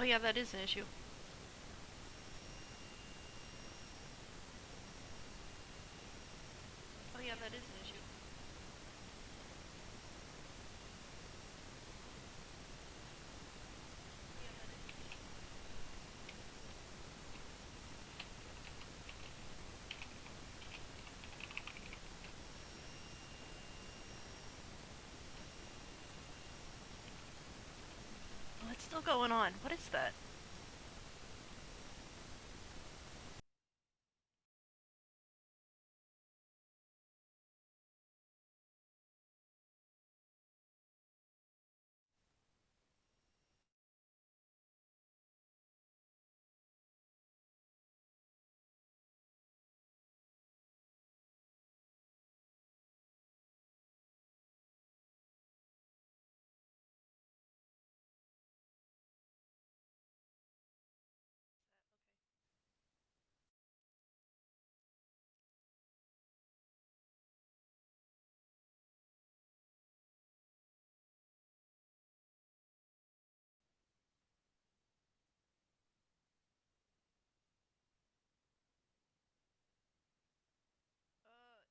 Oh yeah, that is an issue. Oh yeah, that is an issue. Oh, it's still going on. What is that?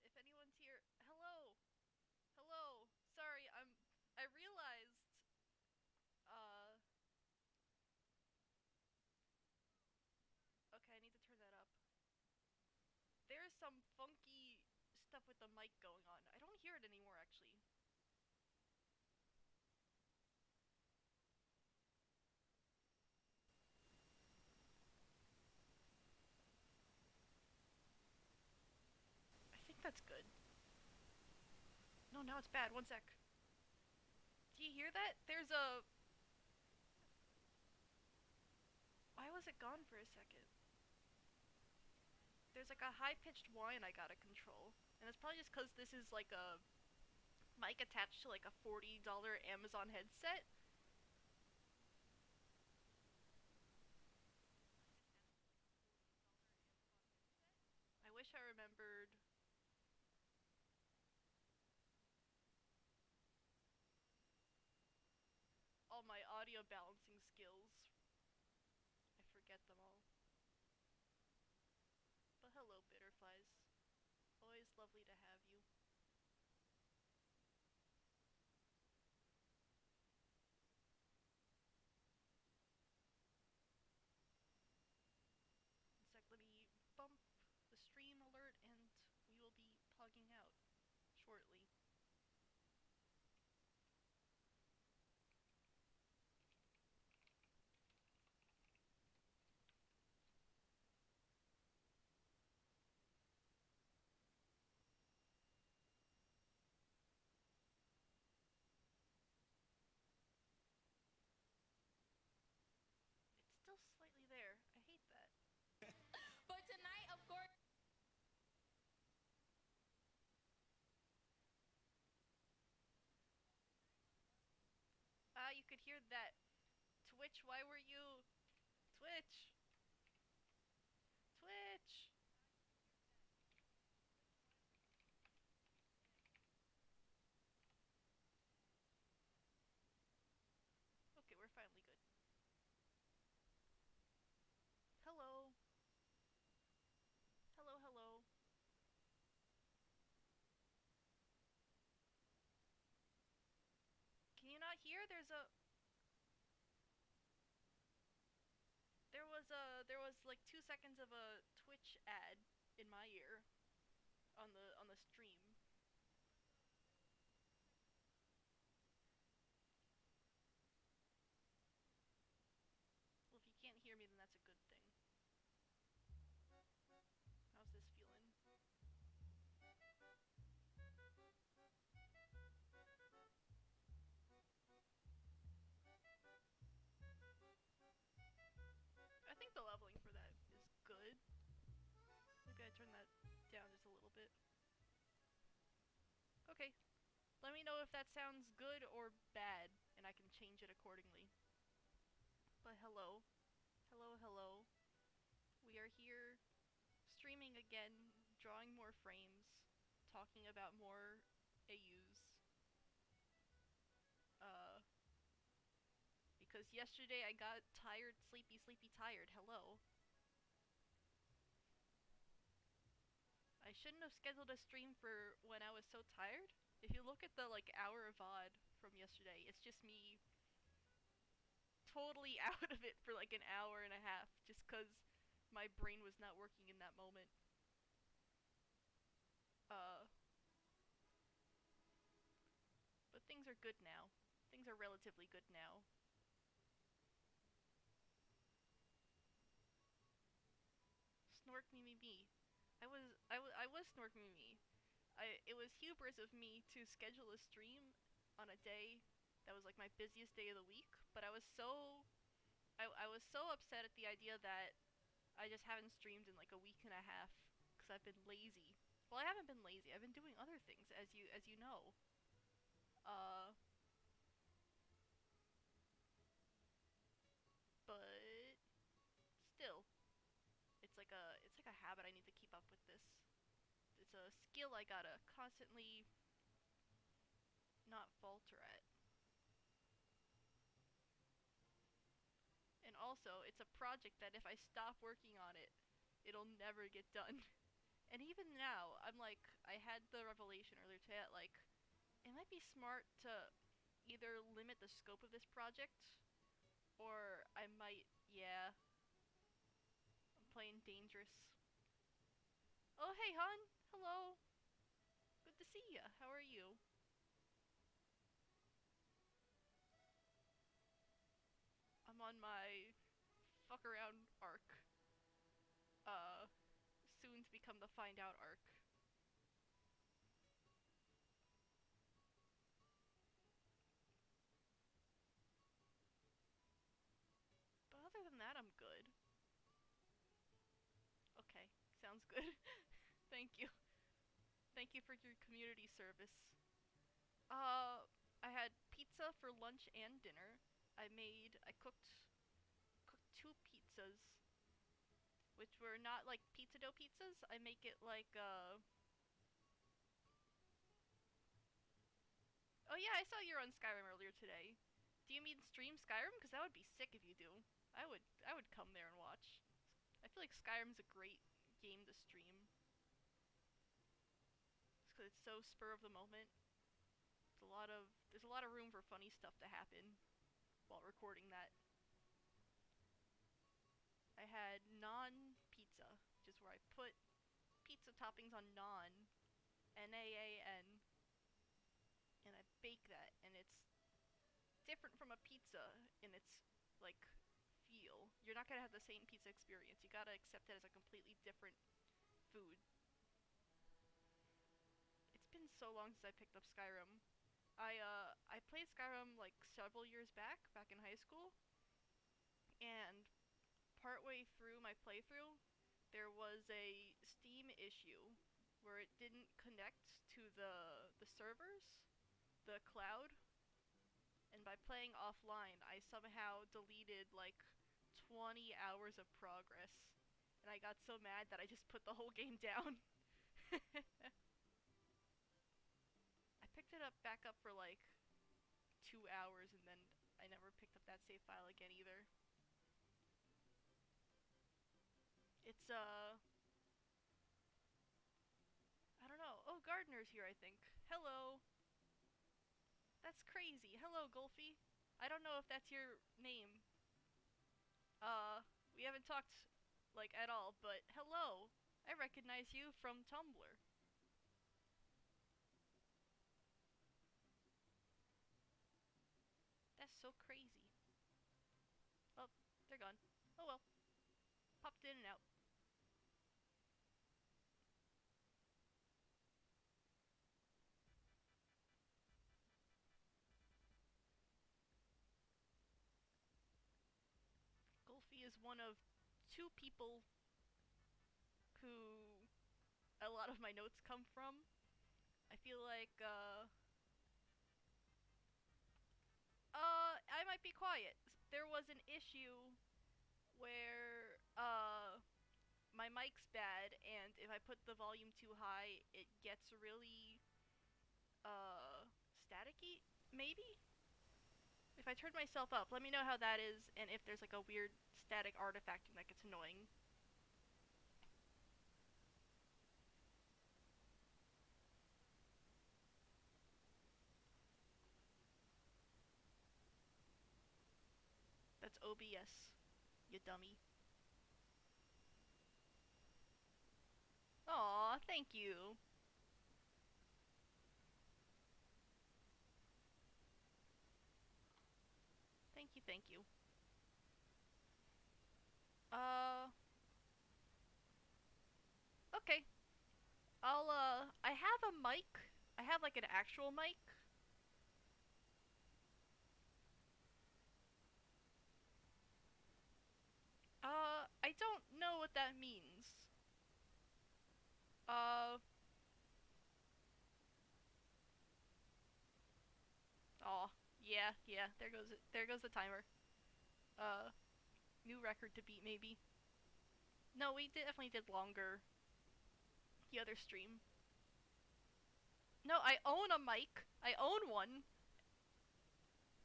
If anyone's here, hello, hello. Sorry, I realized. Uh, okay, I need to turn that up. There's some funky stuff with the mic going on. I don't hear it anymore, actually. I think that's good. No, now it's bad. One sec. Do you hear that? There's a. Why was it gone for a second? There's like a high pitched whine I gotta control. And it's probably just because this is like a mic attached to like a $40 Amazon headset. I wish I remembered all my audio balancing skills. I forget them all. But hello, Bitterflies. Always lovely to have you. In sec, let me bump the stream alert and we will be pogging out shortly. It's still slightly there. I hate that. But tonight, of course. Ah, you could hear that. Twitch, why were you? Twitch! Twitch! Okay, we're finally good. Hello. Hello, hello. Can you not hear? There was like 2 seconds of a Twitch ad in my ear on the stream. Well, if you can't hear me, then that's a good thing. How's this feeling? I think the leveling for that is good. Maybe I turn that down just a little bit. Okay, let me know if that sounds good or bad, and I can change it accordingly. But hello. Hello, hello. We are here streaming again, drawing more frames, talking about more AUs. Uh, because Because yesterday I got tired, sleepy, sleepy, tired. Hello. I shouldn't have scheduled a stream for when I was so tired. If you look at the like hour VOD from yesterday, it's just me totally out of it for like an hour and a half just cuz my brain was not working in that moment. Uh but things are good now. Things are relatively good now. Snork me me me. I was snork me me. It was hubris of me to schedule a stream on a day that was like my busiest day of the week, but I was so upset at the idea that I just haven't streamed in like a week and a half because I've been lazy. Well, I haven't been lazy. I've been doing other things, as you know. Uh, but still, it's like a habit I need to keep up with this. It's a skill I gotta constantly not falter at. And also, it's a project that if I stop working on it, it'll never get done. And even now, I'm like, I had the revelation earlier today that like, it might be smart to either limit the scope of this project, or I might, yeah, I'm playing dangerous. Oh, hey, hon. Hello. Good to see ya. How are you? I'm on my fuck around arc. Uh, soon to become the find out arc. But other than that, I'm good. Okay, sounds good. Thank you. Thank you for your community service. Uh, I had pizza for lunch and dinner. I cooked two pizzas, which were not like pizza dough pizzas. I make it like Oh yeah, I saw you were on Skyrim earlier today. Do you mean stream Skyrim? Because that would be sick if you do. I would come there and watch. I feel like Skyrim's a great game to stream. Just because it's so spur of the moment. There's a lot of room for funny stuff to happen while recording that. I had naan pizza, which is where I put pizza toppings on naan, Naan, and I bake that, and it's different from a pizza in its like feel. You're not gonna have the same pizza experience. You gotta accept it as a completely different food. It's been so long since I picked up Skyrim. I played Skyrim like several years back in high school, and partway through my playthrough, there was a Steam issue where it didn't connect to the servers, the cloud, and by playing offline, I somehow deleted like 20 hours of progress. And I got so mad that I just put the whole game down. I picked it up back up for like 2 hours and then I never picked up that save file again either. It's I don't know. Oh, Gardner's here, I think. Hello. That's crazy. Hello, Golfy. I don't know if that's your name. We haven't talked like at all, but hello. I recognize you from Tumblr. That's so crazy. Oh, they're gone. Oh well. Popped in and out. Golfy is one of two people who a lot of my notes come from. I feel like I might be quiet. There was an issue where my mic's bad and if I put the volume too high, it gets really uh staticky, maybe? If I turn myself up, let me know how that is and if there's like a weird static artifacting that gets annoying. That's OBS, you dummy. Aw, thank you. Thank you, thank you. Uh, okay. I have a mic. I have like an actual mic. I don't know what that means. Uh, oh, yeah, yeah, there goes the timer. Uh, New record to beat, maybe. No, we definitely did longer the other stream. No, I own a mic. I own one.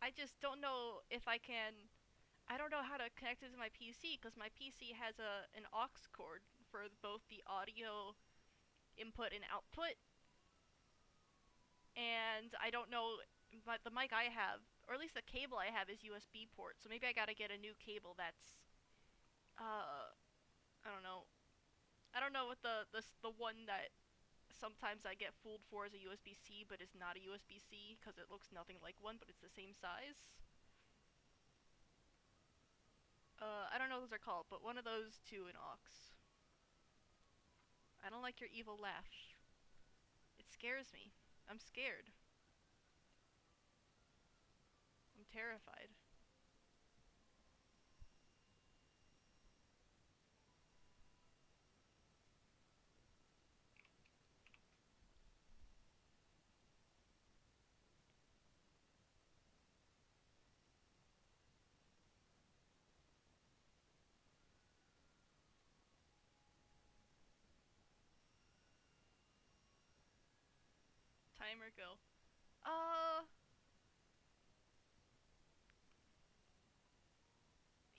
I just don't know if I can. I don't know how to connect it to my PC because my PC has an aux cord for both the audio input and output, and I don't know. But the mic I have, or at least the cable I have, is USB port. So maybe I gotta get a new cable that's I don't know. I don't know what the one that sometimes I get fooled for as a USB-C, but is not a USB-C because it looks nothing like one, but it's the same size. I don't know what those are called, but one of those two in aux. I don't like your evil laugh. It scares me. I'm scared. I'm terrified. Timer go. Uh,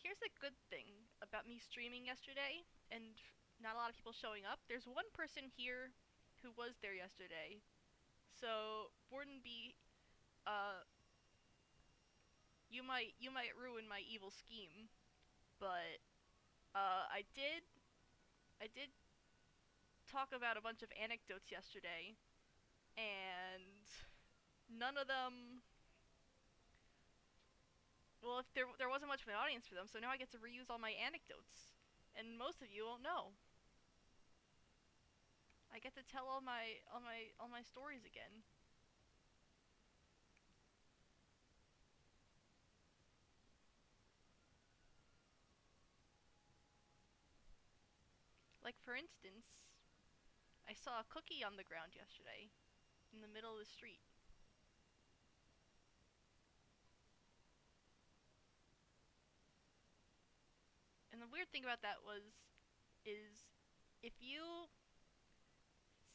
Here's a good thing about me streaming yesterday and not a lot of people showing up. There's one person here who was there yesterday. So, Borden B, uh, you might ruin my evil scheme, but I did talk about a bunch of anecdotes yesterday, and none of them. Well, if there wasn't much of an audience for them, so now I get to reuse all my anecdotes, and most of you won't know. I get to tell all my stories again. Like for instance, I saw a cookie on the ground yesterday in the middle of the street. And the weird thing about that is if you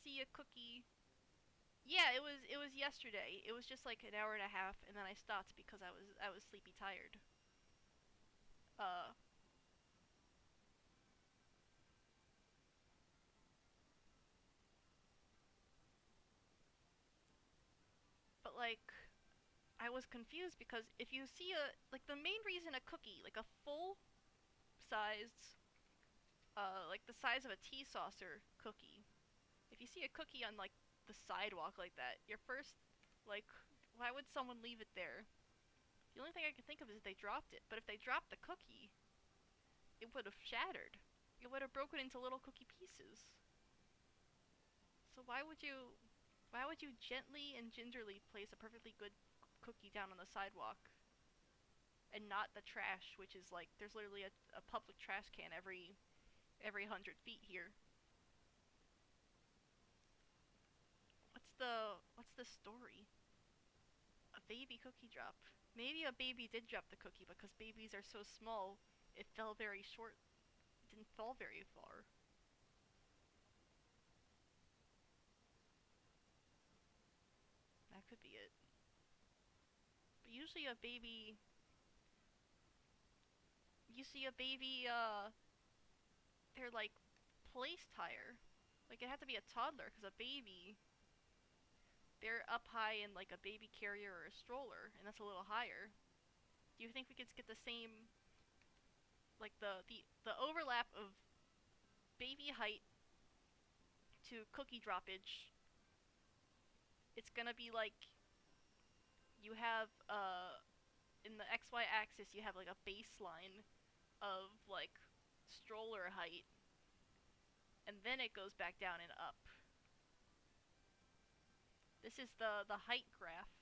see a cookie. Yeah, it was yesterday. It was just like an hour and a half, and then I stopped because I was sleepy tired. Uh, but like I was confused because if you see like the main reason a cookie, like a full sized, like the size of a tea saucer cookie, if you see a cookie on like the sidewalk like that, your first like why would someone leave it there? The only thing I can think of is they dropped it. But if they dropped the cookie, it would have shattered. It would have broken into little cookie pieces. So why would you gently and gingerly place a perfectly good cookie down on the sidewalk and not the trash, which is like there's literally a public trash can every 100 feet here. What's the story? A baby cookie drop. Maybe a baby did drop the cookie because babies are so small, it fell very short. It didn't fall very far. That could be it. But usually a baby. You see a baby. They're like placed higher. Like it had to be a toddler, because a baby, they're up high in like a baby carrier or a stroller, and that's a little higher. Do you think we could get the same, like the overlap of baby height to cookie droppage? It's gonna be like you have in the XY axis you have like a baseline of like stroller height, and then it goes back down and up. This is the height graph,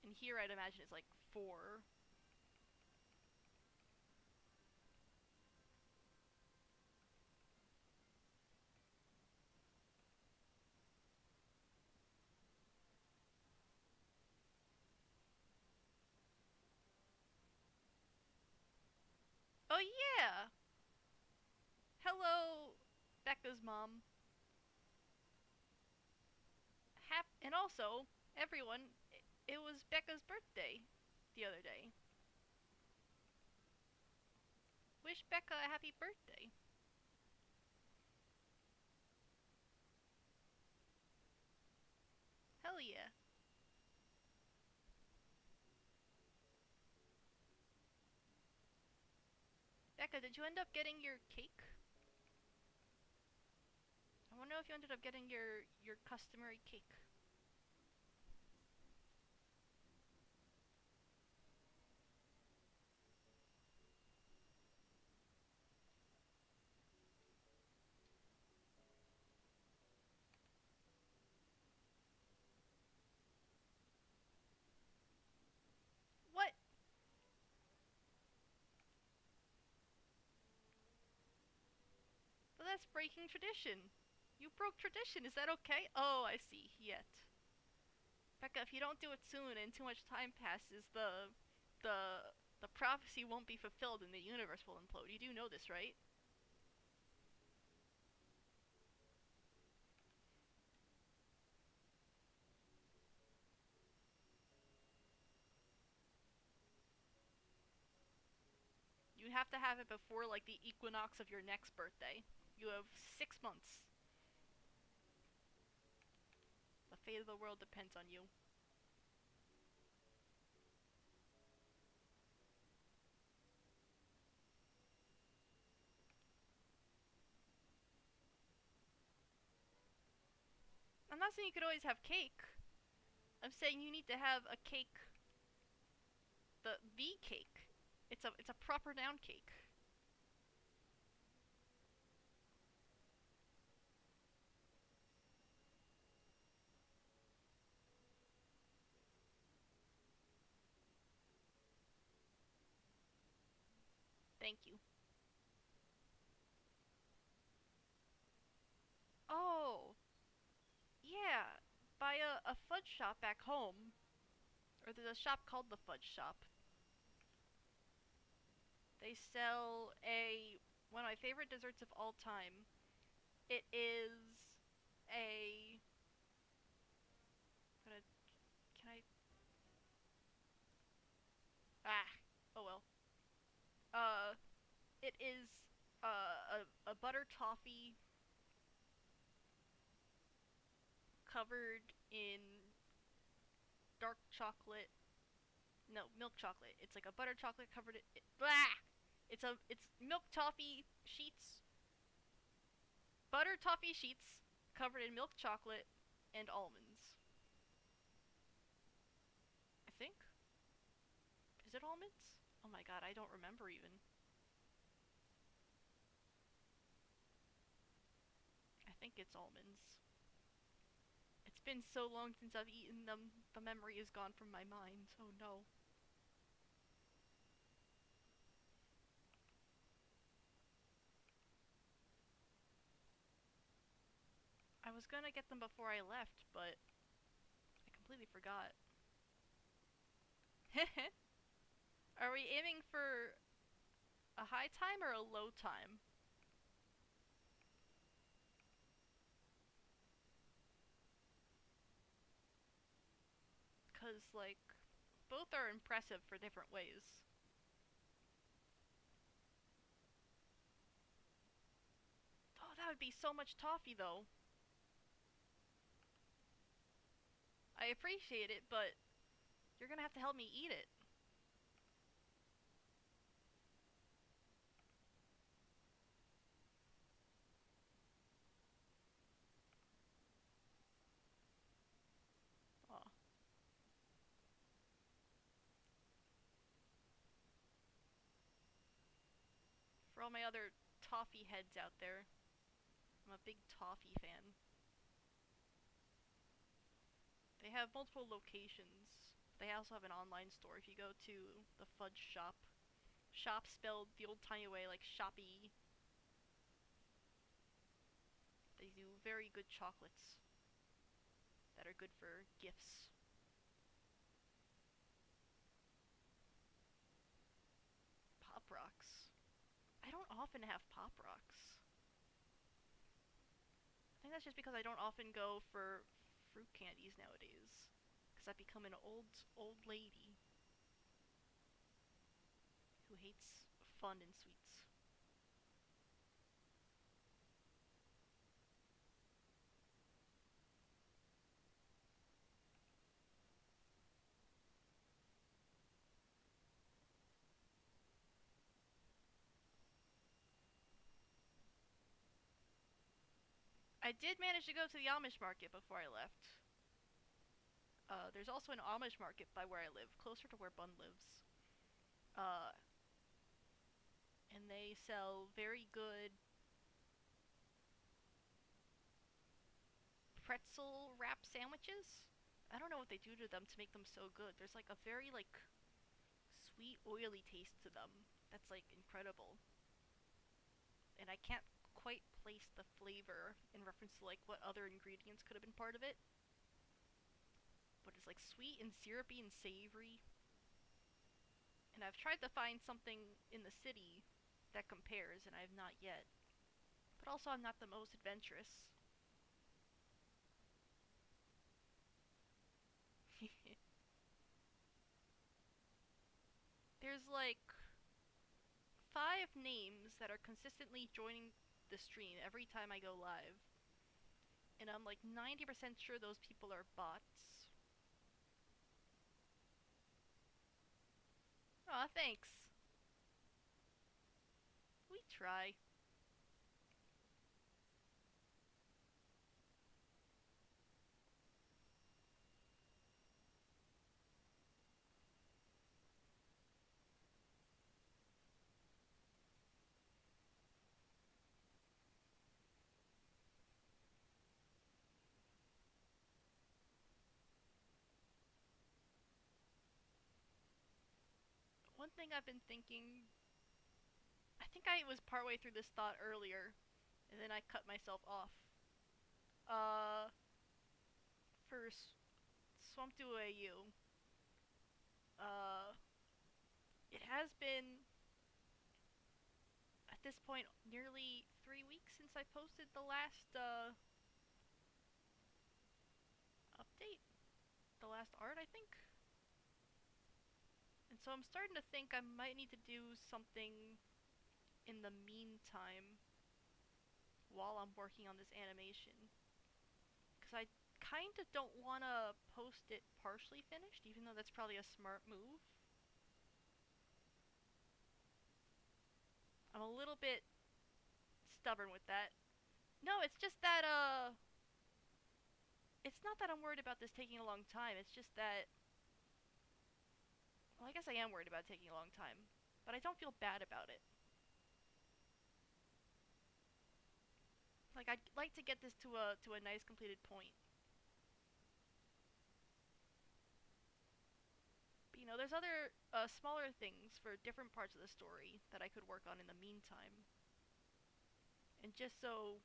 and here I'd imagine it's like 4. Oh yeah! Hello, Becca's mom. And also, everyone, it was Becca's birthday the other day. Wish Becca a happy birthday. Hell yeah. Becca, did you end up getting your cake? I want to know if you ended up getting your customary cake. What? But that's breaking tradition. You broke tradition. Is that okay? Oh, I see. Yet. Becca, if you don't do it soon and too much time passes, the the prophecy won't be fulfilled and the universe will implode. You do know this, right? You have to have it before like the equinox of your next birthday. You have 6 months. The fate of the world depends on you. I'm not saying you could always have cake. I'm saying you need to have a cake. The cake. It's a proper noun cake. Thank you. Oh, yeah. By a fudge shop back home, or there's a shop called the Fudge Shop. They sell a one of my favorite desserts of all time. It is a. Gonna, can I? Ah. Oh well. Uh, it is a butter toffee covered in dark chocolate. No, milk chocolate. It's like a butter chocolate covered in. Blah! It's milk toffee sheets, butter toffee sheets covered in milk chocolate and almonds. I think. Is it almonds? Oh my god, I don't remember even. I think it's almonds. It's been so long since I've eaten them, the memory is gone from my mind. Oh no. I was gonna get them before I left, but I completely forgot. Are we aiming for a high time or a low time? Cause like both are impressive for different ways. Oh, that would be so much toffee though. I appreciate it, but you're gonna have to help me eat it. Oh. For all my other toffee heads out there, I'm a big toffee fan. They have multiple locations. They also have an online store if you go to the Fudge Shop. Shop spelled the old timey way, like shoppy. They do very good chocolates that are good for gifts. Pop rocks. I don't often have pop rocks. I think that's just because I don't often go for fruit candies nowadays. Because I've become an old lady who hates fun and sweets. I did manage to go to the Amish market before I left. There's also an Amish market by where I live, closer to where Bun lives. Uh, and they sell very good pretzel wrap sandwiches. I don't know what they do to them to make them so good. There's like a very like sweet oily taste to them that's like incredible. And I can't quite place the flavor in reference to like what other ingredients could have been part of it. But it's like sweet and syrupy and savory. And I've tried to find something in the city that compares, and I have not yet. But also, I'm not the most adventurous. There's like 5 names that are consistently joining the stream every time I go live. And I'm like 90% sure those people are bots. Aw, thanks. We try. One thing I've been thinking, I think I was partway through this thought earlier, and then I cut myself off. Uh, First, Swamp Duo AU. Uh, it has been at this point nearly 3 weeks since I posted the last update, the last art, I think. And so I'm starting to think I might need to do something in the meantime while I'm working on this animation. Because I kind of don't want to post it partially finished, even though that's probably a smart move. I'm a little bit stubborn with that. No, it's just that, it's not that I'm worried about this taking a long time, it's just that, well, I guess I am worried about it taking a long time, but I don't feel bad about it. Like, I'd like to get this to a nice completed point. But, there's other smaller things for different parts of the story that I could work on in the meantime. And just so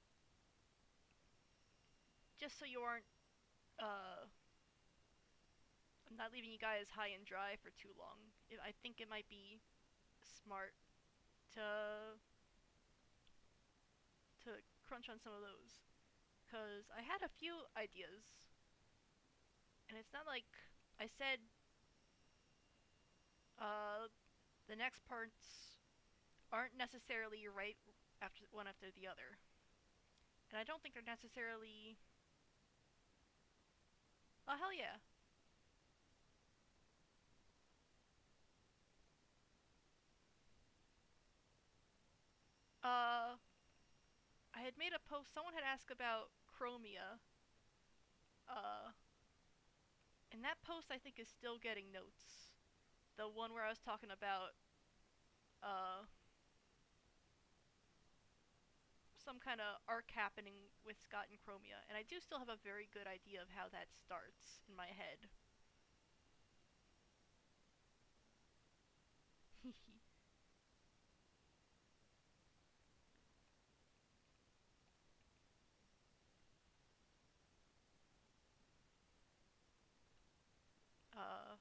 you aren't I'm not leaving you guys high and dry for too long. I think it might be smart to crunch on some of those, because I had a few ideas, and it's not like I said uh, the next parts aren't necessarily right after one after the other, and I don't think they're necessarily. Oh hell yeah! Uh, I had made a post. Someone had asked about Chromia. Uh, and that post I think is still getting notes. The one where I was talking about uh some kind of arc happening with Scott and Chromia, and I do still have a very good idea of how that starts in my head. uh,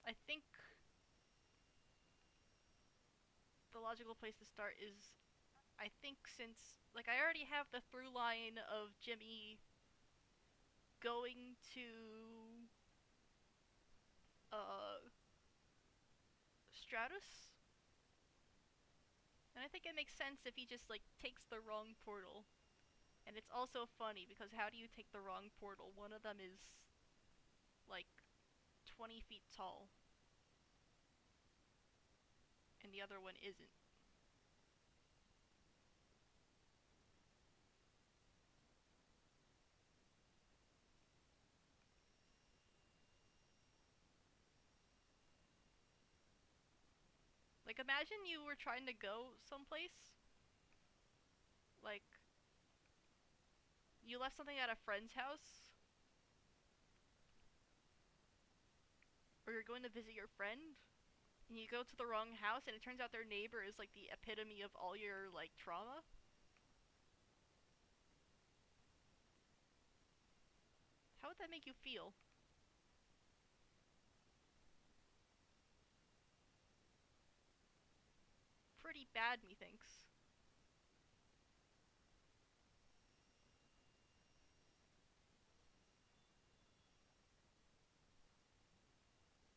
I think the logical place to start is I think since like I already have the through line of Jimmy going to uh Stratus, and I think it makes sense if he just like takes the wrong portal. And it's also funny because how do you take the wrong portal? One of them is like 20 feet tall, and the other one isn't. Like, imagine you were trying to go someplace, like, you left something at a friend's house, or you're going to visit your friend, and you go to the wrong house, and it turns out their neighbor is, like, the epitome of all your, like, trauma. How would that make you feel? Pretty bad, methinks.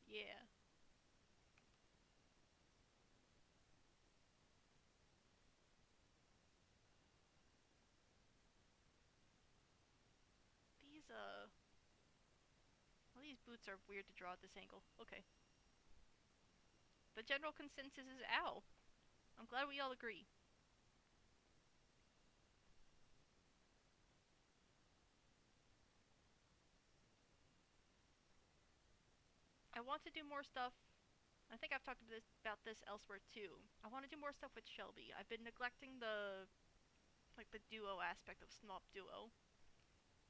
Yeah. These, well, these boots are weird to draw at this angle. Okay. The general consensus is ow. I'm glad we all agree. I want to do more stuff. I think I've talked about this elsewhere too. I want to do more stuff with Shelby. I've been neglecting the duo aspect of Snop Duo,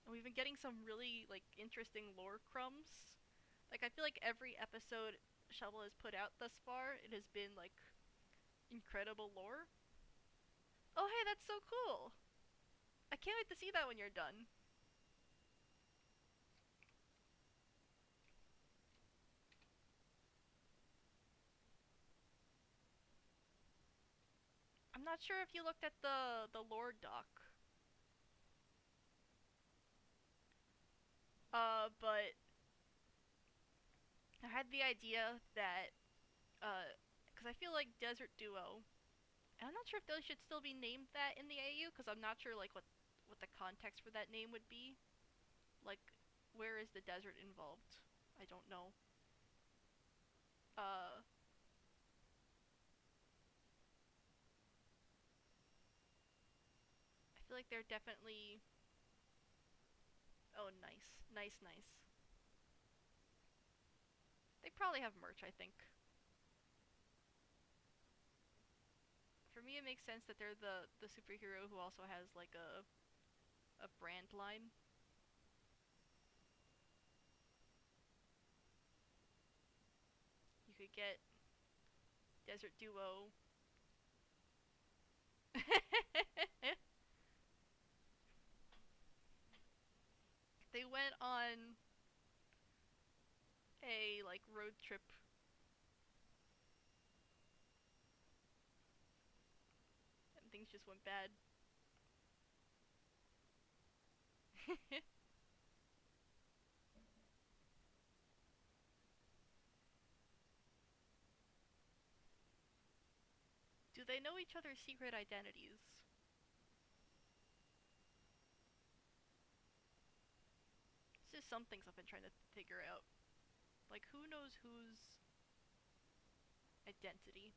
and we've been getting some really like interesting lore crumbs. Like I feel like every episode Shovel has put out thus far, it has been like incredible lore. Oh hey, that's so cool! I can't wait to see that when you're done. I'm not sure if you looked at the lore doc, but I had the idea that because I feel like Desert Duo. And I'm not sure if those should still be named that in the AU because I'm not sure like what the context for that name would be. Like, where is the desert involved? I don't know. Uh, I feel like they're definitely. Oh, nice, nice, nice. They probably have merch. I think. For me, it makes sense that they're the superhero who also has like a brand line. You could get Desert Duo. They went on a like road trip and things just went bad. Do they know each other's secret identities? This is some things I've been trying to figure out. Like, who knows whose identity?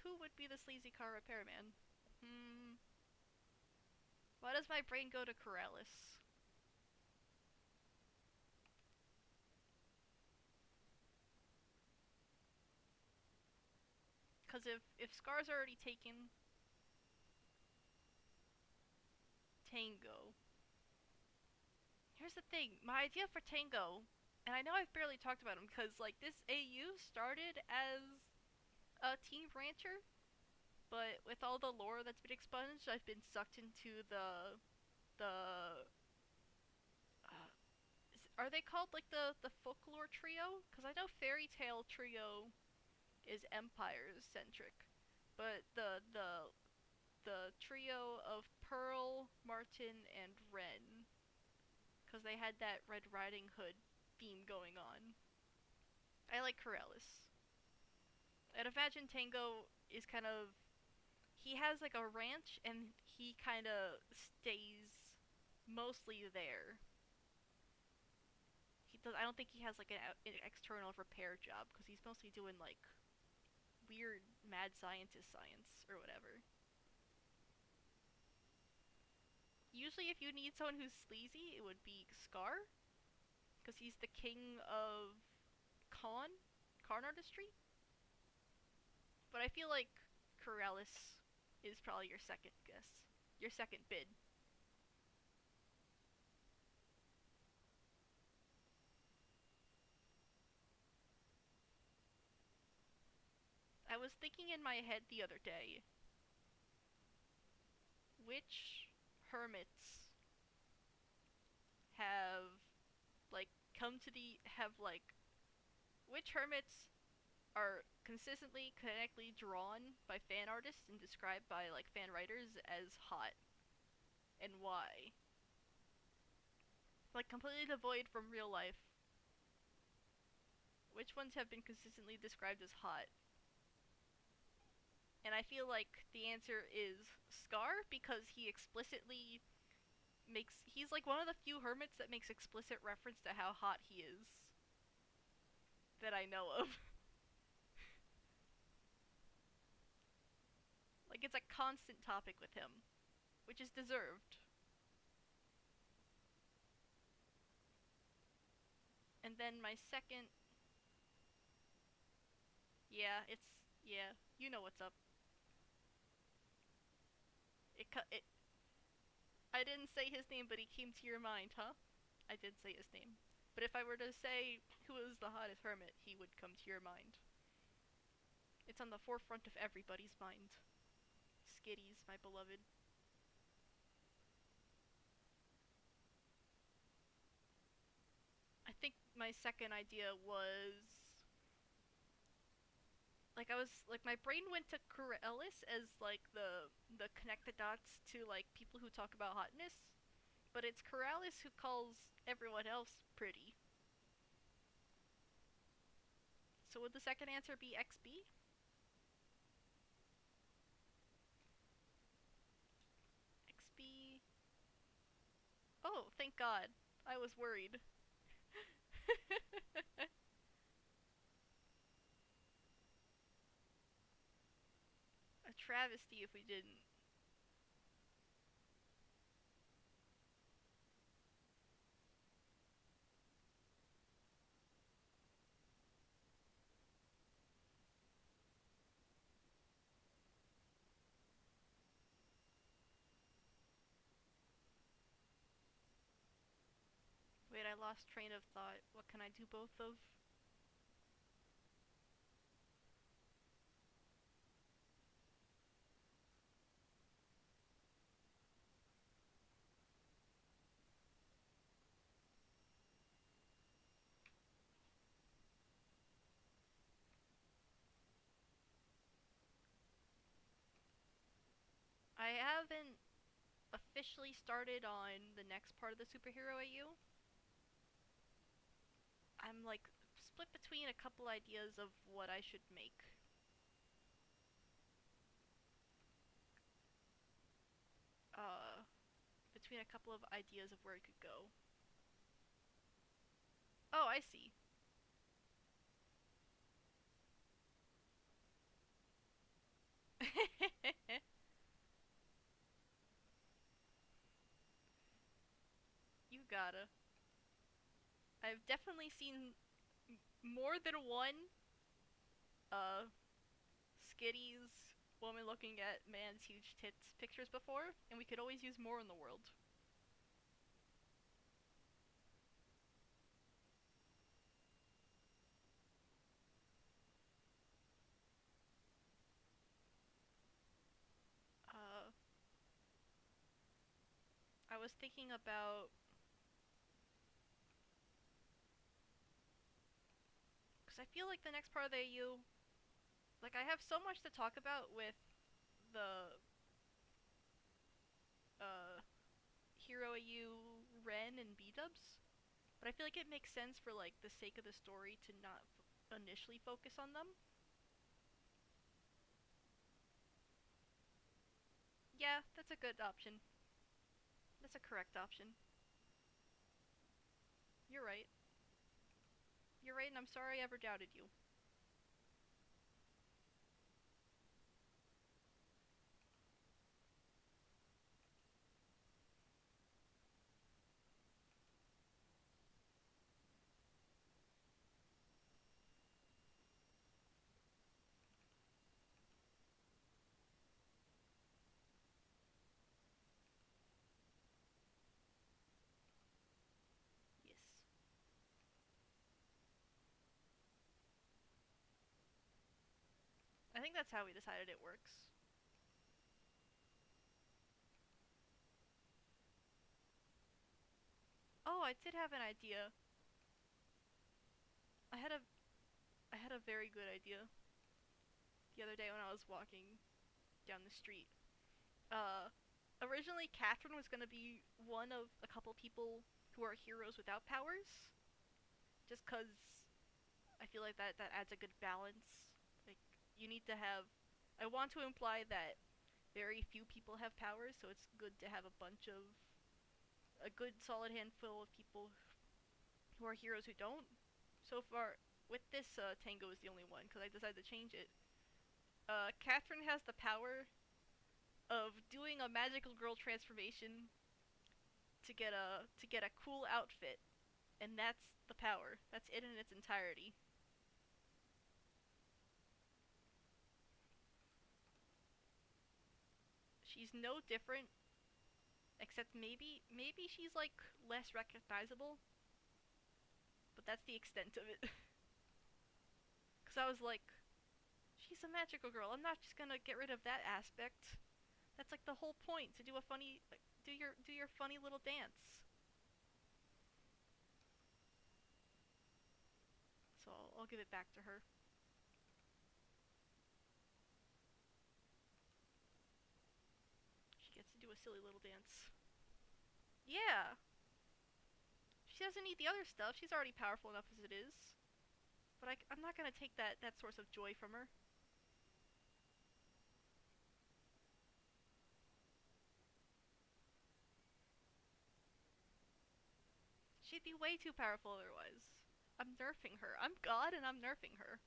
Who would be the sleazy car repairman? Why does my brain go to Corellis? Because if Scar's already taken Tango. Here's the thing, my idea for Tango, and I know I've barely talked about him because like this AU started as a Team Rancher, but with all the lore that's been expunged, I've been sucked into the are they called like the folklore trio? Because I know Fairy Tale trio is Empire centric, but the trio of Pearl, Martin, and Ren, because they had that Red Riding Hood theme going on. I like Corellis. I'd imagine Tango is kind of, he has like a ranch and he kind of stays mostly there. He does. I don't think he has like an external repair job because he's mostly doing like weird mad scientist science or whatever. Usually, if you need someone who's sleazy, it would be Scar because he's the king of con artistry. But I feel like Corellis is probably your second guess, your second bid. I was thinking in my head the other day, which hermits have like come to the have like which hermits are consistently correctly drawn by fan artists and described by like fan writers as hot and why? Like completely devoid from real life. Which ones have been consistently described as hot? And I feel like the answer is Scar because he explicitly he's like one of the few hermits that makes explicit reference to how hot he is that I know of. Like it's a constant topic with him, which is deserved. And then my second, yeah, you know what's up. It I didn't say his name, but he came to your mind, huh? I did say his name. But if I were to say who is the hottest hermit, he would come to your mind. It's on the forefront of everybody's mind. Skitties, my beloved. I think my second idea was like I was like my brain went to Corellis as like the connect the dots to like people who talk about hotness, but it's Corellis who calls everyone else pretty. So would the second answer be XB? XB. Oh, thank God. I was worried. A travesty if we didn't. Wait, I lost train of thought. What can I do both of? I haven't officially started on the next part of the superhero AU. I'm like split between a couple ideas of what I should make. Uh, Between a couple of ideas of where it could go. Oh, I see. You gotta. I've definitely seen more than one skitties woman looking at man's huge tits pictures before, and we could always use more in the world. Uh, I was thinking about because I feel like the next part of the AU, like I have so much to talk about with the uh Hero AU, Ren, and B Dubs, but I feel like it makes sense for like the sake of the story to not initially focus on them. Yeah, that's a good option. That's a correct option. You're right. You're right, and I'm sorry I ever doubted you. Yes. I think that's how we decided it works. Oh, I did have an idea. I had a I had a very good idea the other day when I was walking down the street. Uh, Originally Catherine was gonna be one of a couple people who are heroes without powers, just cause I feel like that adds a good balance. Like you need to have. I want to imply that very few people have powers, so it's good to have a good solid handful of people who are heroes who don't. So far, with this, Tango is the only one because I decided to change it. Catherine has the power of doing a magical girl transformation to get a cool outfit, and that's the power. That's it in its entirety. She's no different, except maybe she's like less recognizable, but that's the extent of it. Because I was like, she's a magical girl. I'm not just gonna get rid of that aspect. That's like the whole point to do a funny, like, do your funny little dance. So I'll give it back to her. She gets to do a silly little dance. Yeah, she doesn't need the other stuff. She's already powerful enough as it is. But I'm not gonna take that source of joy from her. She'd be way too powerful otherwise. I'm nerfing her. I'm God and I'm nerfing her.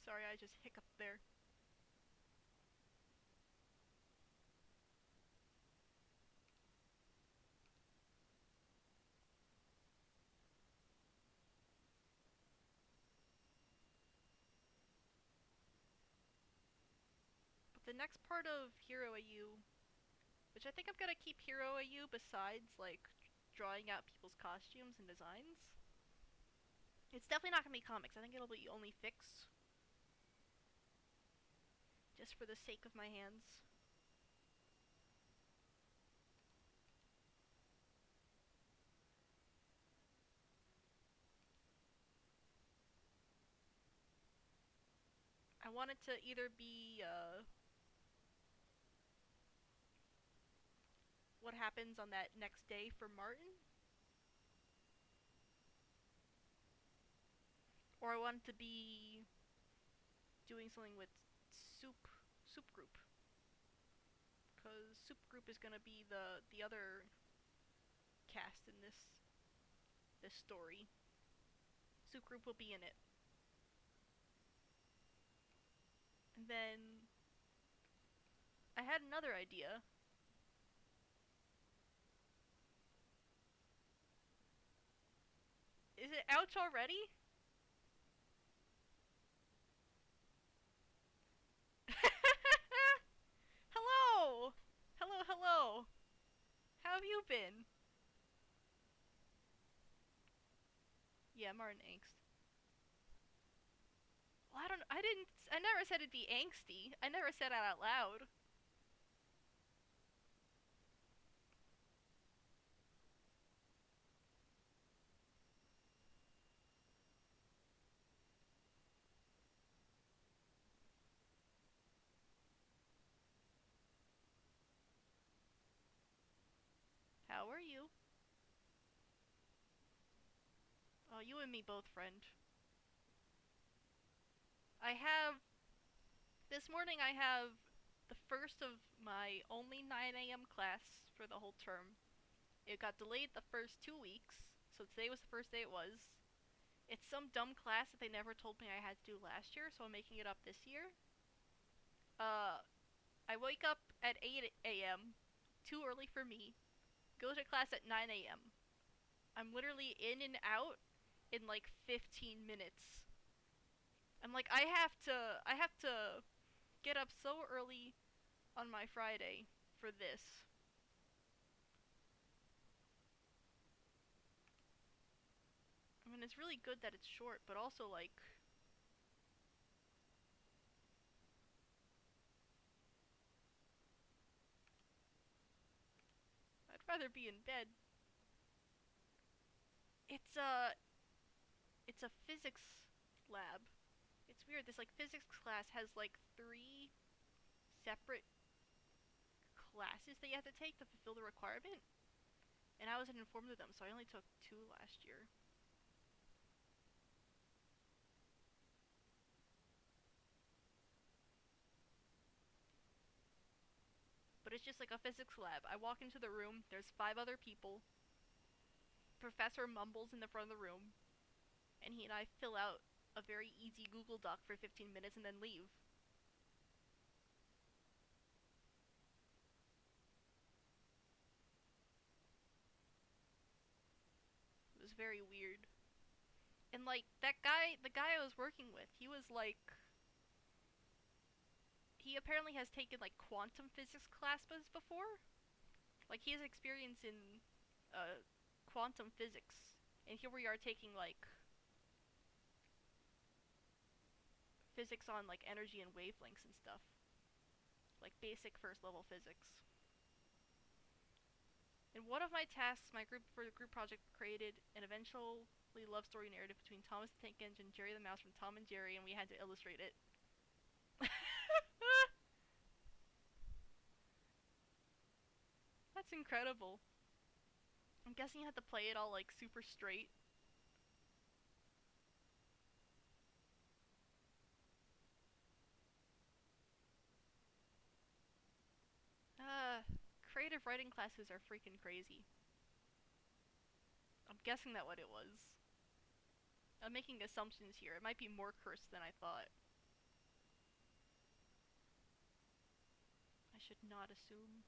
Sorry, I just hiccuped there. But the next part of Hero AU, which I think I'm gonna keep Hero AU besides like drawing out people's costumes and designs. It's definitely not gonna be comics. I think it'll be only fix, just for the sake of my hands. want it to either be what happens on that next day for Martin, or I want it to be doing something with soup group, because soup group is gonna be the other cast in this story. Soup group will be in it, and then I had another idea. Is it out already? Hello! Hello, hello! How have you been? Yeah, Martin Angst. Well, I never said it'd be angsty. I never said that out loud. How are you? Oh, you and me both, friend. I have, this morning I have the first of my only 9 a.m. class for the whole term. It got delayed the first 2 weeks, so today was the first day it was. It's some dumb class that they never told me I had to do last year, so I'm making it up this year. Uh, I wake up at 8 a.m., too early for me, go to class at 9 a.m. I'm literally in and out in like 15 minutes. I'm like, I have to get up so early on my Friday for this. I mean, it's really good that it's short, but also like, I'd rather be in bed. It's a, it's a physics lab. It's weird. This like physics class has like 3 separate classes that you have to take to fulfill the requirement, and I wasn't informed of them, so I only took 2 last year. But it's just like a physics lab. I walk into the room, there's 5 other people. Professor mumbles in the front of the room, and he and I fill out a very easy Google Doc for 15 minutes and then leave. It was very weird. And like that guy, the guy I was working with, he was like, he apparently has taken like quantum physics classes before. Like he has experience in quantum physics, and here we are taking like physics on like energy and wavelengths and stuff, like basic first level physics. In one of my tasks, my group for the group project created an eventually love story narrative between Thomas the Tank Engine and Jerry the Mouse from Tom and Jerry, and we had to illustrate it. That's incredible. I'm guessing you had to play it all like super straight. Uh, Creative writing classes are freaking crazy. I'm guessing that what it was. I'm making assumptions here. It might be more cursed than I thought. I should not assume.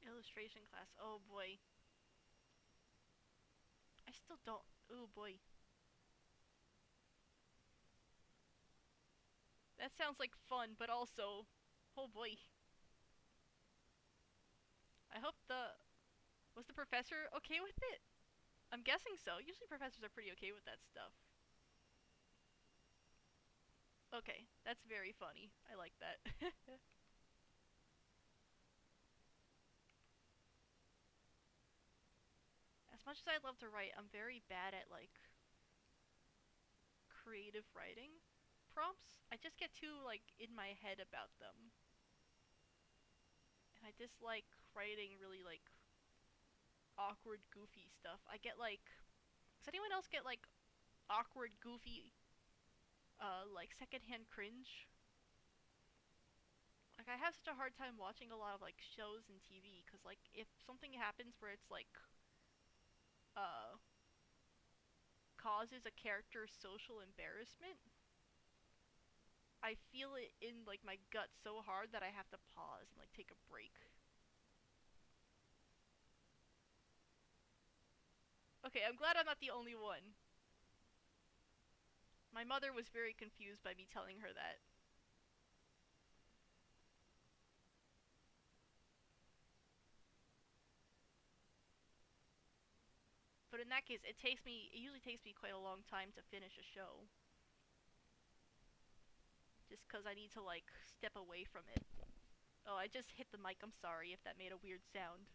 Illustration class. Oh boy. I still don't. Oh boy. That sounds like fun, but also. Oh boy. I hope the. Was the professor okay with it? I'm guessing so. Usually professors are pretty okay with that stuff. Okay, that's very funny. I like that. As much as I love to write, I'm very bad at like creative writing prompts. I just get too like in my head about them. And I dislike writing really like awkward, goofy stuff. I get like does anyone else get like awkward, goofy like secondhand cringe? Like I have such a hard time watching a lot of like shows and TV cuz like if something happens where it's like uh causes a character's social embarrassment, I feel it in like my gut so hard that I have to pause and like take a break. Okay, I'm glad I'm not the only one. My mother was very confused by me telling her that. But in that case, it usually takes me quite a long time to finish a show. Just because I need to, like, step away from it. Oh, I just hit the mic. I'm sorry if that made a weird sound.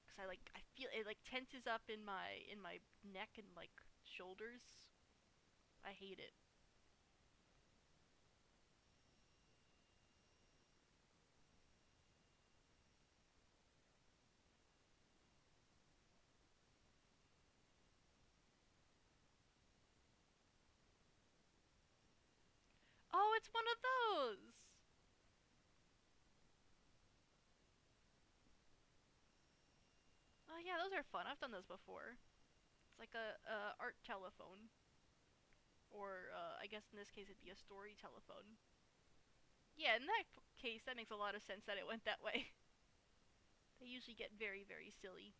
Because I feel it, like, tenses up in my neck and, like, shoulders. I hate it. Oh, it's one of those! Oh, yeah, those are fun. I've done those before. It's like a art telephone. Or, I guess in this case it'd be a story telephone. Yeah, in that case, that makes a lot of sense that it went that way. They usually get very, very silly.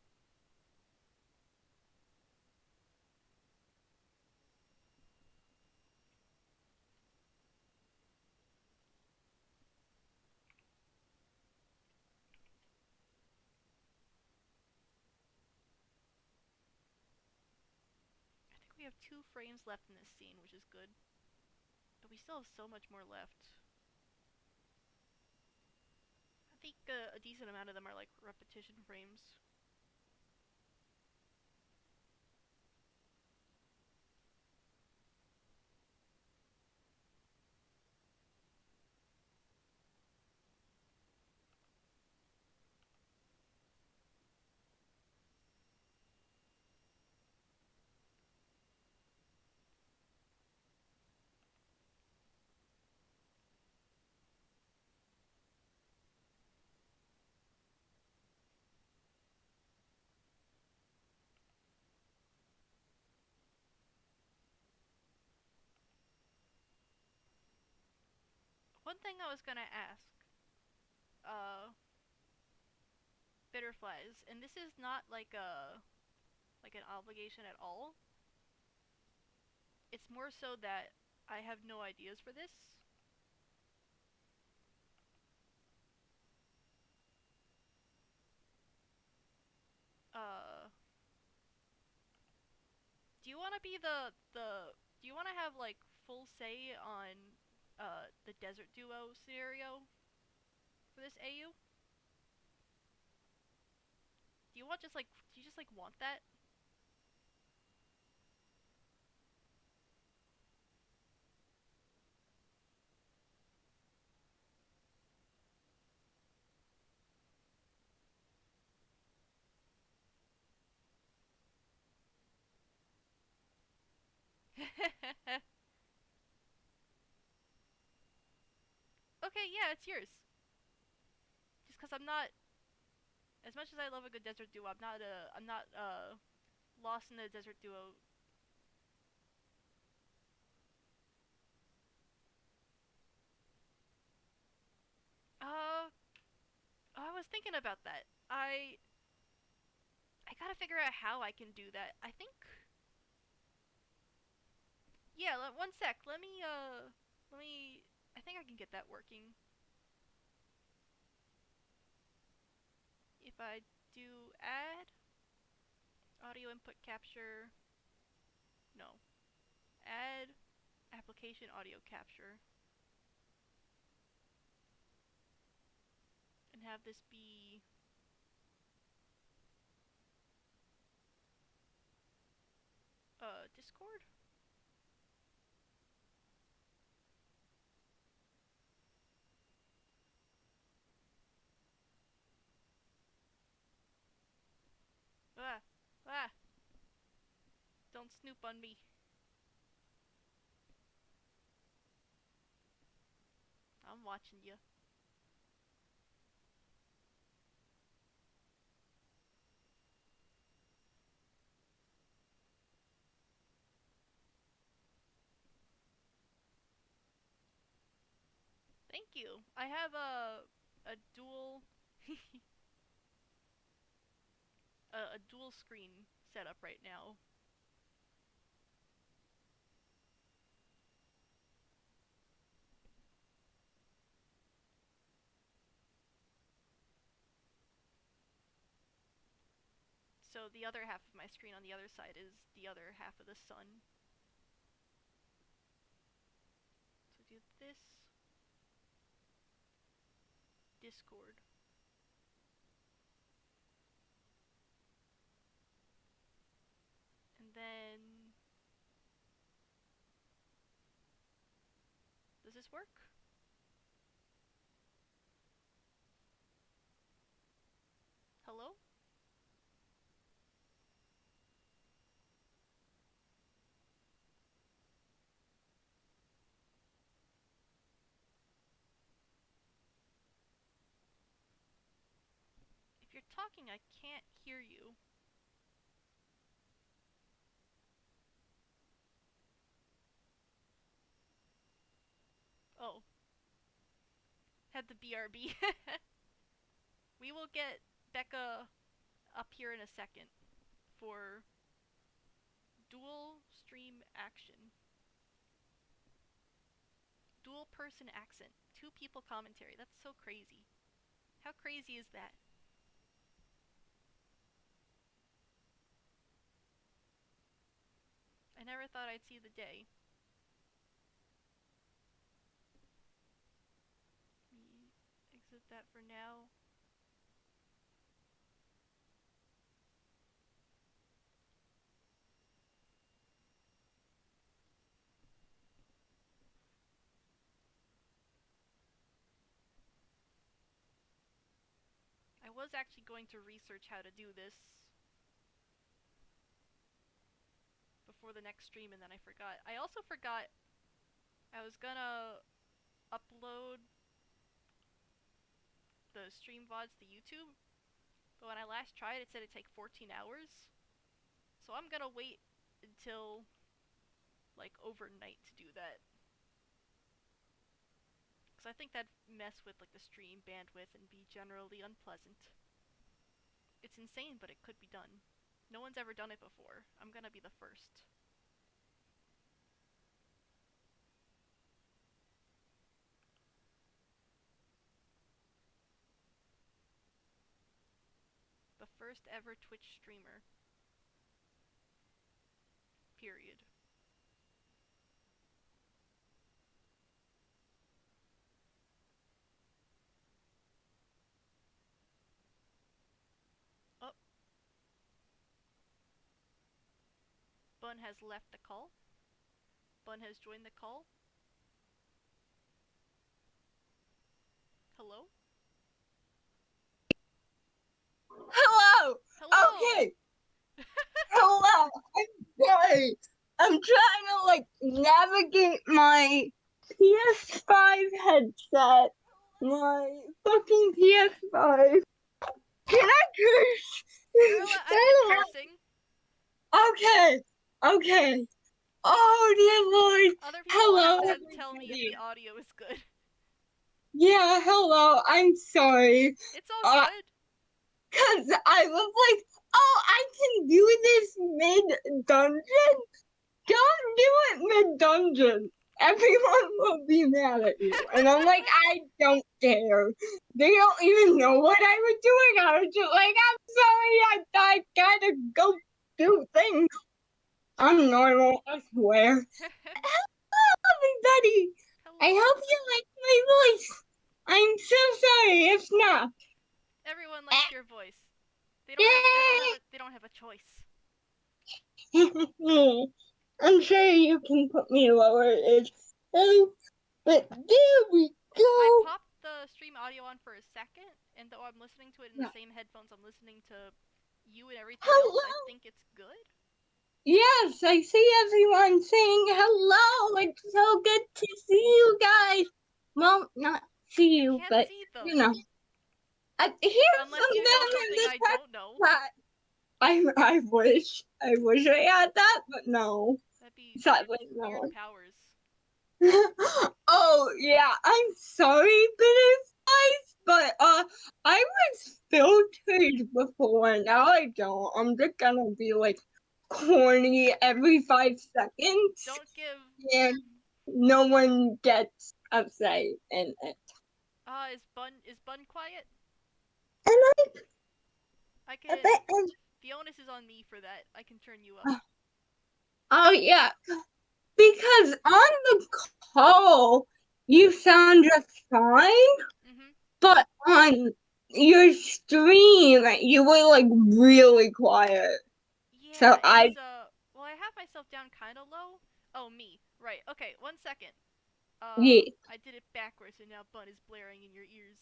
I think we have 2 frames left in this scene, which is good. But we still have so much more left. I think a decent amount of them are like repetition frames. One thing I was gonna ask, uh, Bitterflies, and this is not like an obligation at all. It's more so that I have no ideas for this. Uh, do you want to be the do you want to have like full say on the desert duo scenario for this AU? Do you just like want that? Okay, yeah, it's yours. Just because I'm not as much as I love a good desert duo, I'm not lost in the desert duo. Uh, I was thinking about that. I gotta figure out how I can do that. I think yeah. One sec. Let me. I think I can get that working. If If I do add audio input capture, no, add application audio capture, and have this be Discord? Ah, ah, don't snoop on me. I'm watching you. Thank you. I have a dual a dual screen setup right now. So the other half of my screen on the other side is the other half of the sun. So do this Discord. And then does this work? Hello? If you're talking, I can't hear you. Oh, had the BRB. We will get Becca up here in a second for dual stream action. Dual person accent. 2 people commentary. That's so crazy. How crazy is that? I never thought I'd see the day. Let me exit that for now. I was actually going to research how to do this before the next stream and then I forgot. I also forgot I was gonna upload the stream VODs to YouTube, but when I last tried it said it'd take 14 hours. So I'm gonna wait until like overnight to do that. Because I think that'd mess with like the stream bandwidth and be generally unpleasant. It's insane, but it could be done. No one's ever done it before. I'm gonna be the first. The first ever Twitch streamer. Period. Oh, Bun has left the call. Bun has joined the call. Hello? Hello! Hello! Okay! Hello! I'm sorry! I'm trying to, like, navigate my PS5 headset. My fucking PS5. Can I curse? You're I've been cursing. Okay! Okay! Oh, dear Lord! Other people will Hello, have to tell me if everybody. the audio is good. Yeah, hello, I'm sorry. It's all good. Cause I was like, oh, I can do this mid-dungeon? Don't do it mid-dungeon. everyone will be mad at you. And I'm like, I don't care. They don't even know what I was doing. I was just like, I'm sorry, I gotta go do things. I'm normal, I swear. Everybody, I Hello. hope you like my voice. I'm so sorry if not. Everyone likes your voice. They don't have a choice. I'm sure you can put me lower. But there we I go. popped the stream audio on for a second, and though I'm listening to it in the same headphones I'm listening to you and everything else, I Hello. think it's good. Yes, I see everyone saying hello. It's so good to see you guys. Well, not see You you, can't but see them. you know, I hear Unless from you know them in something the I chat. don't know. I wish I had that, but no. That'd be Sadly, weird no. powers. Oh yeah, I'm sorry, guys, but I was filtered before. Now I don't. I'm just gonna be like corny every 5 seconds, Don't give. and no one gets upset in it. Is Bun quiet? And I I can. bet, The onus is on me for that. I can turn you up. oh yeah, because on the call you sound just fine, Mhm. but on your stream you were like really quiet. So Yeah, I it's Well, I have myself down kind of low. Oh, me. Right. Okay. 1 second. yeah. I did it backwards, and now Bun is blaring in your ears.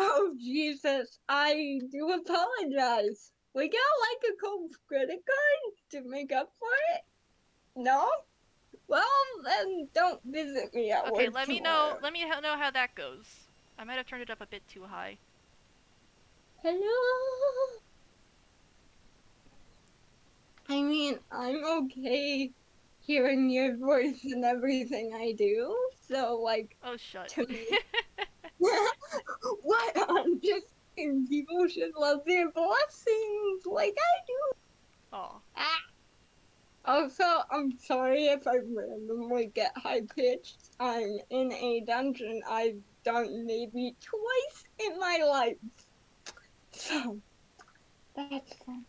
Oh Jesus, I do apologize. We got like a cold credit card to make up for it. No? Well, then don't visit me at Okay, work let me know. tomorrow. Let me know how that goes. I might have turned it up a bit too high. Hello? I mean, I'm okay hearing your voice and everything I do. So, like, Oh, shut. to me, what? I'm just saying people should love their blessings like I do. Aw. Ah. Also, I'm sorry if I randomly get high pitched. I'm in a dungeon I've done maybe twice in my life. So, that's fun.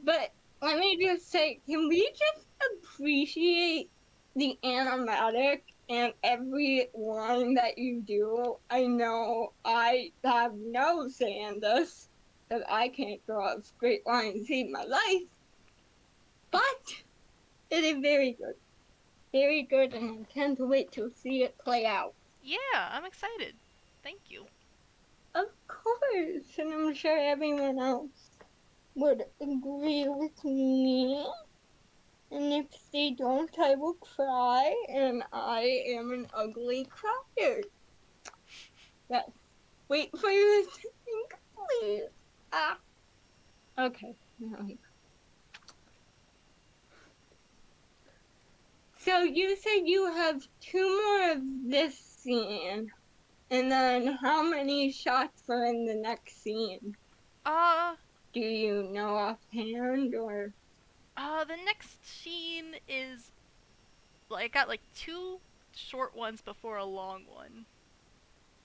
But let me just say, can we just appreciate the animatic and every line that you do? I know I have no say in this, because I can't draw a straight line in my life, but it is very good. Very good, and I can't wait to see it play out. Yeah, I'm excited. Thank you. Of course, and I'm sure everyone else would agree with me. And if they don't, I will cry, and I am an ugly crier. Yes. Wait for you to think, please. Ah. Okay. So you said you have two more of this scene, and then how many shots are in the next scene? Uh, Do you know offhand, or? the next scene is like I got like two short ones before a long one.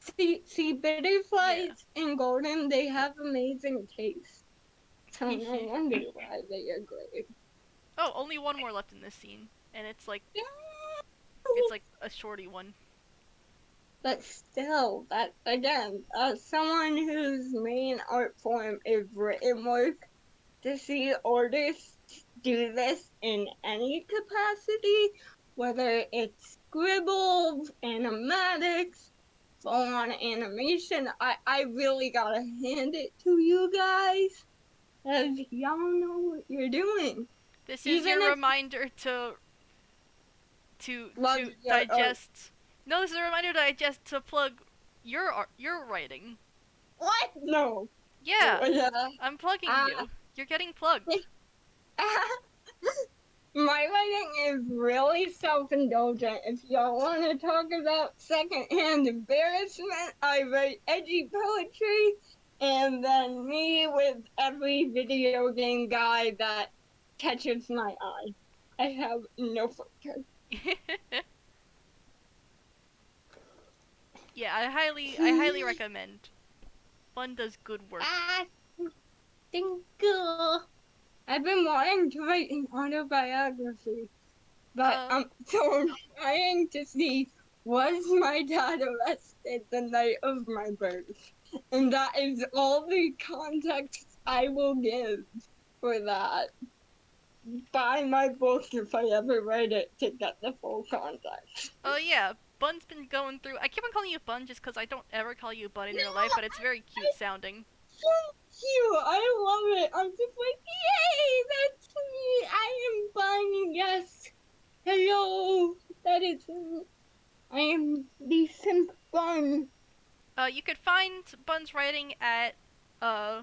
See, Yeah. butterflies and golden, they have amazing taste. So no wonder why they are great. Oh, only one more left in this scene, and it's like a shorty one. But still, that again, someone whose main art form is written work, to see artists do this in any capacity, whether it's scribbles, animatics, full on animation, I really gotta hand it to you guys, because y'all know what you're doing. This is Even your if reminder to love to your art. digest. No, this is a reminder to digest to plug your writing. What? No. Yeah, Yeah. I'm plugging Uh, you. You're getting plugged. My writing is really self-indulgent. If y'all want to talk about secondhand embarrassment, I write edgy poetry, and then me with every video game guy that catches my eye. I have no filter. Yeah, I highly recommend. Bun does good work. Ah, thank you. I've been wanting to write an autobiography, but Uh, I'm trying to see, was my dad arrested the night of my birth? And that is all the context I will give for that. Buy my book if I ever write it to get the full context. oh yeah, Bun's been going through. I keep on calling you Bun just because I don't ever call you Bun in No, real life, but it's very cute sounding. thank you. I love it. I'm just like, yay, that's me. I am fun. Yes. Hello. That is me. I am the simp fun. You could find Bun's writing at uh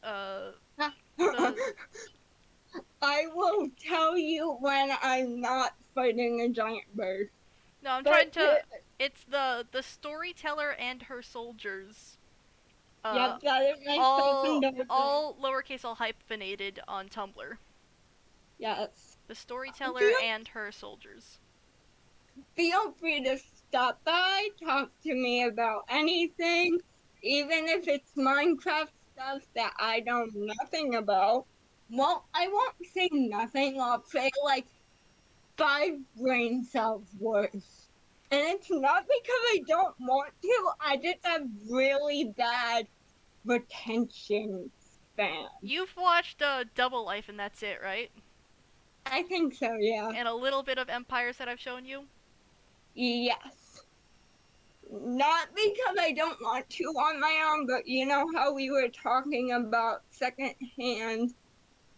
uh the I will tell you when I'm not fighting a giant bird. no, I'm But trying to. It's the storyteller and her soldiers. yep, Uh, that is myself and all daughter. all lowercase, all hyphenated on Tumblr. Yes. The storyteller Feel and her soldiers. feel free to stop by, talk to me about anything, even if it's Minecraft stuff that I know nothing about. Well, I won't say nothing, I'll say like 5 brain cells worth. And it's not because I don't want to, I just have really bad retention span. You've watched Double Life and that's it, right? I think so, yeah. And a little bit of Empires that I've shown you. Yes. Not because I don't want to on my own, but you know how we were talking about secondhand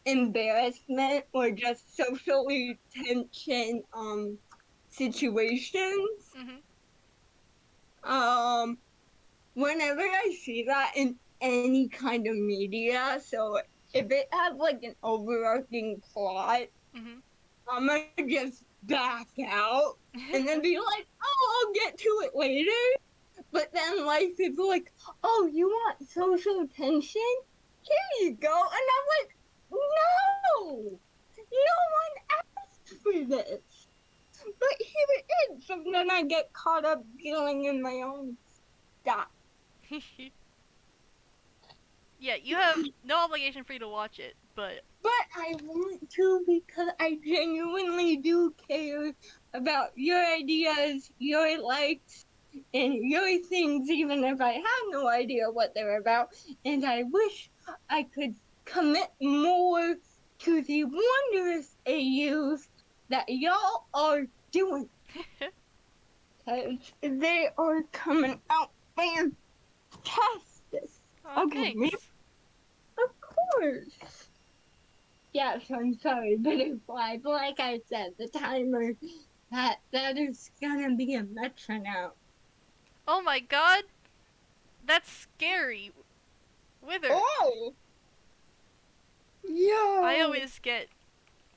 embarrassment or just socially tension situations? Mhm. Um Whenever I see that in any kind of media, so if it has like an overarching plot, Mhm. I'm gonna just back out and then be like, oh, I'll get to it later. But then life is like, oh, you want social tension? Here you go. And I'm like, no, no one asked for this. But here it is. So then I get caught up dealing in my own stuff. Yeah, you have no obligation for you to watch it, but But I want to because I genuinely do care about your ideas, your likes, and your things, even if I have no idea what they're about. And I wish I could commit more to the wondrous AUs that y'all are doing. Because they are coming out fantastic. aw, Okay, me, thanks. of course. Yes, I'm sorry, butterfly. But like I said, the timer that is gonna be a metronome. Oh my god, that's scary. Wither. Oh, I yo, always get.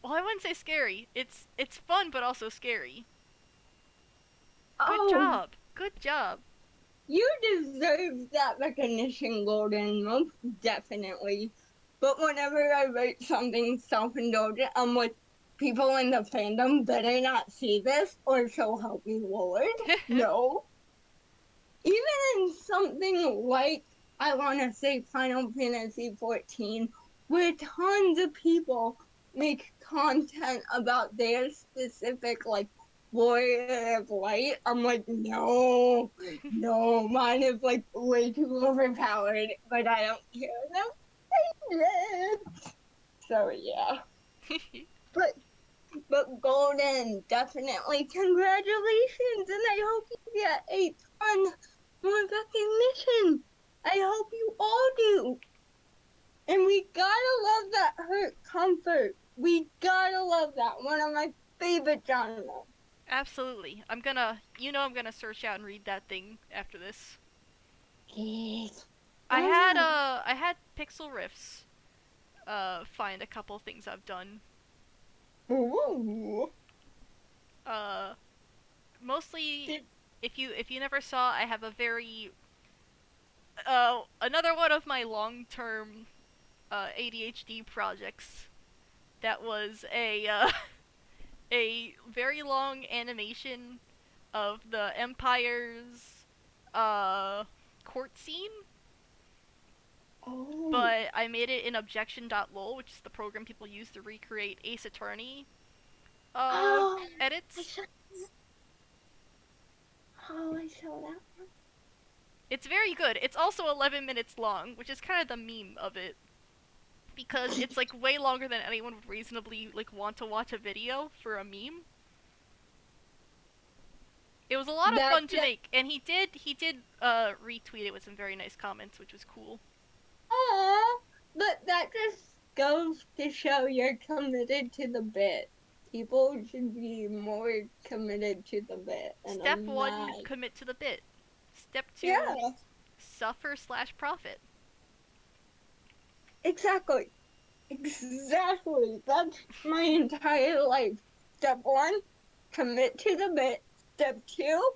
Well, I wouldn't say scary. It's fun, but also scary. Good oh, job. Good job. you deserve that recognition, Golden, most definitely. But whenever I write something self-indulgent, I'm like, people in the fandom better not see this, or so help me Lord. No. Even in something like, I want to say Final Fantasy 14, where tons of people make content about their specific like warrior of light, I'm like, no, no, mine is like way too overpowered, but I don't care enough. So yeah, but Golden, definitely congratulations, and I hope you get a ton more recognition. I hope you all do. And we gotta love that hurt comfort. We gotta love that. One of my favorite genres. Absolutely. I'm gonna search out and read that thing after this. Yes. I had Pixel Riffs find a couple things I've done. Ooh. Uh Mostly Did, if you never saw, I have a very another one of my long-term ADHD projects that was a a very long animation of the Empire's court scene, Oh. but I made it in objection.lol, which is the program people use to recreate Ace Attorney Oh, I edits. saw. Oh, I saw that one. It's very good. It's also 11 minutes long, which is kind of the meme of it, because it's like way longer than anyone would reasonably like want to watch a video for a meme. It was a lot of That fun to just. make, and he did retweet it with some very nice comments, which was cool. Oh, but that just goes to show you're committed to the bit. People should be more committed to the bit, and Step I'm 1, not. commit to the bit. Step 2, Yeah, suffer/profit. exactly. Exactly. That's my entire life. Step one, commit to the bit. Step two,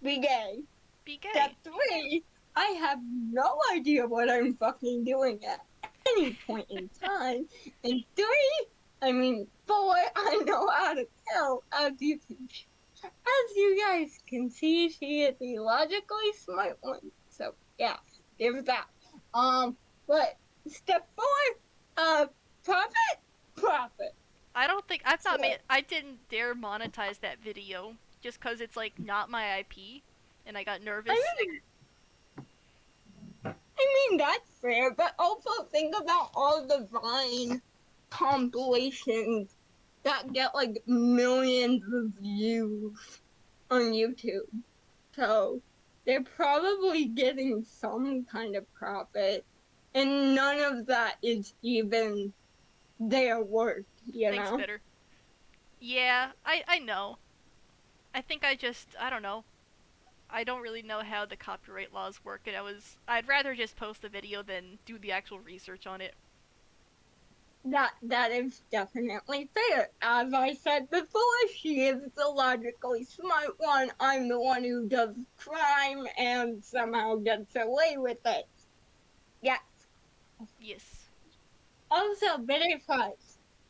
be gay. Be Step gay. three, I have no idea what I'm fucking doing at any point in time. And three, I mean, four, I know how to kill, as you guys can see, she is the logically smart one. So yeah, there's that. But step four, profit, profit. I don't think I've So not made. I didn't dare monetize that video just because it's like not my IP, and I got I nervous. mean, I mean that's fair, but also think about all the Vine compilations that get like millions of views on YouTube. So they're probably getting some kind of profit. And none of that is even their work, you Thanks, know? Bitter. Yeah, I know. I think I don't know. I don't really know how the copyright laws work, and I'd rather just post the video than do the actual research on it. That is definitely fair. As I said before, she is the logically smart one. I'm the one who does crime and somehow gets away with it. Yeah. Yes. Also, bitter fudge.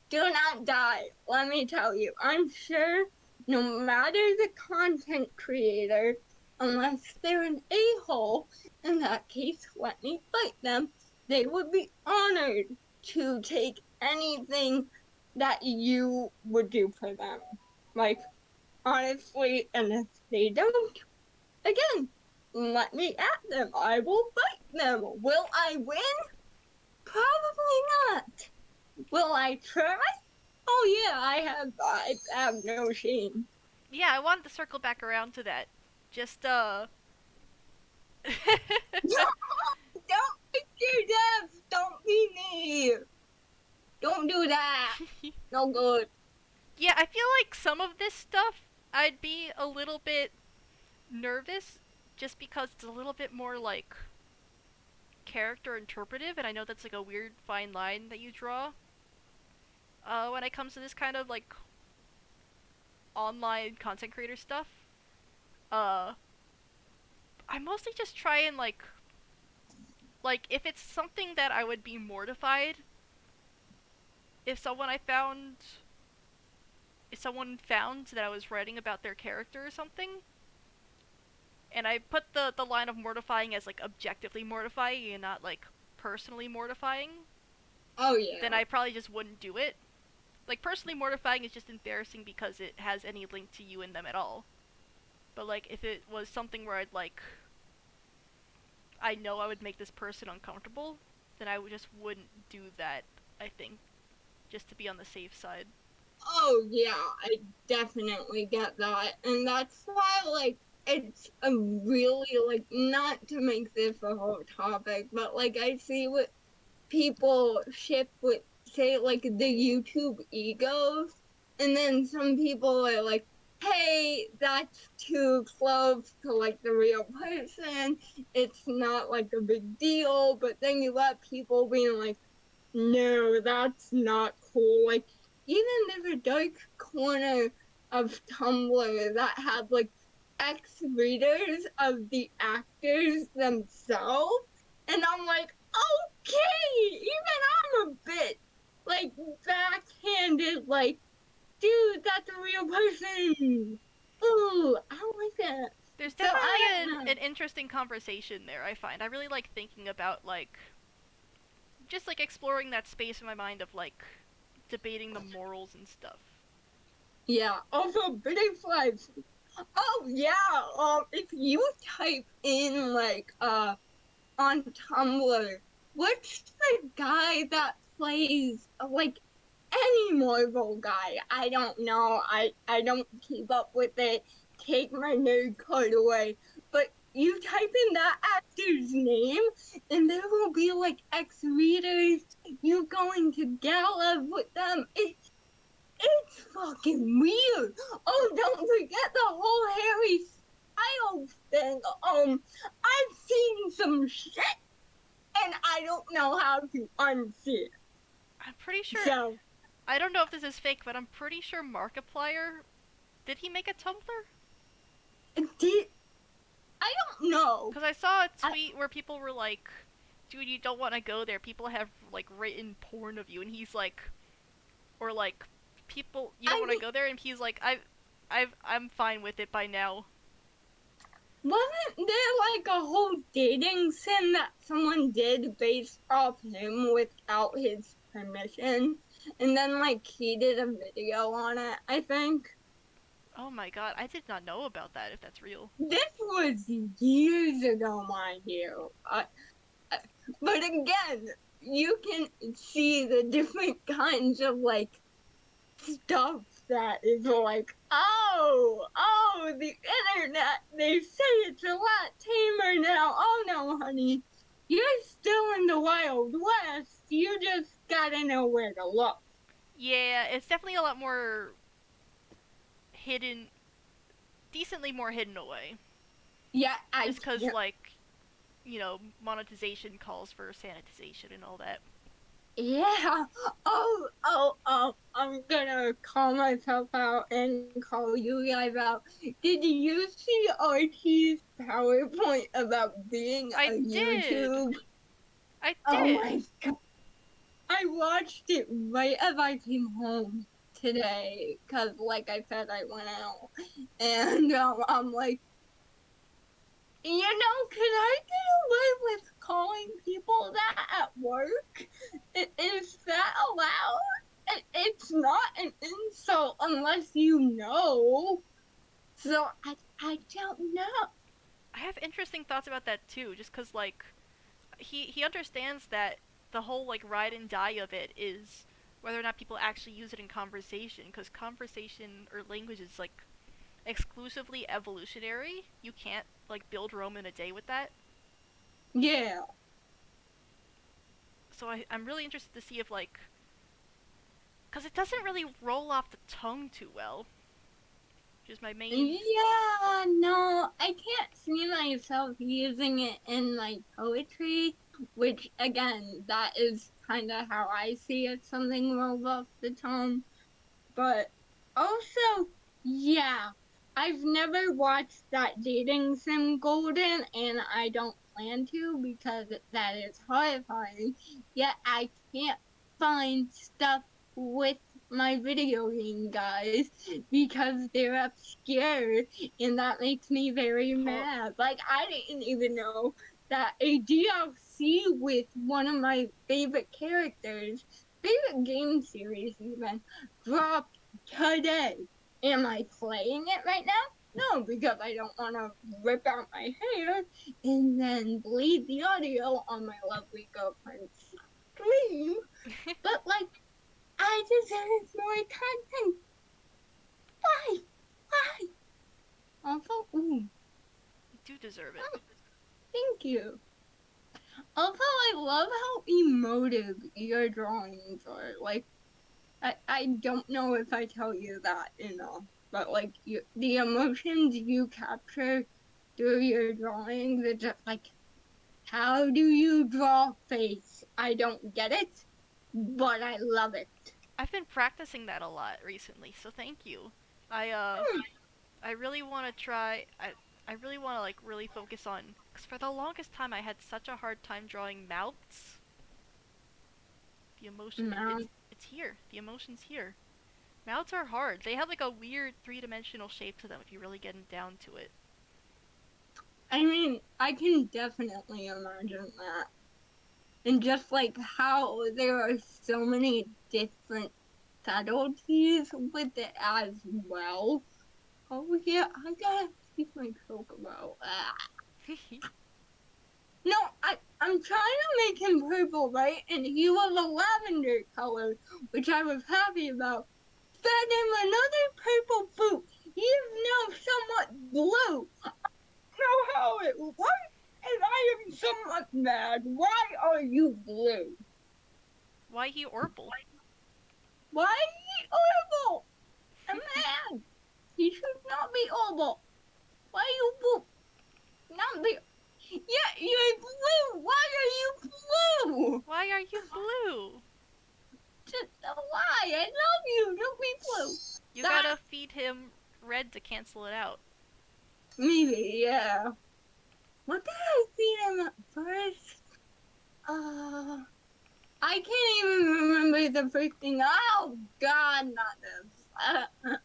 Do not die. Let me tell you. I'm sure no matter the content creator, unless they're an a-hole, in that case, let me fight them, they would be honored to take anything that you would do for them. Like, honestly, and if they don't, again, let me at them. I will fight them. Will I win? Probably not. Will I try? Oh yeah, I have no shame. Yeah, I wanted to circle back around to that. Just Don't pick your death. Don't be me. Don't do that. No good. Yeah, I feel like some of this stuff I'd be a little bit nervous just because it's a little bit more like character interpretive, and I know that's like a weird fine line that you draw when it comes to this kind of like online content creator stuff. Uh, I mostly just try and like if it's something that I would be mortified if someone found that I was writing about their character or something, and I put the line of mortifying as like objectively mortifying and not like personally mortifying, Oh then yeah. I probably just wouldn't do it. Like personally mortifying is just embarrassing because it has any link to you in them at all. But like if it was something where I know I would make this person uncomfortable, then I just wouldn't do that, I think, just to be on the safe side. Oh yeah, I definitely get that. And that's why like it's a really like not to make this a whole topic, but like I see what people ship with say like the YouTube egos, and then some people are like, hey, that's too close to like the real person. It's not like a big deal, but then you let people being like, no, that's not cool. Like even there's a dark corner of Tumblr that had like ex readers of the actors themselves. And I'm like, okay, even I'm a bit like backhanded, like, dude, that's interesting conversation there, I find. I really like thinking about, like, just, like, exploring that space in my mind of, like, debating the morals and stuff. Yeah, also butterflies. Oh yeah, if you type in like on Tumblr, what's the guy that plays like any Marvel guy? I don't know. I don't keep up with it. Take my nerd card away. But you type in that actor's name, and there will be like ex readers. You going to gala with them. It's fucking weird. Oh, don't forget the whole Harry Styles thing. I've seen some shit, and I don't know how to unsee it. I'm pretty sure. So, I don't know if this is fake, but I'm pretty sure Markiplier. Did he make a Tumblr? did I don't know. Because I saw a I, tweet where people were like, dude, you don't want to go there. People have, like, written porn of you. And he's like, or like, people, you don't I want to go there? And he's like, I'm fine with it by now. wasn't there like a whole dating sim that someone did based off him without his permission, and then like he did a video on it. I think. Oh my god, I did not know about that, if that's real. This was years ago, mind you. But again, you can see the different kinds of like stuff that is like, the internet. They say it's a lot tamer now. Oh no, honey, you're still in the Wild West. You just gotta know where to look. Yeah, it's definitely a lot more hidden, decently more hidden away. Yeah, Just because, like, you know, monetization calls for sanitization and all that. Yeah. I'm gonna call myself out and call you guys out. Did you see Archie's PowerPoint about being I a did! YouTube? I Oh did! my god. I watched it right as I came home today, cause like I said, I went out, and I'm like, can I get away with calling people that at work? Is that allowed? It's not an insult unless you know. So I don't know. I have interesting thoughts about that too, just because, like, he understands that the whole, like, ride and die of it is whether or not people actually use it in conversation, because conversation or language is, like, exclusively evolutionary. You can't, like, build Rome in a day with that. Yeah. So I'm really interested to see if, like, because it doesn't really roll off the tongue too well, which is my main. Yeah, no, I can't see myself using it in like poetry, which again, that is kind of how I see it, something rolled off the tongue. But also, yeah, I've never watched that dating sim Golden, and I don't plan to because that is horrifying. Yet I can't find stuff with my video game guys because they're obscure, and that makes me very mad. Like, I didn't even know that a DLC with one of my favorite characters, favorite game series even, dropped today. Am I playing it right now? No, because I don't want to rip out my hair and then bleed the audio on my lovely girlfriend's stream. But like, I deserve more content. Why? Why? Also, You do deserve it. oh, thank you. Also, I love how emotive your drawings are. Like, I don't know if I tell you that enough, but like the emotions you capture through your drawings, it's just like, how do you draw face? I don't get it, but I love it. I've been practicing that a lot recently, so thank you. I Hmm. I really want to try. I really want to, like, really focus on, because for the longest time I had such a hard time drawing mouths. The emotion, No. it's here. The emotion's here. Mouths are hard. They have, like, a weird three-dimensional shape to them if you really get down to it. I mean, I can definitely imagine that. And just like how there are so many different subtleties with it as well. Oh yeah, I gotta keep my Coke about that. No, I'm trying to make him purple, right? And he was a lavender color, which I was happy about. Fed him another purple boot. He is now somewhat blue. I don't know how it works, and I am somewhat mad. Why are you blue? Why he Orple? Why is he horrible? I'm mad. He should not be horrible. Why are you blue? Not be. Yeah, you're blue. Why are you blue? Why are you blue? Just why? I love you. Don't be blue. You That gotta feed him red to cancel it out. maybe, yeah. What did I feed him at first? I can't even remember the first thing. Oh God, not this.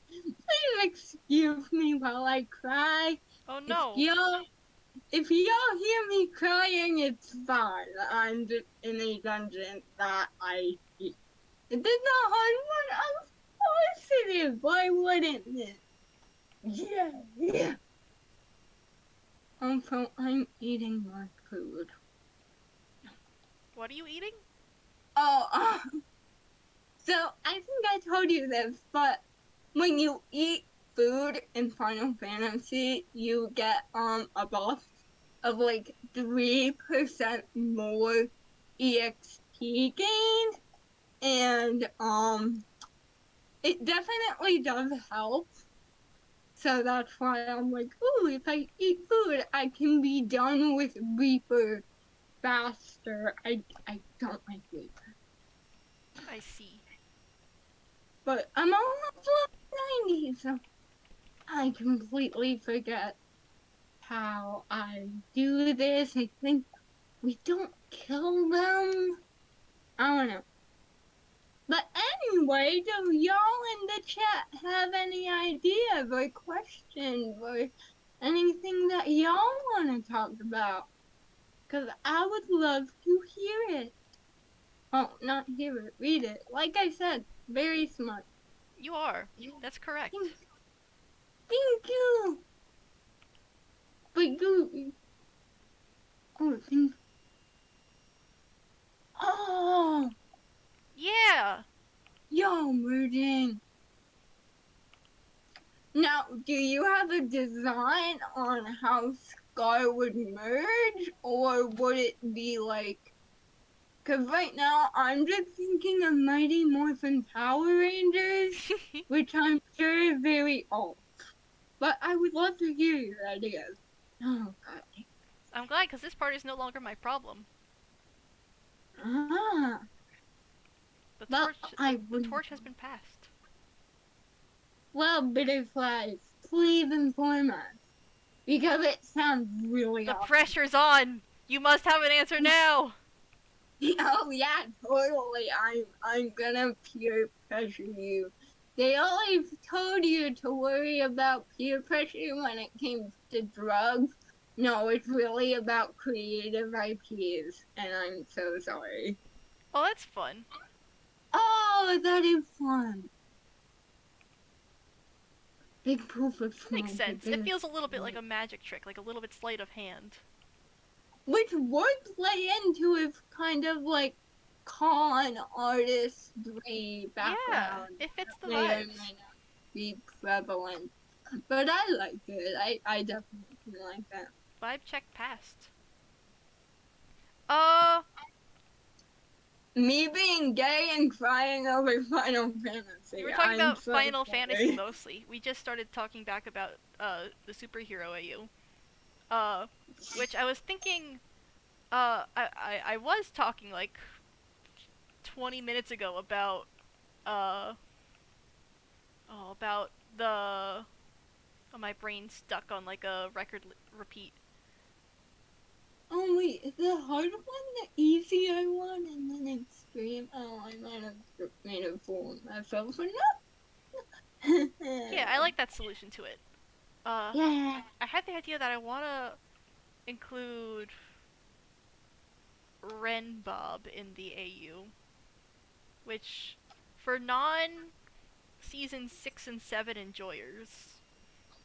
Please excuse me while I cry. Oh If no. y'all, if y'all hear me crying, it's fine. I'm just in a dungeon that I. It is not hard one. Of course it is. Why wouldn't it? Yeah. Also, I'm eating more food. What are you eating? Oh, so I think I told you this, but when you eat food in Final Fantasy, you get a buff of like 3% more EXP gained, and it definitely does help. So that's why I'm like, ooh, if I eat food, I can be done with Reaper faster. I don't like Reaper. I see. But I'm almost level 90, so I completely forget how I do this. I think we don't kill them. I don't know. But anyway, do y'all in the chat have any ideas or questions or anything that y'all want to talk about? Because I would love to hear it. Oh, not hear it, read it. Like I said, very smart. You are. That's correct. Thank you. But you. Oh, thank. Oh, Yeah! y'all merging. Now, do you have a design on how Scar would merge, or would it be like? Cause right now I'm just thinking of Mighty Morphin Power Rangers, which I'm sure is very old. But I would love to hear your ideas. Oh God. I'm glad, because this part is no longer my problem. Ah. Well, The torch has been passed. Well, Butterflies, please inform us. Because it sounds really The awesome. pressure's on! You must have an answer now! Oh yeah, totally. I'm gonna peer pressure you. They always told you to worry about peer pressure when it came to drugs. No, it's really about creative IPs, and I'm so sorry. Oh, that's fun. Oh, that is fun. Big proof of smoke. Makes sense. It feels a little bit like a magic trick, like a little bit sleight of hand. Which would play into his kind of like con artistry background. Yeah, it fits the may or vibes. may not be prevalent. But I like it. I definitely like that. Vibe check passed. Me being gay and crying over Final Fantasy. We were talking about so Final sorry. Fantasy mostly. We just started talking back about the superhero AU. Which I was thinking. I was talking like 20 minutes ago about about the. Oh, my brain's stuck on like a record repeat. Oh wait, the hard one, the easier one, and then extreme. Oh, I might have made a fool of myself for Yeah, I like that solution to it. Yeah. I had the idea that I want to include Ren Bob in the AU, which for non season 6 and 7 enjoyers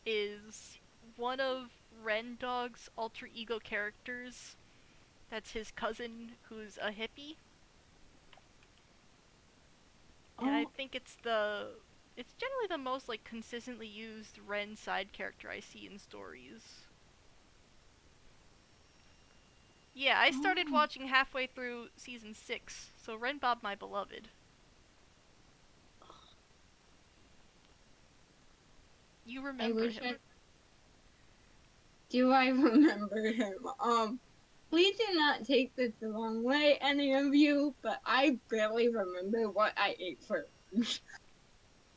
is one of Ren Dog's alter ego characters. That's his cousin who's a hippie. And I Oh, think it's generally the most like consistently used Ren side character I see in stories. Yeah, I started oh. watching halfway through season 6, so Ren Bob my beloved. You I remember wish I him. do. I remember him. Please do not take this the wrong way, any of you, but I barely remember what I ate for lunch.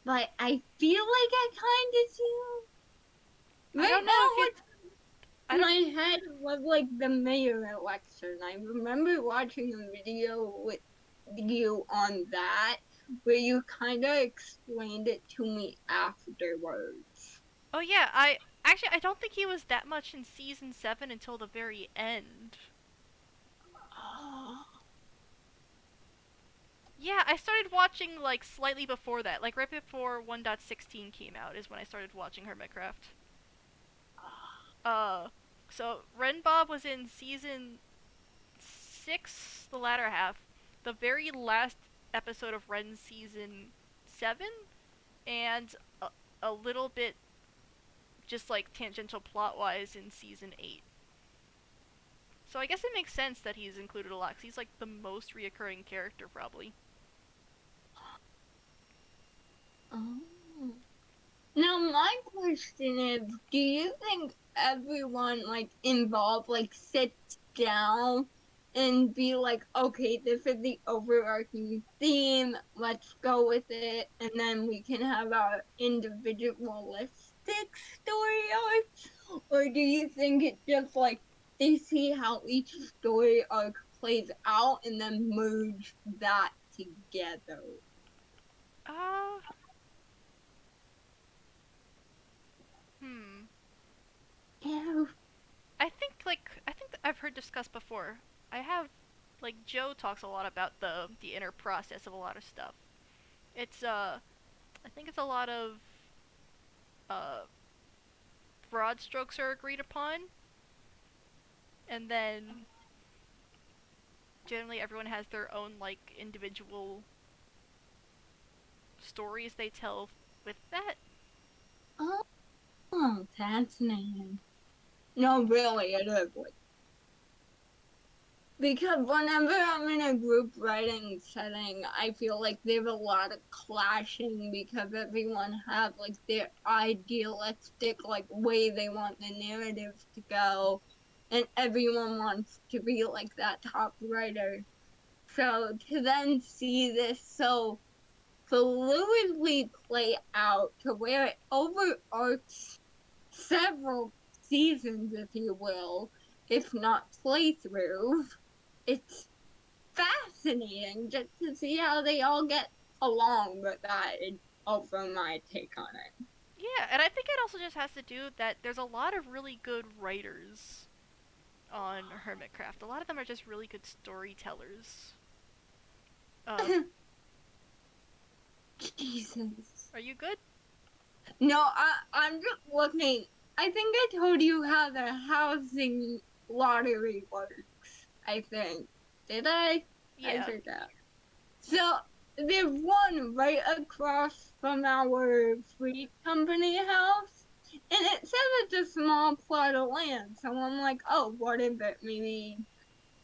But I feel like I kind of do. I Right don't know if now, you what's I in don't my head was like the mayor election. I remember watching a video with you on that where you kind of explained it to me afterwards. Oh yeah, I don't think he was that much in season 7 until the very end. Oh, Yeah, I started watching like slightly before that, like right before 1.16 came out is when I started watching Hermitcraft. Uh so Ren Bob was in season 6, the latter half, the very last episode of Ren season 7, and a little bit just like tangential plot wise in season 8. So I guess it makes sense that he's included a lot, 'cause he's like the most reoccurring character probably. oh. Now my question is, do you think everyone like involved like sits down and be like, okay, this is the overarching theme, let's go with it, and then we can have our individualistic story arcs? Or do you think it's just like they see how each story arc plays out and then merge that together? Uh, hmm. Yeah. I think that I've heard discussed before. I have like Joe talks a lot about the inner process of a lot of stuff. It's I think it's a lot of uh broad strokes are agreed upon, and then generally everyone has their own like individual stories they tell with that. Oh, fascinating. No, really, it is. Because whenever I'm in a group writing setting, I feel like there's a lot of clashing because everyone has like their idealistic like way they want the narrative to go, and everyone wants to be like that top writer. So to then see this so fluidly play out to where it overarches several seasons, if you will, if not playthroughs, it's fascinating just to see how they all get along with that and over my take on it. Yeah, and I think it also just has to do that there's a lot of really good writers on Hermitcraft. A lot of them are just really good storytellers. Uh, Jesus. are you good? No, I'm just looking. I think I told you how the housing lottery works. I think. Did I? I Yeah. forgot. So there's one right across from our fruit company house, and it says it's a small plot of land. So I'm like, oh, what is it? Maybe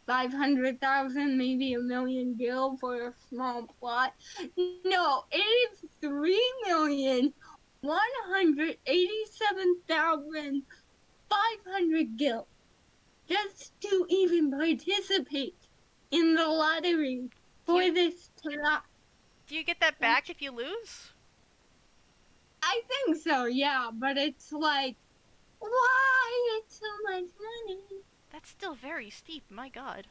500,000, maybe a million gil for a small plot. No, it is 3,187,500 gil just to even participate in the lottery Do you for this do you get that back if you lose? I think so, yeah, but it's like, why? It's so much money. That's still very steep, my god.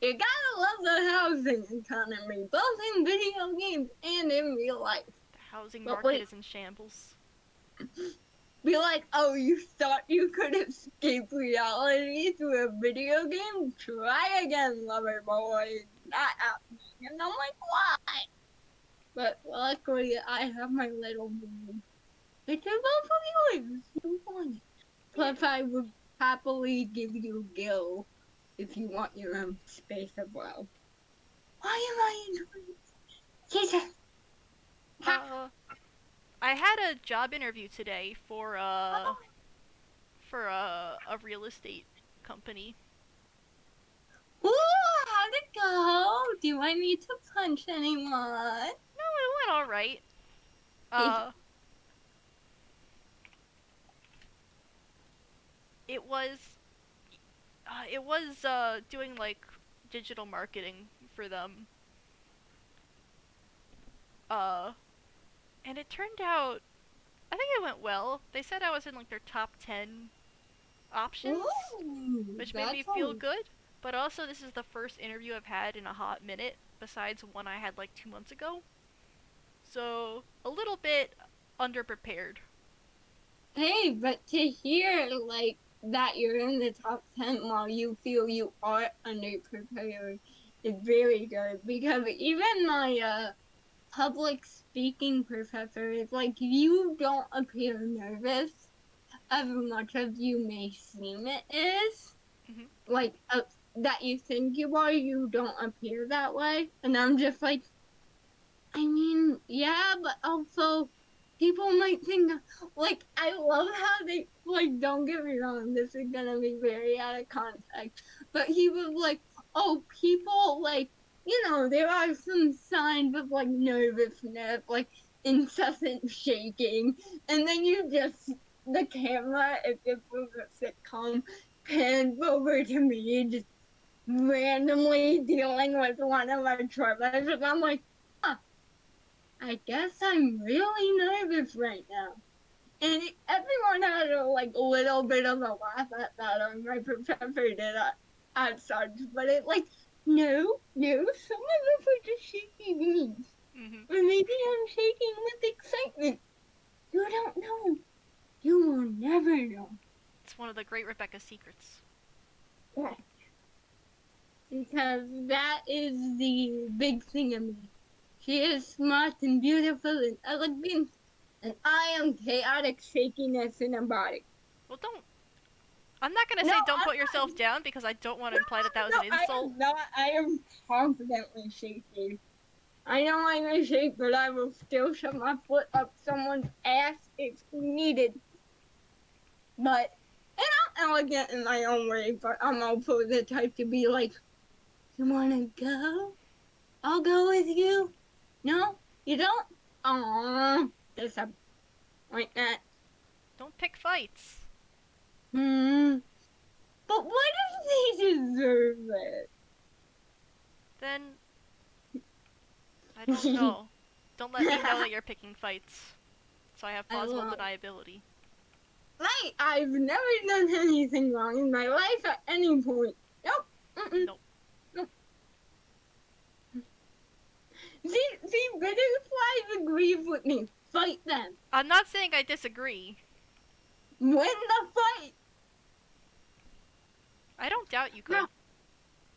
You gotta love the housing economy, both in video games and in real life. The housing But market wait, is in shambles. be like, oh, you thought you could escape reality through a video game? Try again, lover boy. Not happening. And I'm like, why? But luckily, I have my little boy. It's about for yours if you want it. Plus, Yeah. I would happily give you Gil if you want your own space as well. Why am I enjoying this? Jesus. Uh, I had a job interview today for a real estate company. Ooh, how'd it go? Do I need to punch anyone? No, it went all right. Uh, it was doing like digital marketing for them. Uh, and it turned out I think it went well. They said I was in like their top 10 options, Ooh, which made me that's feel all. good. But also, this is the first interview I've had in a hot minute, besides one I had like 2 months ago. So, a little bit underprepared. Hey, but to hear like that you're in the top 10 while you feel you are underprepared is very good because even my public speaking professor is like, you don't appear nervous as much as you may seem it is. Hmm. Like, that you think you are, you don't appear that way. And I'm just like, I mean, yeah, but also people might think, like, I love how they, like, don't get me wrong, this is gonna be very out of context, but he was like, oh, people, like, there are some signs of, like, nervousness, like, incessant shaking, and then the camera, if it was a sitcom, pans over to me, just randomly dealing with one of my triggers, and I'm like, huh, I guess I'm really nervous right now. And everyone had a little bit of a laugh at that, or my professor did at such, but it no, some of us are just shaking beans. Hmm. Or maybe I'm shaking with excitement. You don't know. You will never know. It's one of the great Rebecca secrets. Right. Because that is the big thing of me. She is smart and beautiful and elegant, and I am chaotic shakiness in a body. Well, don't. I'm not gonna No, say don't put I'm yourself not. down because I don't want to No, imply that that was no, an I insult. am not. I am confidently shaking. I know I may shake, but I will still shove my foot up someone's ass if needed. But, and I'm elegant in my own way, but I'm also the type to be like, you wanna go? I'll go with you. No, you don't? Aww, disappointment. Don't pick fights. Hmm. But what if they deserve Then I don't it? know. Don't let me know that you're picking fights, so I have I plausible won't. deniability. Like, I've never done anything wrong in my life at any point. Nope. Mm-mm. Nope. Nope. See, butterflies agree with me. Fight them. I'm not saying I disagree. Win the fight. I don't doubt you How, could.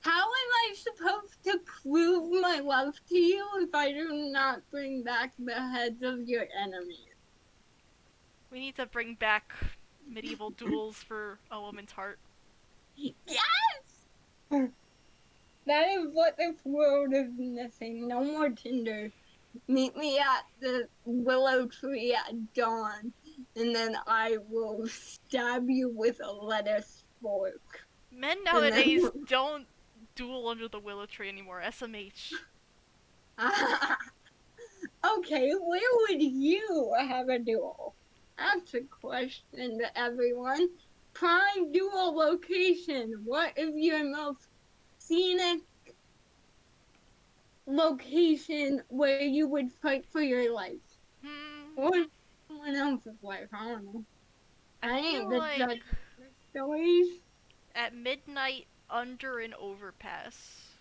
how am I supposed to prove my love to you if I do not bring back the heads of your enemies? We need to bring back medieval duels for a woman's heart. Yes! That is what this world is missing. No more Tinder. Meet me at the willow tree at dawn, and then I will stab you with a lettuce fork. Men And then, nowadays don't duel under the willow tree anymore. SMH. okay, where would you have a duel? That's a question to everyone. Prime duel location. What is your most scenic location where you would fight for your life? Or Hmm. someone else's life? I don't know. I I ain't feel the like judge of the stories. at midnight under an overpass.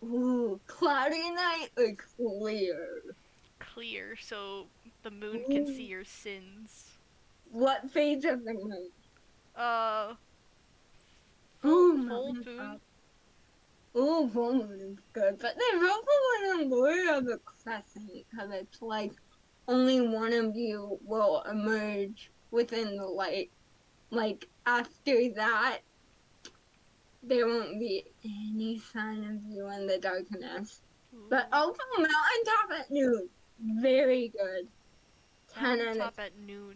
Ooh, cloudy night or clear? Clear, so the moon can see Ooh, your sins. What phase of the moon? Uh, Oh, full mountain moon. top. Oh, full moon is good, but there's also an allure of the crescent because it's like only one of you will emerge within the light. Like after that, there won't be any sign of you in the darkness. But Ooh. also mountaintop at noon, very good. 10 out of Mountaintop at noon.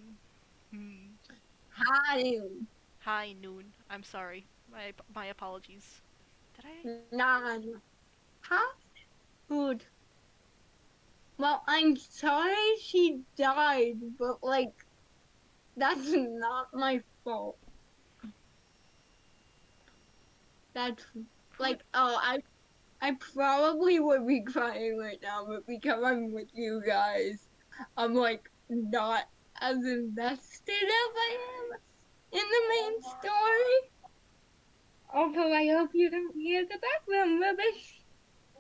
high noon. High noon. I'm sorry. My apologies. Did I? 9 high food. Well, I'm sorry she died, but like that's not my fault. That's Who? like I probably would be crying right now, but because I'm with you guys, I'm like not as invested as I am in the main story. Also, I hope you don't hear the background rubbish.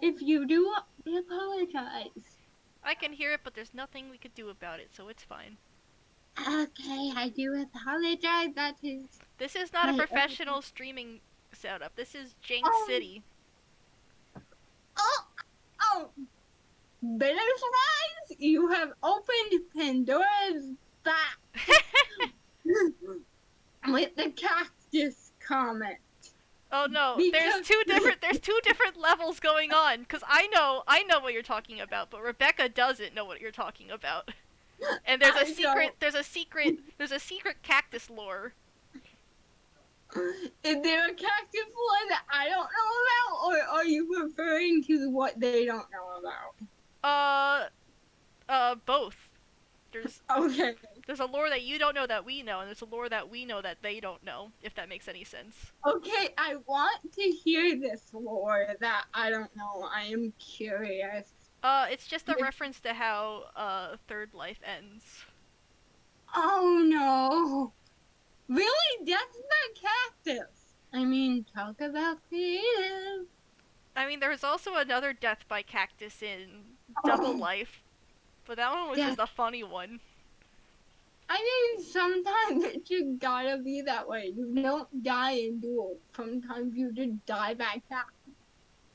If you do, I apologize. I can hear it, but there's nothing we could do about it, so it's fine. Okay, I do apologize. That is This is not a my professional streaming setup. This is Jank oh City. oh oh butterflies. You have opened Pandora's box with the cactus comment. Oh no, Because there's two different levels going on, cuz I know what you're talking about, but Rebecca doesn't know what you're talking about. And there's a I secret don't. there's a secret cactus lore. Is there a cactus one that I don't know about, or are you referring to what they don't know about? Both. There's Okay. there's a lore that you don't know that we know, and there's a lore that we know that they don't know, if that makes any sense. Okay, I want to hear this lore that I don't know. I am curious. It's just a reference to how Third Life ends. Oh no. Really? That's not cactus. I mean, talk about creative. I mean, there was also another death by cactus in Double Life, but that one was Yeah. just a funny one. I mean, sometimes it just gotta be that way. You don't die in duel. Sometimes you just die by cactus.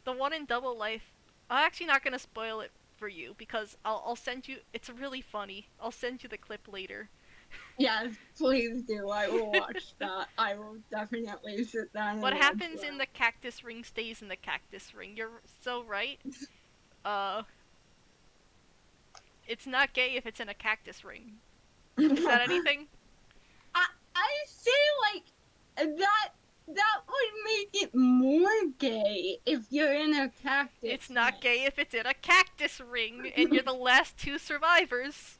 The one in Double Life, I'm actually not gonna spoil it for you because I'll send you. It's really funny. I'll send you the clip later. Yes, please do. I will watch that. I will definitely sit down and What watch happens that. in the cactus ring stays in the cactus ring. You're so right. Uh, it's not gay if it's in a cactus ring. Is that anything? I say like that would make it more gay if you're in a cactus. It's not gay if it's in a cactus ring and you're the last two survivors.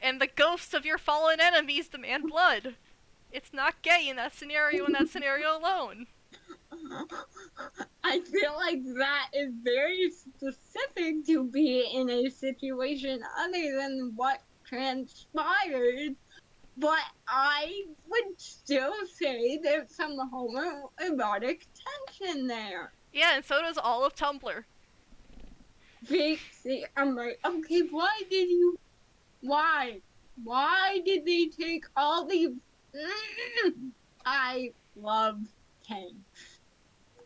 And the ghosts of your fallen enemies demand blood. It's not gay in that scenario alone. I feel like that is very specific to be in a situation other than what transpired. But I would still say there's some homoerotic tension there. Yeah, and so does all of Tumblr. See, I'm like, okay, why? Why did they take all these? I love tanks.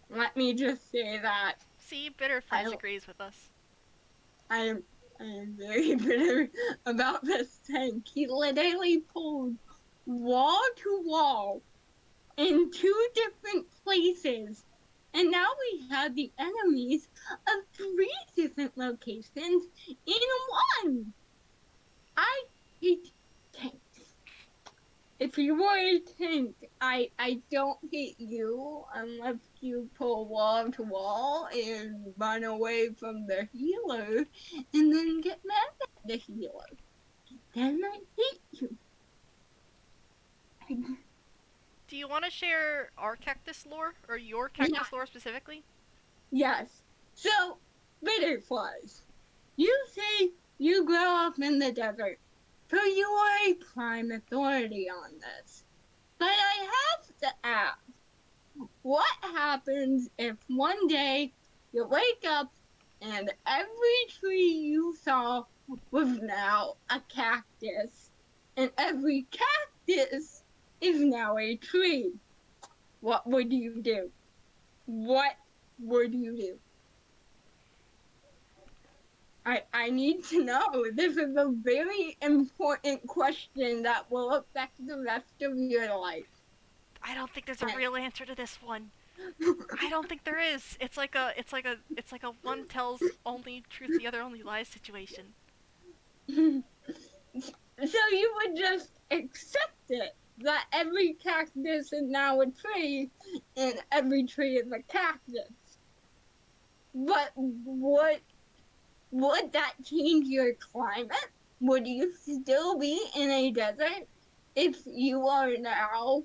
Let me just say that. See, Bitterflies agrees with us. I am very bitter about this tank. He literally pulled wall to wall in 2 different places. And now we have the enemies of 3 different locations in one. I hate tanks. If you were a tank, I don't hate you unless you pull wall to wall and run away from the healer and then get mad at the healer. Then I hate you. Do you want to share our cactus lore? Or your cactus lore specifically? Yes. So, butterflies. You say you grow up in the desert, so you are a prime authority on this. But I have to ask, what happens if one day you wake up and every tree you saw was now a cactus? and every cactus is now a tree. What would you do? What would you do? I need to know. This is a very important question that will affect the rest of your life. I don't think there's a real answer to this one. I don't think there is. It's like a one tells only truth, the other only lies situation. So you would just accept it that every cactus is now a tree and every tree is a cactus. But would that change your climate? Would you still be in a desert if you are now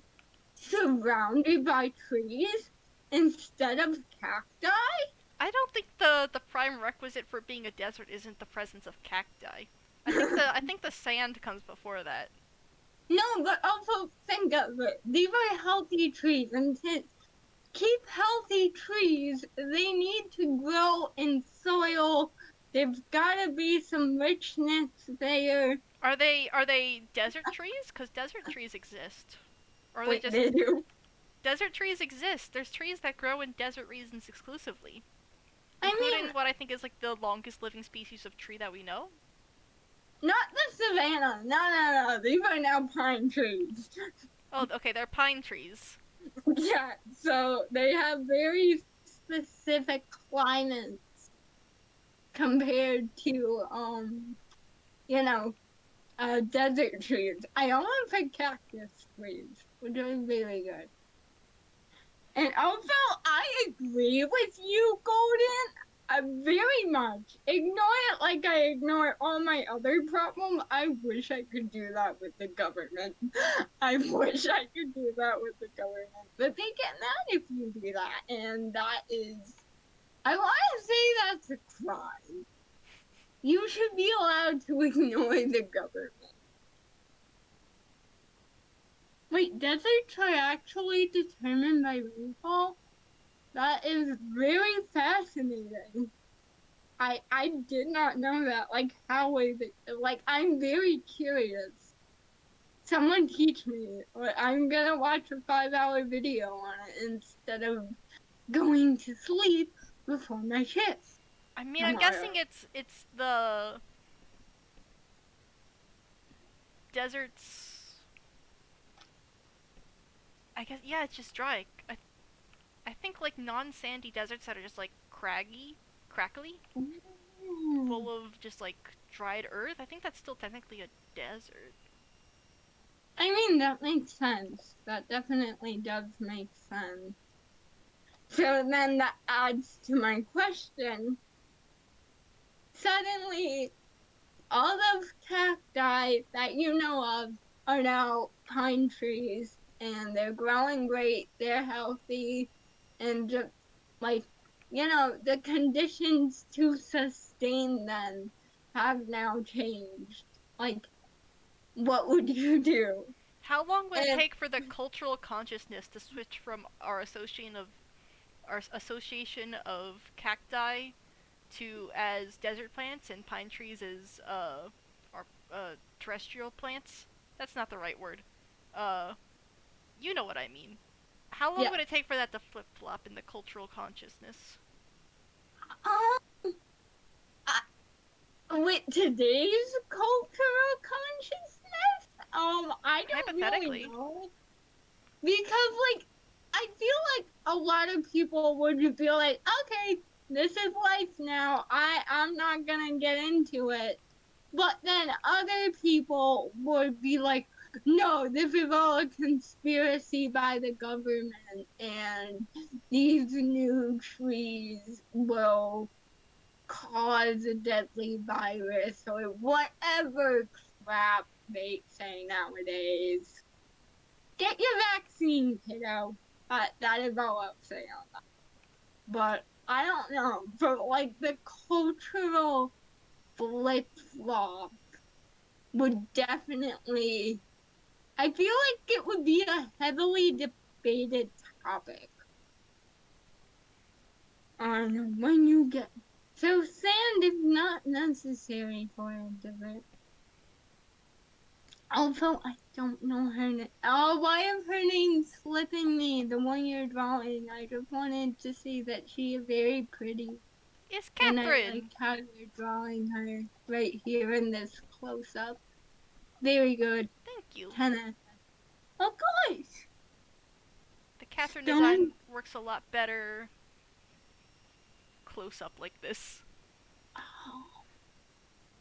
surrounded by trees instead of cacti? I don't think the prime requisite for being a desert isn't the presence of cacti. I think the sand comes before that. No, but also think of it. These are healthy trees, and to keep healthy trees, they need to grow in soil. There's gotta be some richness there. Are they desert trees? Because desert trees exist. Or are Wait, they just they do? desert trees exist? There's trees that grow in desert regions exclusively, I including mean, what I think is like the longest living species of tree that we know. not the savanna. No. These are now pine trees. Oh, okay, they're pine trees. Yeah, so they have very specific climates compared to, desert trees. I almost said cactus trees, which are very good. And also, I agree with you, Golden, very much. Ignore it like I ignore all my other problems. I wish I could do that with the government. I wish I could do that with the government. But they get mad if you do that. And that is, I want to say that's a crime. You should be allowed to ignore the government. Wait, deserts are actually determined by rainfall? That is very fascinating. I did not know that. Like, how is it? Like, I'm very curious. Someone teach me. I'm gonna watch a 5-hour video on it instead of going to sleep before my shift. I mean, I'm guessing it's the deserts. I guess yeah, it's just dry. I think like non-sandy deserts that are just like crackly, full of just like dried earth. I think that's still technically a desert. I mean, that makes sense. That definitely does make sense. So then that adds to my question. Suddenly, all those cacti that you know of are now pine trees, and they're growing great, they're healthy, and just like, the conditions to sustain them have now changed. Like, what would you do? How long would it And take for the cultural consciousness to switch from our association of cacti to as desert plants and pine trees as our terrestrial plants? That's not the right word. Uh, you know what I mean. How long yeah, would it take for that to flip flop in the cultural consciousness? um, with today's cultural consciousness, I don't really Hypothetically, know. Because, like, I feel like a lot of people would be like, okay, this is life now. I'm not gonna get into it. But then other people would be like, no, this is all a conspiracy by the government, and these new trees will cause a deadly virus or whatever crap they say nowadays. Get your vaccine, kiddo. That is all I'll say on that. But I don't know. For like the cultural flip flop would definitely. I feel like it would be a heavily debated topic. On when you get. So sand is not necessary for a desert. Also, I don't know her name. Oh, why is her name slipping me? The one you're drawing. I just wanted to say that she is very pretty. It's And I like Catherine. how you're drawing her right here in this close up. Very good. Thank you. 10. Of course. The Catherine Stone. design works a lot better close up like this. Oh,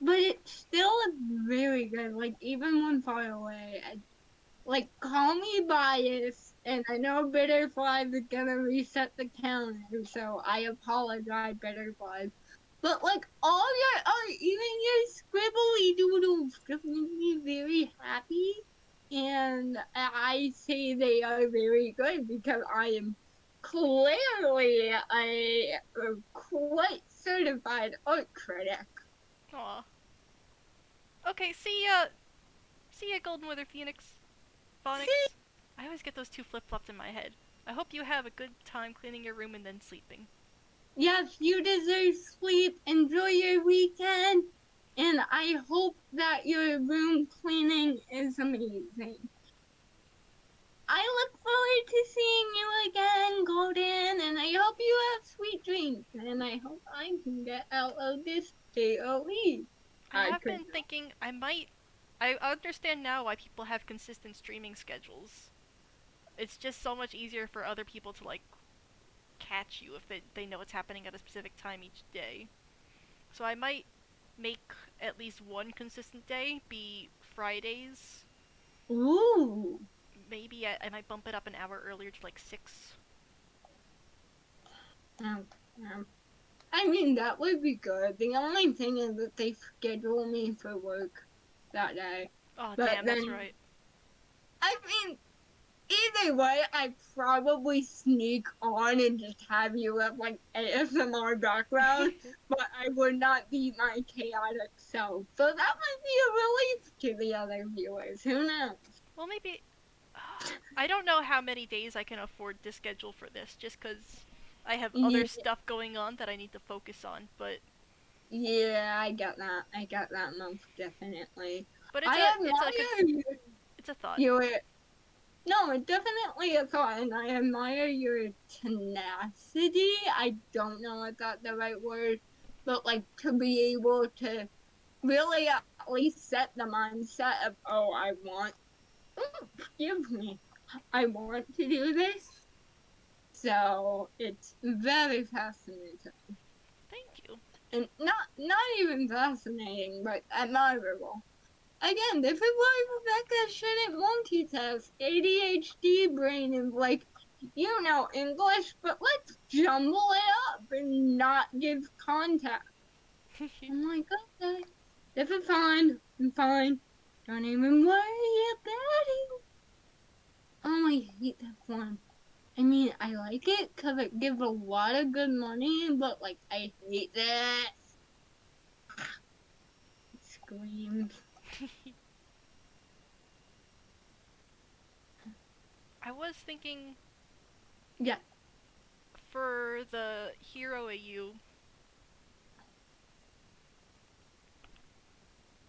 but it still is very good. Like even when far away, like call me biased, and I know Bitterfly is gonna reset the counter, so I apologize, Bitterfly. But like all your art, even your scribbly doodles, just make me very happy. And I say they are very good because I am clearly a quite certified art critic. Aw. Okay, see ya. See ya, Golden Wither Phoenix. See, Phonics. I always get those two flip flops in my head. I hope you have a good time cleaning your room and then sleeping. yes, you deserve sleep. Enjoy your weekend. And I hope that your room cleaning is amazing. I look forward to seeing you again, Golden, and I hope you have sweet dreams. And I hope I can get out of this AOE. I I have could been thinking I might. I understand now why people have consistent streaming schedules. It's just so much easier for other people to, like, catch you if they know what's happening at a specific time each day. So I might make at least one consistent day be Fridays. Ooh. Maybe I might bump it up an hour earlier to like 6. Um, I mean, that would be good. The only thing is that they schedule me for work that day. Oh, But damn, that's then, right. I mean, either way, I probably sneak on and just have you have like ASMR background, but I would not be my chaotic self. So that might be a relief to the other viewers. Who knows? Well, maybe. I don't know how many days I can afford to schedule for this, just because I have other Yeah, stuff going on that I need to focus on. yeah, I get that. I get that most definitely. But I admire it's a thought. your no, it definitely is hard, and I admire your tenacity. I don't know if that's the right word, but like to be able to really at least set the mindset of, oh, I want, excuse me, I want to do this. So it's very fascinating, Thank you. and not even fascinating, but admirable. Again, this is why Rebecca shouldn't multitask. ADHD brain is like, you know English, but let's jumble it up and not give context. I'm like, okay, this is fine. I'm fine. Don't even worry about it. Oh, I hate that one. I mean, I like it because it gives a lot of good money, but like, I hate that. It screams. I was thinking Yeah. for the hero AU,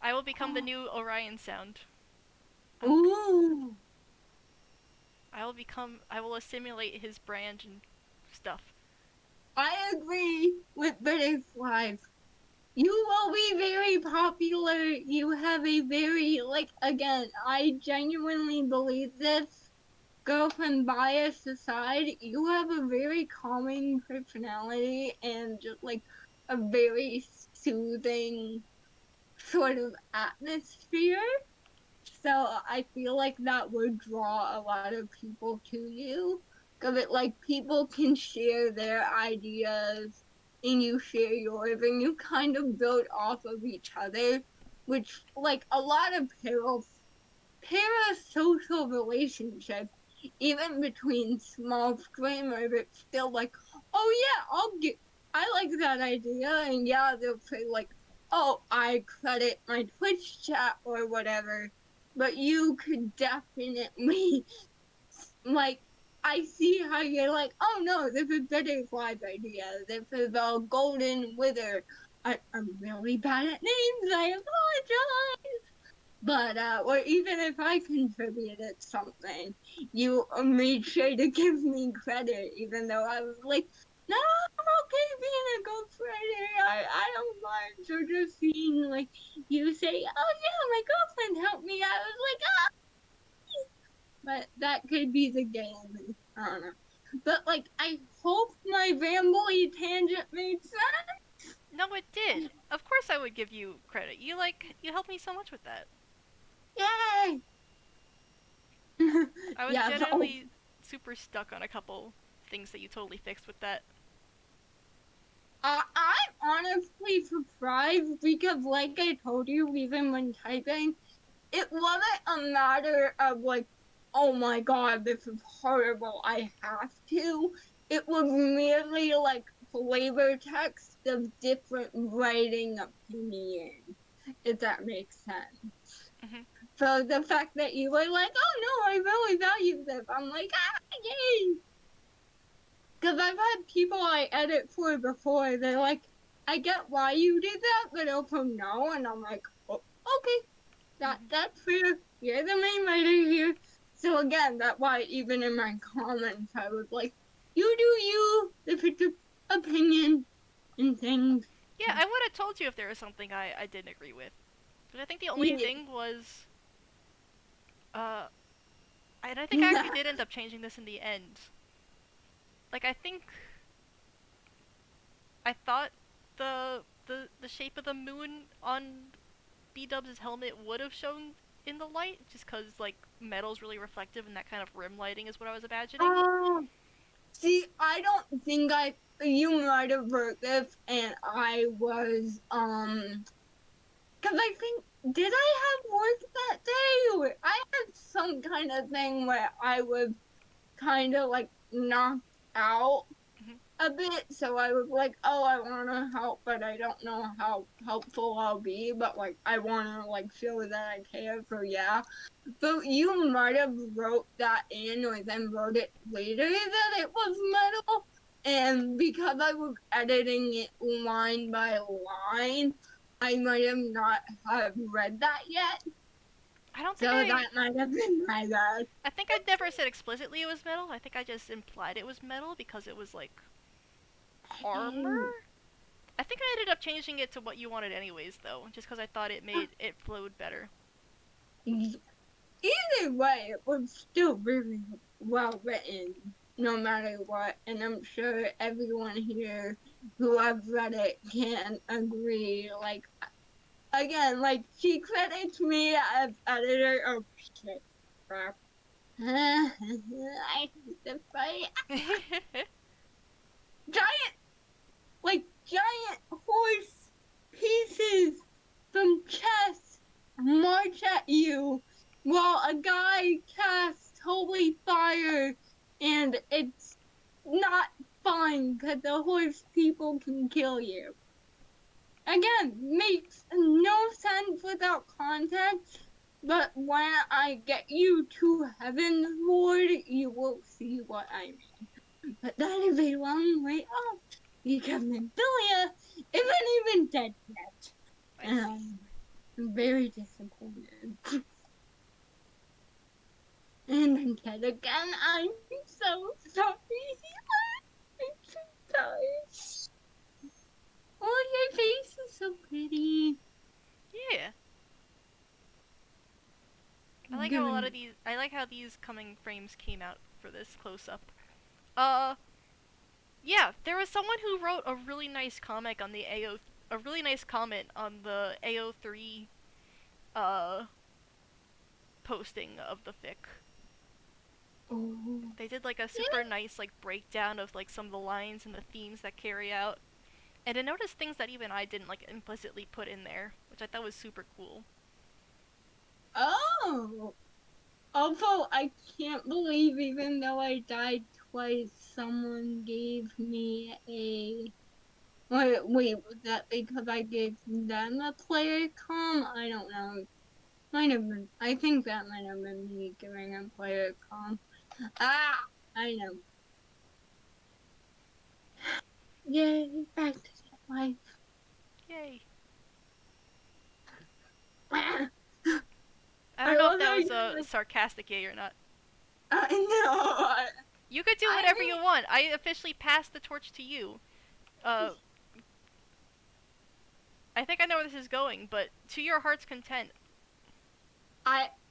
I will become the new Orion sound. Ooh. I will assimilate his brand and stuff. I agree with Butterflies. You will be very popular. You have a very, like, again, I genuinely believe this. Girlfriend bias aside, you have a very calming personality and just like a very soothing sort of atmosphere. So I feel like that would draw a lot of people to you. Because it like people can share their ideas and you share yours and you kind of build off of each other, which like a lot of parasocial relationships, even between small streamers, it's still like, oh yeah, I like that idea, and yeah, they'll say like, oh, I credit my Twitch chat or whatever, but you could definitely like. I see how you're like, oh no, this is Butterfly's idea. This is a golden wither. I'm really bad at names. I apologize. But or even if I contributed something, you made sure to give me credit, even though I was like, no, I'm okay being a ghostwriter. I don't mind. So just seeing like you say, oh yeah, my girlfriend helped me. I was like, ah, but that could be the game. I don't know. But like, I hope my rambly tangent made sense. No, it did. Of course I would give you credit. You helped me so much with that. Yay! I was Yeah. Oh, genuinely super stuck on a couple things that you totally fixed with that. I'm honestly surprised because, like I told you, even when typing, it wasn't a matter of like, oh my god, this is horrible, I have to. It was merely like flavor text of different writing opinion, if that makes sense. Mhm. So the fact that you were like, oh no, I really value this, I'm like, ah, yay! Because I've had people I edit for before, they're like, I get why you did that, but also no, and I'm like, oh, okay, Mhm. that's fair. You're the main writer here. So again, that's why even in my comments I was like, you do you, if it's your opinion and things. Yeah, I would have told you if there was something I didn't agree with. But I think the only Yeah. thing was, uh, and I think I actually did end up changing this in the end. Like I thought the shape of the moon on B Dubs' helmet would have shown in the light, just because like metal's really reflective and that kind of rim lighting is what I was imagining. Oh, see, I don't think you might have wrote this and I was, because I think, did I have work that day? Or I had some kind of thing where I was kind of like knocked out Mhm. a bit, so I was like, oh, I want to help, but I don't know how helpful I'll be, but like I want to like show that I care, so yeah. So you might have wrote that in or then wrote it later that it was metal, and because I was editing it line by line, I might have not have read that yet, I don't so think that might have been my bad. I think I never said explicitly it was metal. I think I just implied it was metal because it was like armor. I think I ended up changing it to what you wanted anyways though, just because I thought it flowed better. Either way, it was still really well written, no matter what. And I'm sure everyone here who have read it can agree. Like, again, like, she credits me as editor. Oh, shit. Crap. I hate the fight. Giant, like, giant horse pieces from chess march at you while a guy casts holy fire and it's not fun because the horse people can kill you. Again, makes no sense without context, but when I get you to Heaven's Ward, you will see what I mean. But that is a long way off because Nabilia isn't even dead yet. I And see. I'm very disappointed. And then yet again, I'm so sorry. I'm so sorry. Oh, your face is so pretty. Yeah. I like how a lot Giving of these I like how these coming frames came out for this close up. Uh yeah, there was someone who wrote a really nice comic on the AO a really nice comment on the AO3 uh posting of the fic. oh, They did like a super yeah. nice like breakdown of like some of the lines and the themes that carry out. And I noticed things that even I didn't like implicitly put in there, which I thought was super cool. Oh. Also, I can't believe even though I died twice, someone gave me a. Wait, was that because I gave them a player com? I don't know. Might have been. I think that might have been me giving a player com. Ah, I know. Yay, back to life. Yay. I don't I know if love that how was you're a like, sarcastic yay or not. I know. You could do I whatever mean, you want. I officially passed the torch to you. Uh, I think I know where this is going, but to your heart's content.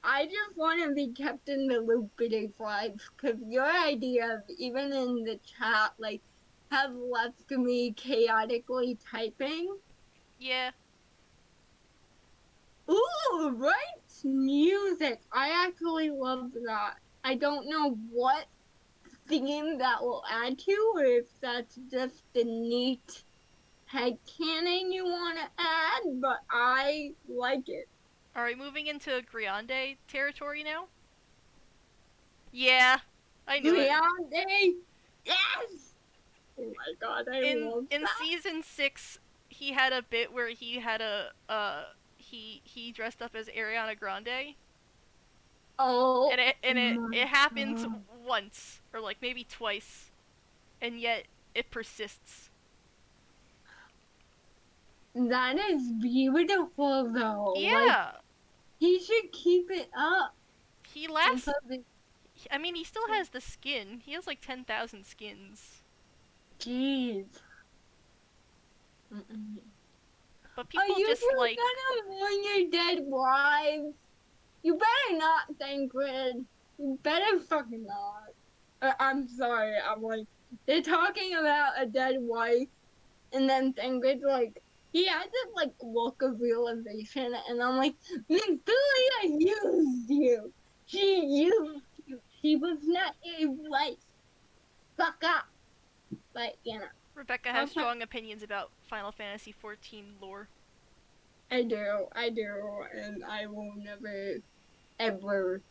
I just want to be kept in the loop with life because your idea of even in the chat like have left me chaotically typing. Yeah. Ooh, right? Music. I actually love that. I don't know what theme that will add to, or if that's just the neat headcanon you want to add, but I like it. Alright, moving into Griande territory now? Yeah. I knew it. Beyonce, yes! Oh my god, I love In that. season 6, he had a bit where he had he dressed up as Ariana Grande, Oh and my it happens god. once or like maybe twice, and yet it persists. That is beautiful though. Like, Yeah, he should keep it up he lasts. because it, I mean, he still has the skin. He has like 10,000 skins, jeez. Mm-mm. but Are people you just two like. gonna mourn your dead wives? You better not, Thancred. You better fucking not. I'm sorry, I'm like, they're talking about a dead wife, and then Thancred's like, he had this like look of realization, and I'm like, Minfilia used you. She used you. She was not a wife. Fuck up. But you know, Rebecca has okay. strong opinions about Final Fantasy XIV lore. I do, and I will never, ever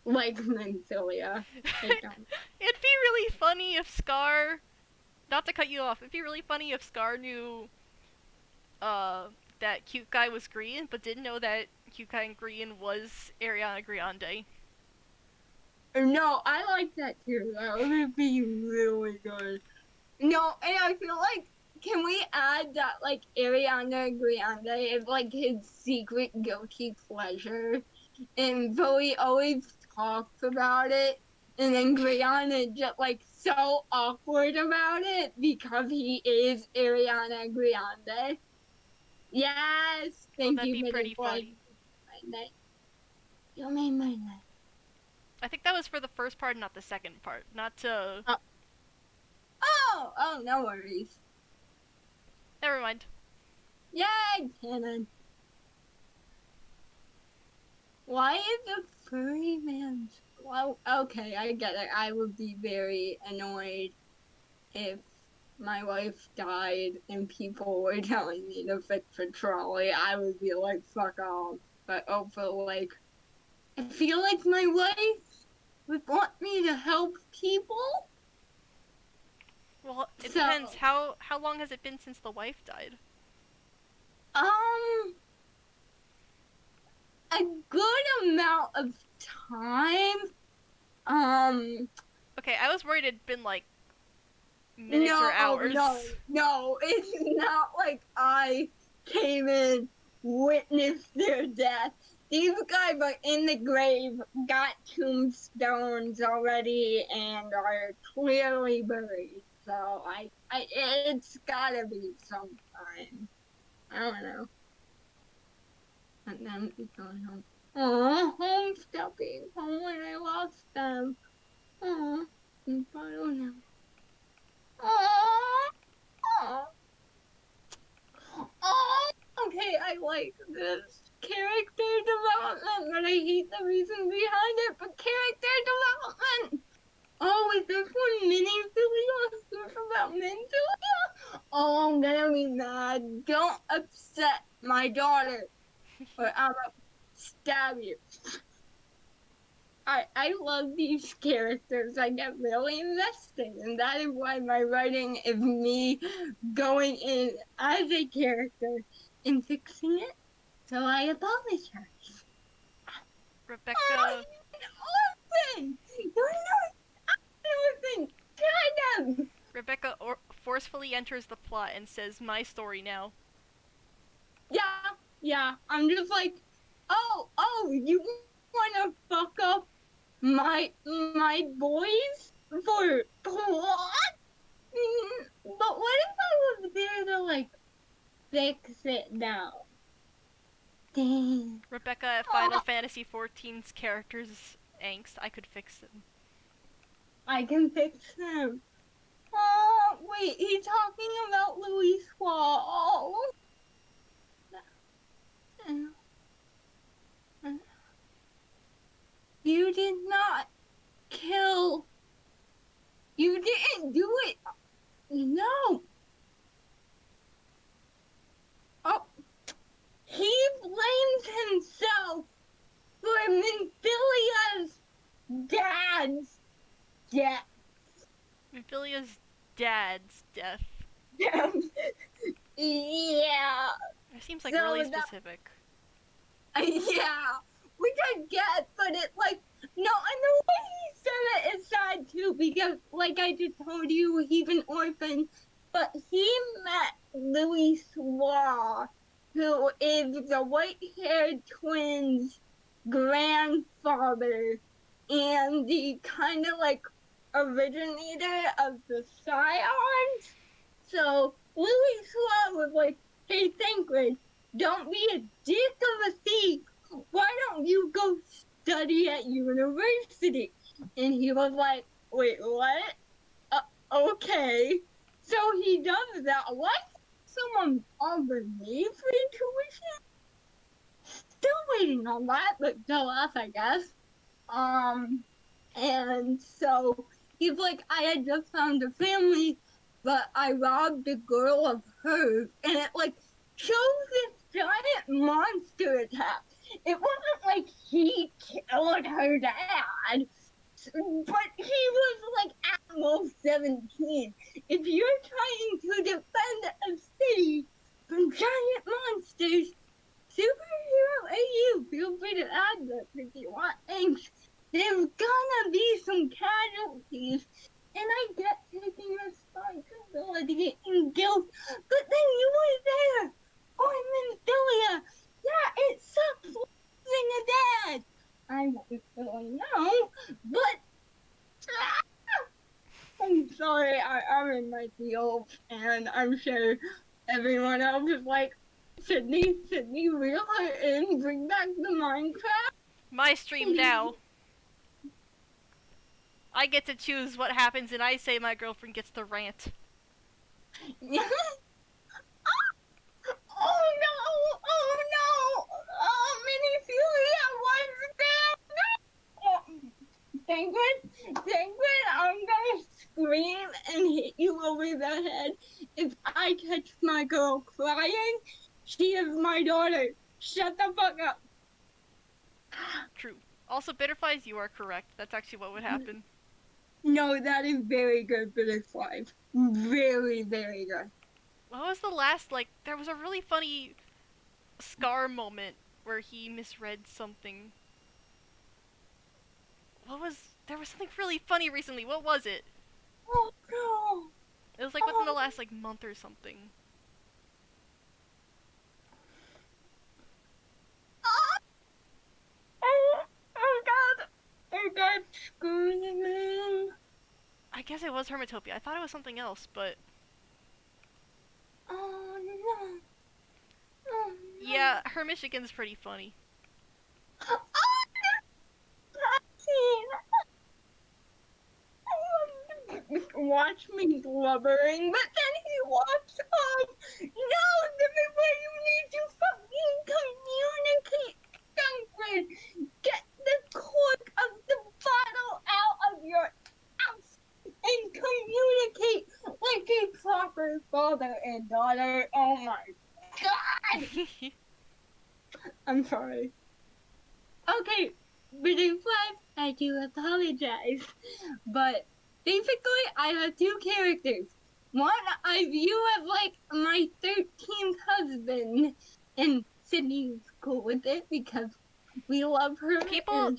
like Minfilia. I don't. It'd be really funny if Scar. Not to cut you off, it'd be really funny if Scar knew that cute guy was green, but didn't know that cute guy in green was Ariana Grande. No, I like that too. That would be really good. No, and I feel like, can we add that like Ariana Grande is like his secret guilty pleasure, and Zoe always talks about it, and then Brianna just like so awkward about it because he is Ariana Grande. Yes, Oh, thank that'd you be for the pretty like. funny. My night. You made my night. I think that was for the first part, not the second part. Not to. Oh, no worries. Never mind. Yay, canon. Why is a furry man? Well, okay, I get it. I would be very annoyed if my wife died and people were telling me to fix a trolley. I would be like, fuck off. But also, like, I feel like my wife would want me to help people. Well, it So, depends. How long has it been since the wife died? um, a good amount of time. Um, Okay, I was worried it'd been like minutes or no, hours. no, it's not like I came in, witnessed their death. These guys are in the grave, got tombstones already, and are clearly buried. So it's gotta be some time. I don't know. And then we going home. Oh, home stepping home when I lost them. Oh, I don't know. Oh. Oh, okay, I like this character development, but I hate the reason behind it. But character development. Oh, is this one mini Philia about Minfilia? Oh, I'm gonna be mad. Don't upset my daughter, or I'm gonna stab you. I love these characters. I get really invested, and that is why my writing is me going in as a character and fixing it. So I apologize. Oh, Rebecca. you're an orphan! You're not an orphan! Kind of! Forcefully enters the plot and says, "My story now." Yeah, I'm just like, oh, you wanna fuck up my boys for what? But what if I was there to like fix it now? Dang. Rebecca at Final Fantasy XIV's character's angst. I could fix them. I can fix him. Oh, wait, he's talking about Louis Wall. You did not kill. You didn't do it. No. Oh, he blames himself for Menphilia's dad's death. Menphilia's dad's death. Yeah. That seems like So really that- specific. Yeah. Which I get, but it like no, and the way he said it is sad too, because like I just told you, he's an orphan, but he met Louis Swa, who is the white-haired twins' grandfather and the kind of like originator of the Scions. So Louis Swa was like, "Hey, Thancred, don't be a dick of a thief. Why don't you go study at university?" And he was like, "Wait, what? Okay." So he does that. Why someone offered me free tuition? Still waiting on that, but go off, I guess. And so he's like, "I had just found a family, but I robbed a girl of hers," and it like shows this giant monster attack. It wasn't like he killed her dad, but he was like at most 17. If you're trying to defend a city from giant monsters, superhero AU, feel free to add this if you want. Thanks. There's gonna be some casualties, and I get taking responsibility and guilt, but then you were there. Oh, Menphilia. Yeah, it sucks losing a dad. I won't really know, but I'm sorry, I'm in my field, and I'm sure everyone else is like, Sydney, reel her in, bring back the Minecraft. My stream now. I get to choose what happens, and I say my girlfriend gets the rant. Oh no! Oh, Miniphilia, what's that? Thancred, I'm gonna scream and hit you over the head if I catch my girl crying. She is my daughter. Shut the fuck up. True. Also, Bitterflies, you are correct. That's actually what would happen. No, that is very good, Bitterfly. Very, very good. What was the last, like, there was a really funny Scar moment where he misread something. There was something really funny recently. What was it? Oh no. It was like within the last, like, month or something. Oh god, screaming. I guess it was Hermitopia. I thought it was something else, but Oh no. Oh no. yeah, her Michigan's pretty funny. Oh no. Watch me blubbering, but then he walks off. No, this is where you need to fucking communicate, Thancred. Get the cork of the bottle out of your house and communicate like a proper father and daughter. Oh my god! I'm sorry. Okay, Butterfly, I do apologize. But basically, I have two characters. One I view as like my 13th husband, and Sydney's cool with it because we love her.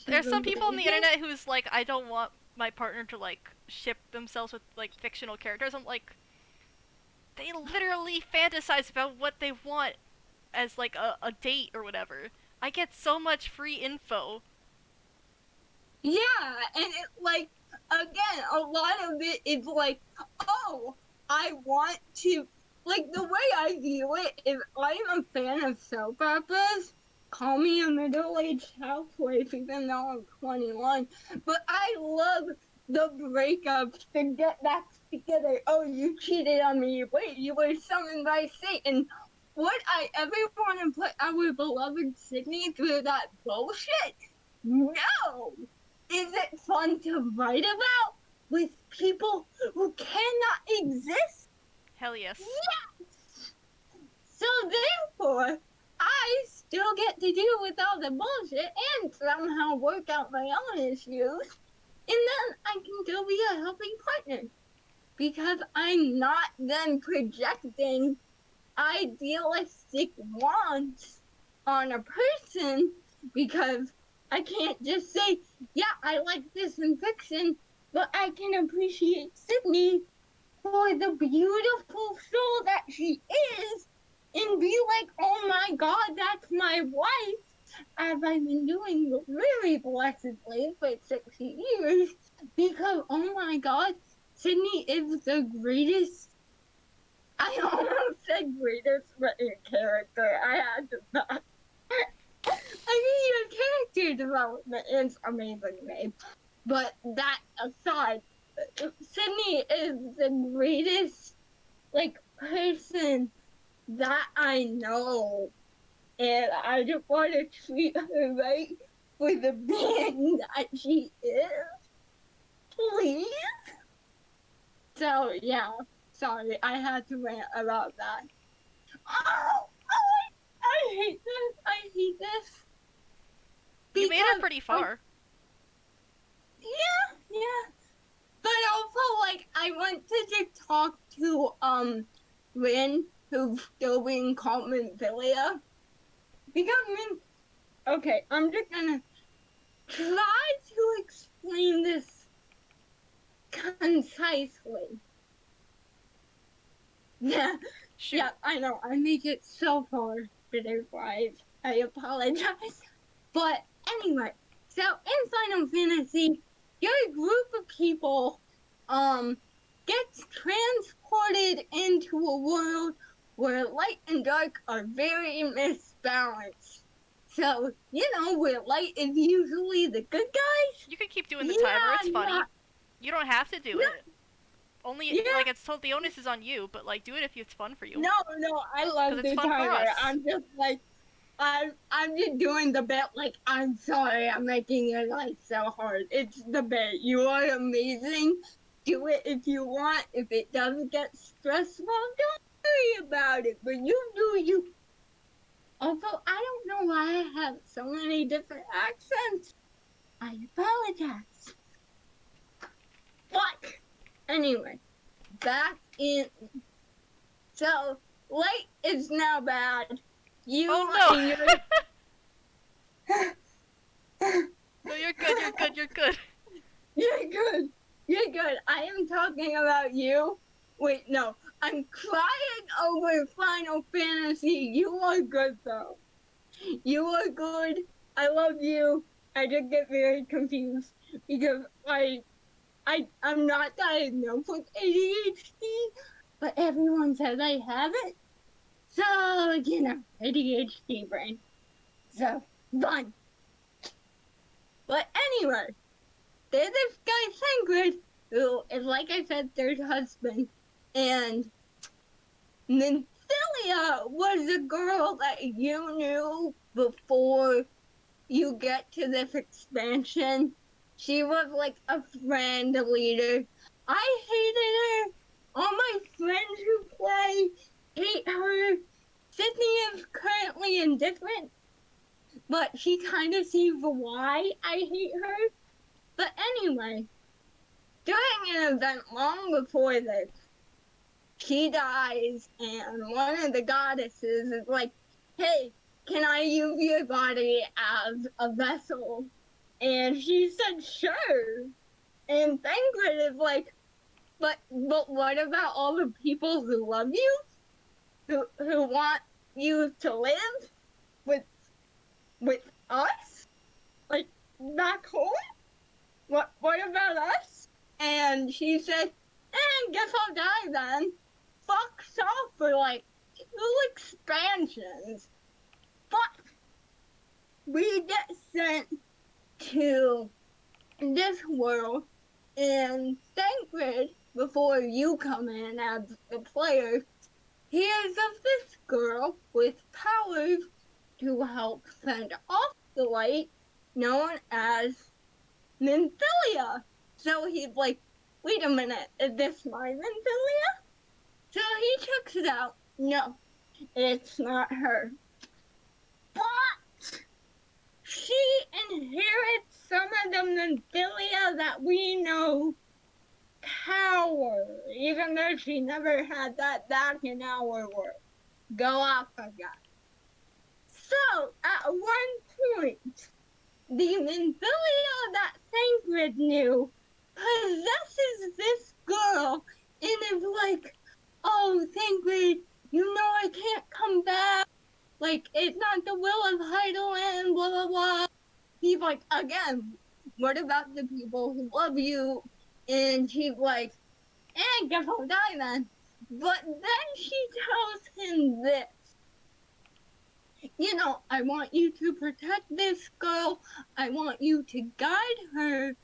There's some people on the internet who's like, I don't want my partner to, like, ship themselves with, like, fictional characters. I'm like, they literally fantasize about what they want as, like, a date or whatever. I get so much free info. Yeah, and it, like, again, a lot of it is like, oh, I want to, like, the way I view it is I'm a fan of soap operas. Call me a middle-aged housewife even though I'm 21. But I love the breakups to get back together. Oh, you cheated on me. Wait, you were summoned by Satan. Would I ever want to put our beloved Sydney through that bullshit? No! Is it fun to write about with people who cannot exist? Hell yes. Yes! So therefore, I still get to deal with all the bullshit and somehow work out my own issues. And then I can go be a helping partner. Because I'm not then projecting idealistic wants on a person, because I can't just say, yeah, I like this in fiction, but I can appreciate Sydney for the beautiful soul that she is and be like, oh my god, that's my wife, as I've been doing very blessedly for 60 years, because oh my god, Sydney is the greatest. I almost said greatest written character. I had to not. I mean, your character development is amazing, babe. But that aside, Sydney is the greatest, like, person that I know. And I just want to treat her right for the being that she is. Please? So, yeah. Sorry, I had to rant about that. Oh, I hate this. I hate this. You made it Because, pretty far. yeah. But also, like, I went to just talk to, Rin, who's still being called Minfilia. Because, okay, I'm just gonna try to explain this concisely. Yeah, Shoot. yeah, I know, I make it so far, bitter-wise. I apologize. But anyway, so in Final Fantasy, your group of people gets transported into a world where light and dark are very misbalanced. So, where light is usually the good guys. You can keep doing the timer, it's funny. Yeah. You don't have to do it. Only, Yeah. like, it's told the onus is on you, but, like, do it if it's fun for you. No, I love it's the fun for timer. us. I'm just like, I'm just doing the bit, like, I'm sorry I'm making your life so hard. It's the bit. You are amazing. Do it if you want. If it does get stressful, don't worry about it. But you do you. Although I don't know why I have so many different accents. I apologize. But anyway, back in. So light is now bad. You Oh and no! your No, you're good. You're good. You're good. I am talking about you. Wait, no. I'm crying over Final Fantasy. You are good, though. You are good. I love you. I just get very confused because I'm not diagnosed with ADHD, but everyone says I have it. So, ADHD brain. So, fun. But anyway, there's this guy, Sangrid, who is, like I said, third husband. And Nymphilia was a girl that you knew before you get to this expansion. She was like a friend, a leader. I hated her. All my friends who play hate her. Sydney is currently indifferent, but she kind of sees why I hate her. But anyway, during an event long before this, she dies, and one of the goddesses is like, hey, can I use your body as a vessel? And she said, sure. And Thancred is like, but what about all the people who love you? Who want you to live? with us? Like, back home? What about us? And she said, and guess I'll die then. Fucks off for like 2 expansions. But we get sent to this world, and Thancred, before you come in as the player, hears of this girl with powers to help fend off the light, known as Nymphilia. So he's like, wait a minute, is this my Nymphilia? So he checks it out. No, it's not her. But she inherits some of the Nymphilia that we know power, even though she never had that back in our world. Go off of that. So, at one point, the Nymphilia that Thancred knew possesses this girl and is like, oh, Thancred, you know I can't come back. Like, it's not the will of Heidelin, blah, blah, blah. He's like, again, what about the people who love you? And she's like, and guess I'll die then. But then she tells him this. You know, I want you to protect this girl. I want you to guide her.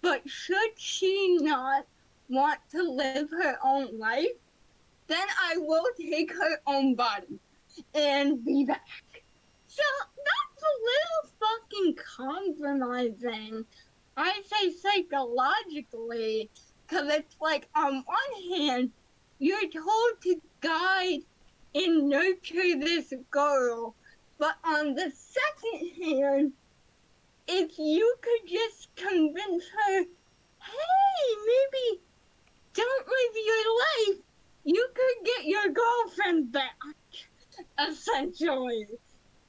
But should she not want to live her own life, then I will take her own body and be back. So that's a little fucking compromising. I say psychologically, because it's like, on one hand, you're told to guide and nurture this girl, but on the second hand, if you could just convince her, hey, maybe don't live your life, you could get your girlfriend back, essentially.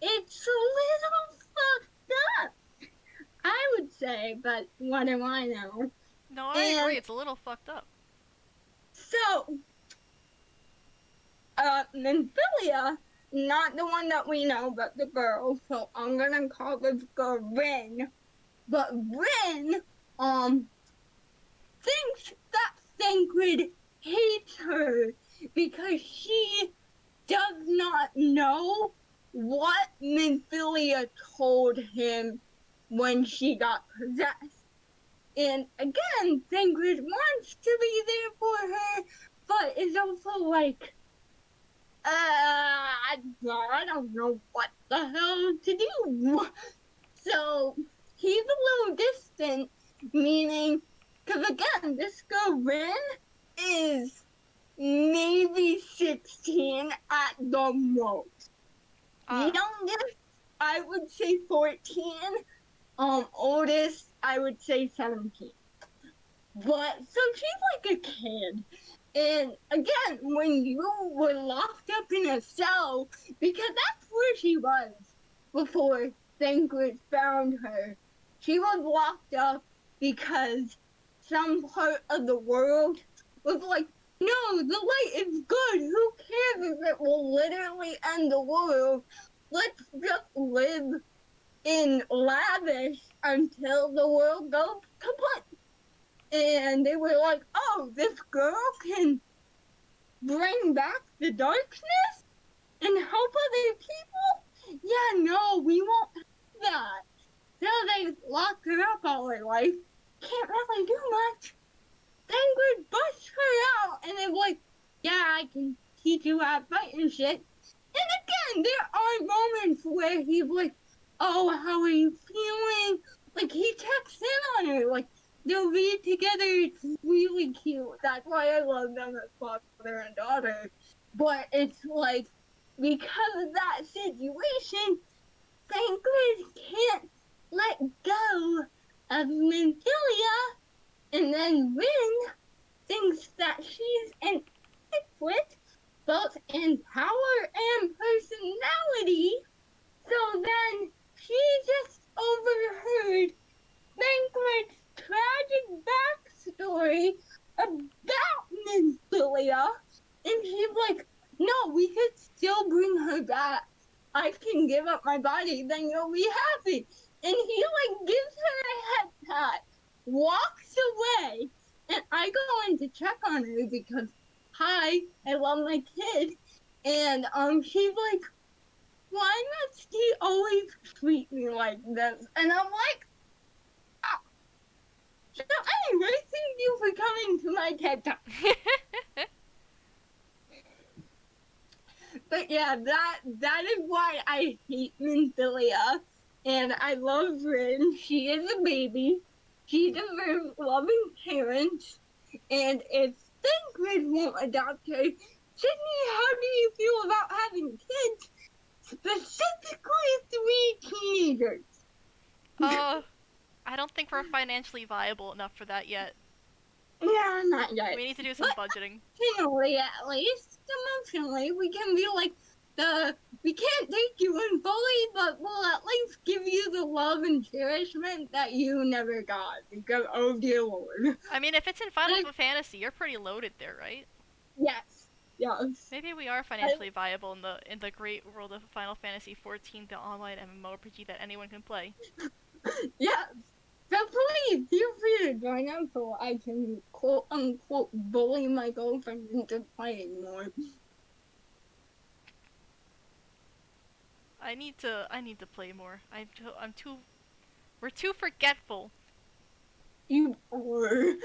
It's a little fucked up, I would say, but what do I know? No, I agree. It's a little fucked up. So, Nymphilia, not the one that we know, but the girl. So I'm gonna call this girl Rin. But Rin, thinks that Thancred hates her because she does not know what Nymphilia told him when she got possessed. And again, Thancred wants to be there for her, but is also like, I don't know what the hell to do. So he's a little distant, meaning, because again, this girl Rin is maybe 16 at the most. Youngest, I would say 14. Oldest, I would say 17. But, so she's like a kid. And again, when you were locked up in a cell, because that's where she was before Thancred found her. She was locked up because some part of the world was like, no, the light is good. Who cares if it will literally end the world? Let's just live in lavish until the world goes kaput. And they were like, oh, this girl can bring back the darkness and help other people? Yeah, no, we won't have that. So they locked her up all her life. Can't really do much. Thancred busts her out and they're like, yeah, I can teach you how to fight and shit. And again, there are moments where he's like, oh, how are you feeling? Like, he checks in on her. Like, they'll read together. It's really cute. That's why I love them as father and daughter. But it's like, because of that situation, Thancred can't let go of Nymphilia, and then Rin thinks that she's an equate, both in power and personality, so then she just overheard Thancred's tragic backstory about Nymphilia, and she's like, no, we could still bring her back. I can give up my body, then you'll be happy. And he like gives her a head pat, walks away, and I go in to check on her because, hi, I love my kid. And she's like, why must he always treat me like this? And I'm like, oh. So anyway, thank you for coming to my TED Talk. But yeah, that is why I hate Minfilia. And I love Rin. She is a baby. She deserves loving parents. And if Thancred won't adopt her, Sydney, how do you feel about having kids? Specifically 3 teenagers. I don't think we're financially viable enough for that yet. Yeah, not yet. We need to do some budgeting. Emotionally, at least. Emotionally, we can be like, we can't take you in fully, but we'll at least give you the love and cherishment that you never got. Because, oh dear lord. I mean, if it's in Final Fantasy, you're pretty loaded there, right? Yes. Yes. Maybe we are financially viable in the great world of Final Fantasy XIV, the online MMORPG that anyone can play. Yes. So please, feel free to join us so I can quote unquote bully my girlfriend into playing more. I need to play more. We're too forgetful. You are.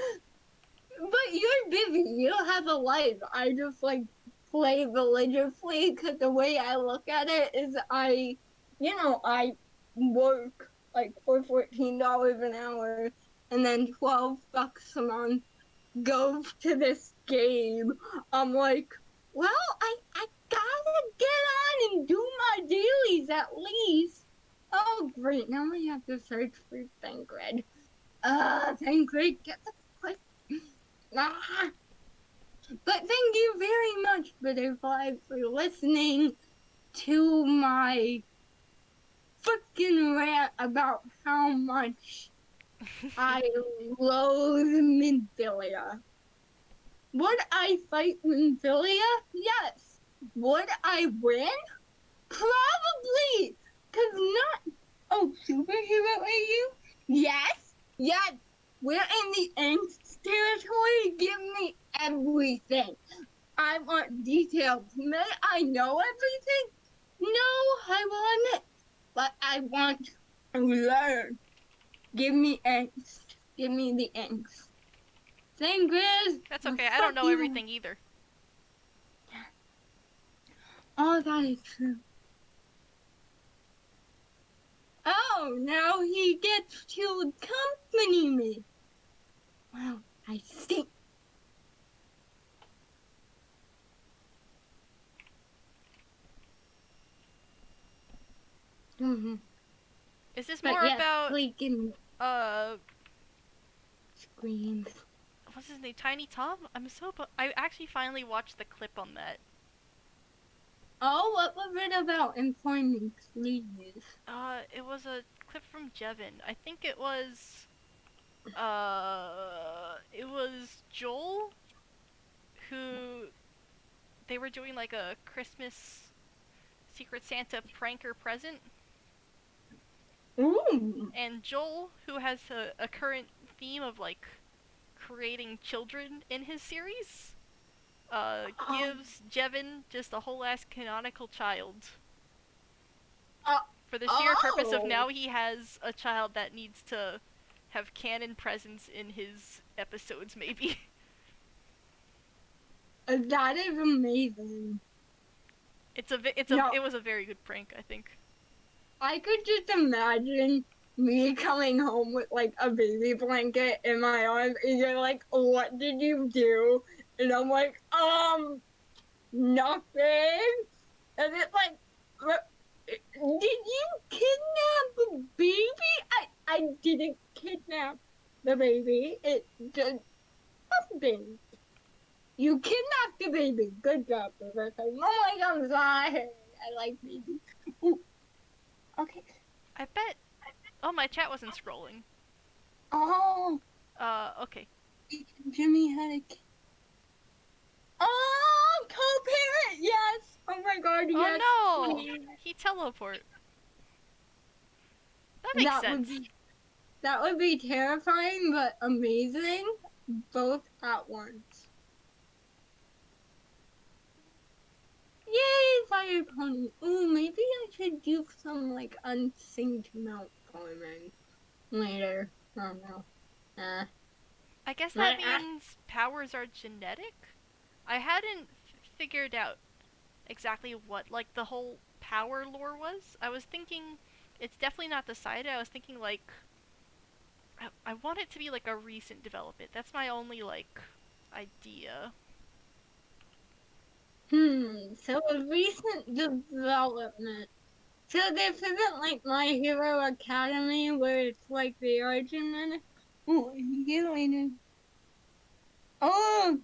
But you're busy. You don't have a life. I just like play religiously because the way I look at it is I work like for $14 an hour and then $12 a month goes to this game. I'm like, well, I gotta get on and do my dailies at least. Oh great, now I have to search for Thancred. Thancred, get the quick. Ah. But thank you very much, Butterfly, for listening to my freaking rant about how much I loathe Minfilia. Would I fight Minfilia? Yes. Would I win? Probably. Cause not. Oh, superhero are you? Yes. Yes. We're in the angst territory. Give me everything. I want details. May I know everything? No, I will admit. But I want to learn. Give me angst. Give me the angst. Grizz. That's okay, I don't know everything either. Oh, that is true. Oh, now he gets to accompany me. Wow, I see. Mm-hmm. Is this more about screams? What's his name? Tiny Tom? I actually finally watched the clip on that. Oh, what was it about? Inform me, please. It was a clip from Jevin. I think it was Joel who they were doing like a Christmas Secret Santa prank or present. Ooh. And Joel, who has a current theme of like creating children in his series, gives Jevin just a whole ass canonical child. For the sheer purpose of now he has a child that needs to have canon presence in his episodes, maybe. That is amazing. It was a very good prank, I think. I could just imagine me coming home with like a baby blanket in my arms and you're like, what did you do? And I'm like, nothing. And it's like, did you kidnap a baby? I didn't kidnap the baby. It just happened. You kidnapped the baby. Good job, Rebecca. Oh my god, I'm sorry. I like babies. Ooh. Okay. I bet. Oh, my chat wasn't scrolling. Oh. Okay. Jimmy had a kid. Oh, co-parent, yes. Oh my god, God, yes, Oh no! please. He teleport. That makes That would sense. be that would be terrifying but amazing, both at once. Yay, fire pony! Ooh, maybe I should do some like unsynced mount climbing later. I don't know. I guess that My means powers are genetic? I hadn't figured out exactly what like the whole power lore was. I was thinking it's definitely not decided. I was thinking like I want it to be like a recent development. That's my only like idea. So a recent development. So this isn't like My Hero Academy where it's like the origin. Oh, you later. Oh,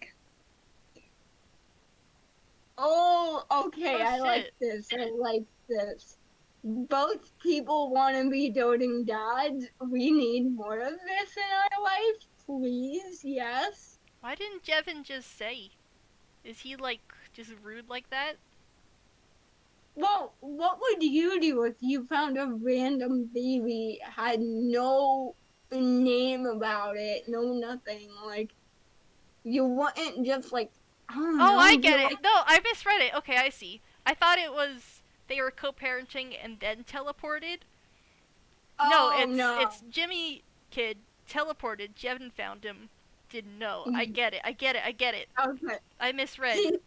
oh, okay. Oh I like shit. this. I like this. Both people want to be doting dads. We need more of this in our life, please. Yes. Why didn't Jevin just say? Is he like just rude like that? Well, what would you do if you found a random baby, had no name about it, no nothing? Like, you wouldn't just like, I don't Oh, know, I be get it. like, No, I misread it. Okay, I see. I thought it was they were co-parenting and then teleported. No, oh it's no. Jimmy kid teleported. Jevin found him. Didn't know. I Mm, get it. I get it. I get it. okay. I misread. See,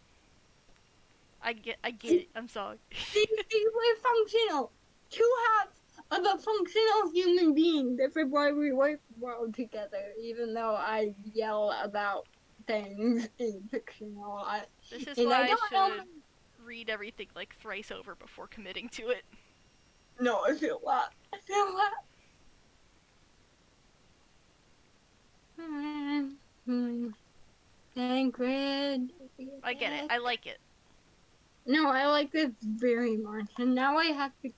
I get see, it. I'm sorry. see, we're functional. Two halves of a functional human being. This is why we work well together, even though I yell about things in fiction a lot. This is And I why I don't know. should read everything like thrice over before committing to it. No, I feel that. I feel that. Sacred. I get it. I like it. No, I like this very much. And now I have to.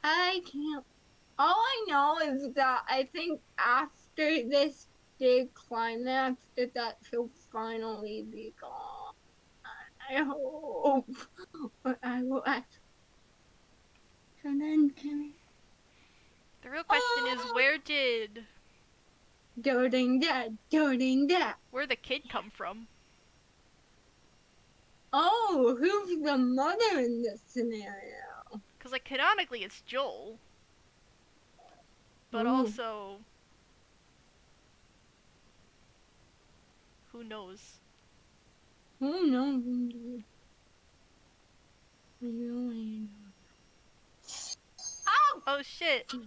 I can't. All I know is that I think after this big climax, that she'll finally be gone. I hope. But I will ask. So then, can we. The real question is Oh! where did Doting that, doting that. where the kid come from? Oh, who's the mother in this scenario? Cuz like canonically it's Joel, but Ooh, also who knows? who knows indeed? Really? Oh! Oh shit.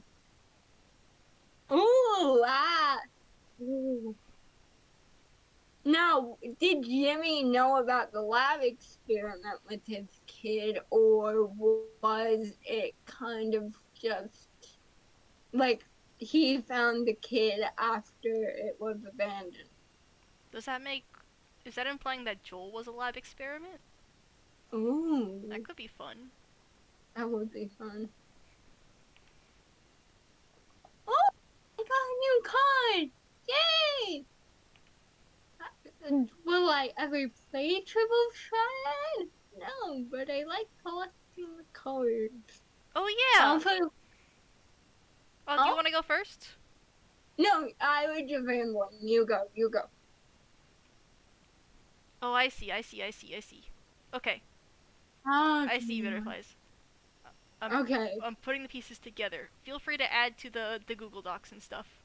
Ooh, ah! Ooh. Now, did Jimmy know about the lab experiment with his kid, or was it kind of just like he found the kid after it was abandoned? Does that make is that implying that Joel was a lab experiment? That Ooh, could be fun. that would be fun. Oh, I got a new card! Yay! Will I ever play Triple Shred? No, but I like collecting the cards. Oh I'll yeah. put. Oh, do you Oh want to go first? no, I would just rambling. You go, you go. Oh, I see. I see. I see. I see. Okay. I see butterflies. I'm Okay. I'm putting the pieces together. Feel free to add to the Google Docs and stuff.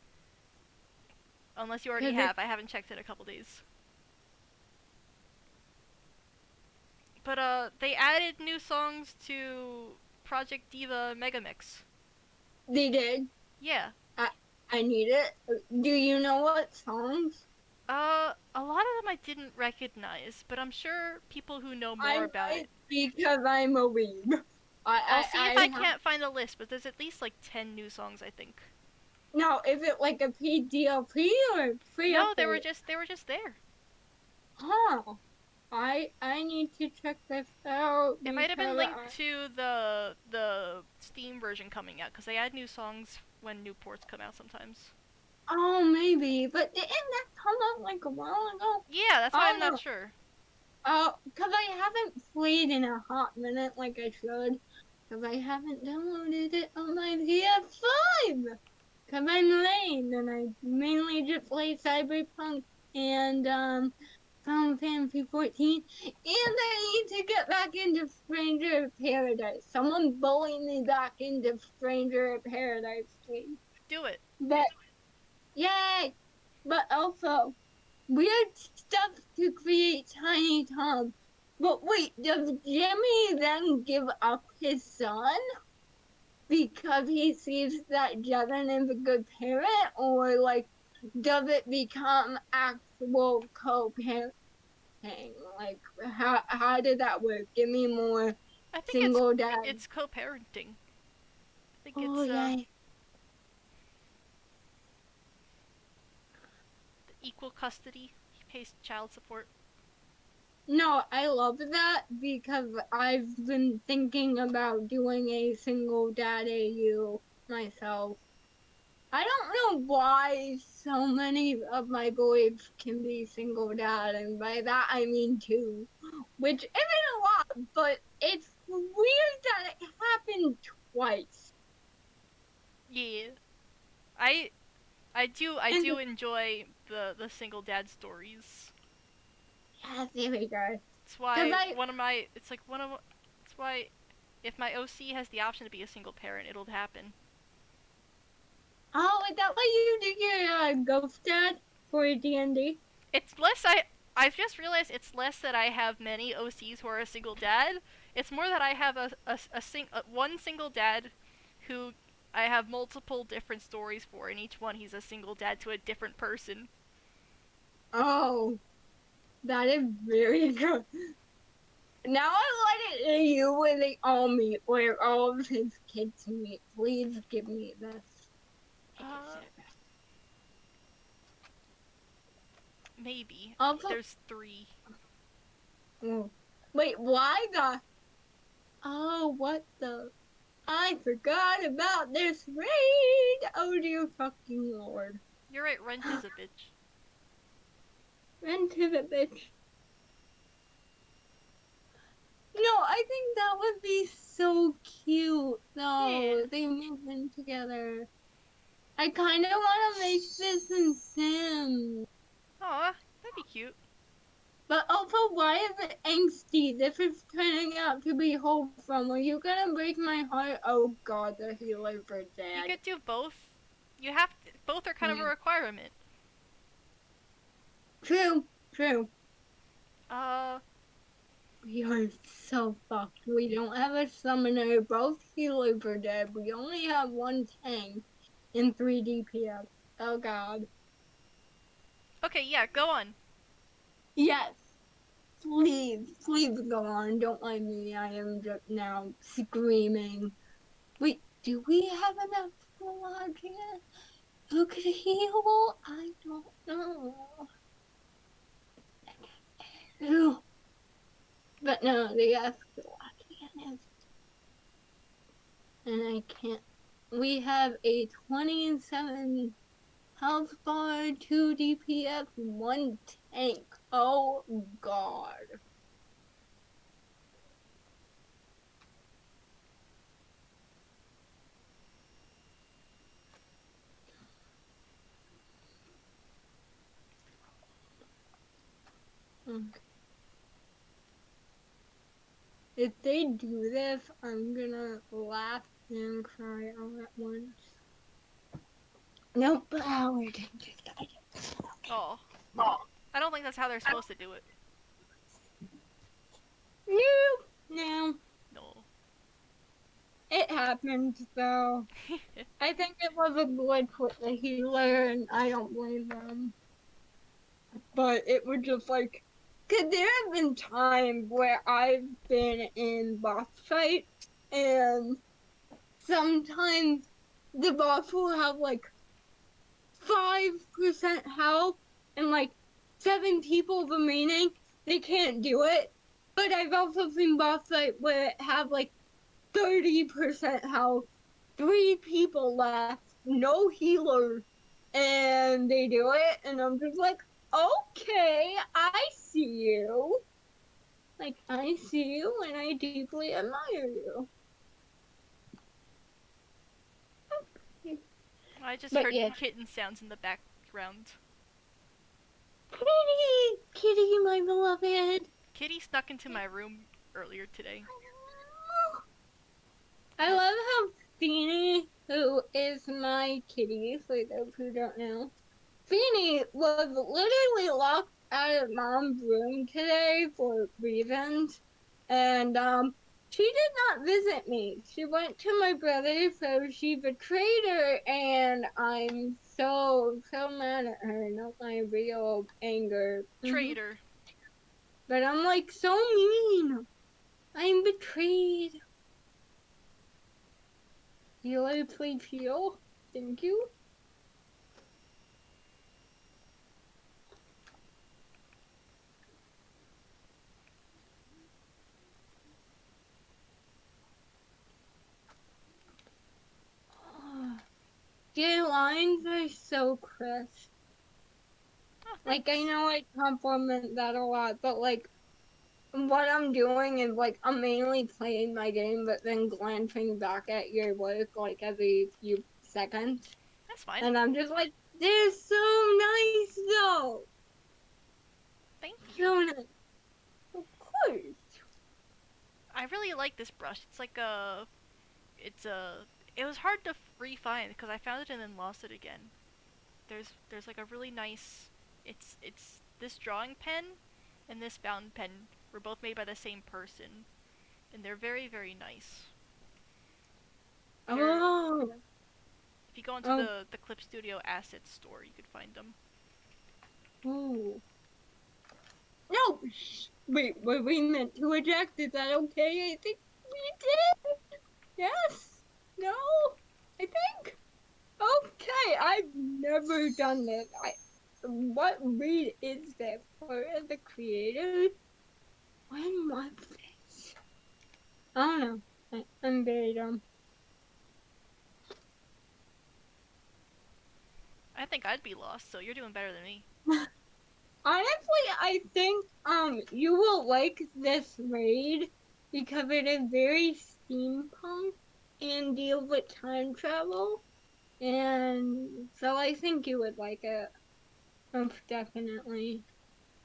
Unless you already Cause it, have. I haven't checked in a couple days. But they added new songs to Project Diva Megamix. they did. Yeah. I I need it. Do you know what songs? A lot of them I didn't recognize, but I'm sure people who know I more about might it. because I'm a weeb. I'll see if I I have. can't find the list, but there's at least like 10 new songs, I think. Now, is it like a PDLP or free No, update? they were just there. Huh. I need to check this out It might have been because linked to the Steam version coming out because they add new songs when new ports come out sometimes. oh maybe, but didn't that come out like a while ago? Yeah, that's why I I'm don't not know. sure. Because I haven't played in a hot minute like I should. Because I haven't downloaded it on my PS5. Because I'm lame and I mainly just play Cyberpunk and Final Fantasy 14. And I need to get back into Stranger of Paradise. Someone bully me back into Stranger of Paradise, please. Do it. But, yay! But also, weird stuff to create Tiny Tom. But wait, does Jimmy then give up his son because he sees that Jevin is a good parent, or like does it become actual co-parenting? Like how did that work? Give me more I think single dad. it's co-parenting. I think Oh it's yeah. equal custody. He pays child support. No, I love that because I've been thinking about doing a single dad AU myself. I don't know why so many of my boys can be single dad, and by that I mean two, which isn't a lot, but it's weird that it happened twice. Yeah. I do enjoy the single dad stories. Yeah, there we go. It's why it's why if my OC has the option to be a single parent, it'll happen. Oh, is that why you do your ghost dad for D&D? It's less I've just realized it's less that I have many OCs who are a single dad. It's more that I have one single dad who I have multiple different stories for, and each one he's a single dad to a different person. Oh, that is very good. Now I want it in you where they all meet, where all of his kids meet. Please give me this. Maybe. Also, There's 3. wait, why the? Oh, what the? I forgot about this raid! Oh dear fucking lord. You're right, Rent is a bitch. Rent is a bitch. No, I think that would be so cute. No, Yeah. they move in together. I kind of want to make this in Sims. Aw, that'd be cute. But also, why is it angsty? This is turning out to be wholesome. Are you gonna break my heart? Oh god, the healer for dead. You could do both. You have to, both are kind of a requirement. True, true. Uh, We are so fucked. We don't have a summoner. Both healers are dead. We only have one tank in 3 DPS. Oh god. okay, yeah, go on. Yes. Please, please go on. Don't mind me. I am just now screaming. Wait, do we have enough lodge yet? Who could heal? I don't know. Ooh. But no, the Escaladian is. And I can't. We have a 27 health bar, 2 DPS, 1 tank. Oh god. Okay. If they do this, I'm gonna laugh and cry all at once. Nope, Howard just died. Oh. I don't think that's how they're supposed to do it. No. No. It happened though. I think it was a glitch with the healer, and I don't blame them. But it was just like, cause there have been times where I've been in boss fights, and sometimes the boss will have like 5% health and like 7 people remaining. They can't do it. But I've also seen boss fight where it have like 30% health, 3 people left, no healer, and they do it, and I'm just like, okay, I see you. Like, I see you and I deeply admire you. I just But heard yeah, kitten sounds in the background. Kitty, my beloved. Kitty snuck into my room earlier today. I Had love how Feeny, who is my kitty, for those who don't know, Feeny was literally locked out of mom's room today for reasons. And she did not visit me. She went to my brother, so she betrayed her, and I'm so mad at her. Not my real anger. traitor. But I'm like so mean. I'm betrayed. Do you want to play Peel? Thank you. Your lines are so crisp. Oh, Like, I thanks. know I compliment that a lot, but like, what I'm doing is like, I'm mainly playing my game, but then glancing back at your work like every few seconds. That's fine. And I'm just like, they're so nice though. Thank you. So nice. Of course. I really like this brush. It's like a. It's a. It was hard to re-find because I found it and then lost it again. There's like a really nice. It's this drawing pen and this fountain pen were both made by the same person, and they're very nice. They're Oh. if you go into Oh. the Clip Studio Assets store, you could find them. Ooh. No. Wait, were we meant to eject? Is that okay? I think we did. Yes. No. I think. Okay, I've never done this. What read is this for the creators? When was this? I don't know. I'm very dumb. I think I'd be lost, so you're doing better than me. Honestly, I think you will like this raid because it is very steampunk and deals with time travel, and so I think you would like it. Most definitely.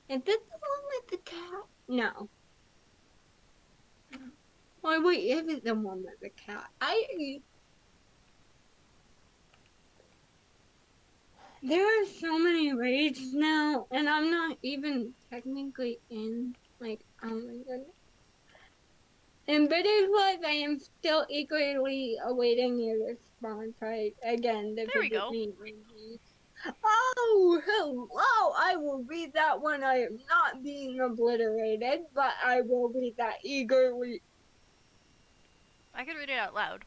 Is this the one with the cat? No. Oh wait, is it the one with the cat? There are so many raids now, and I'm not even technically in. Like, oh my goodness. In British Life, I am still eagerly awaiting your response. Right, again, the There we visit go. me. Oh, hello! I will read that when I am not being obliterated, but I will read that eagerly. I could read it out loud.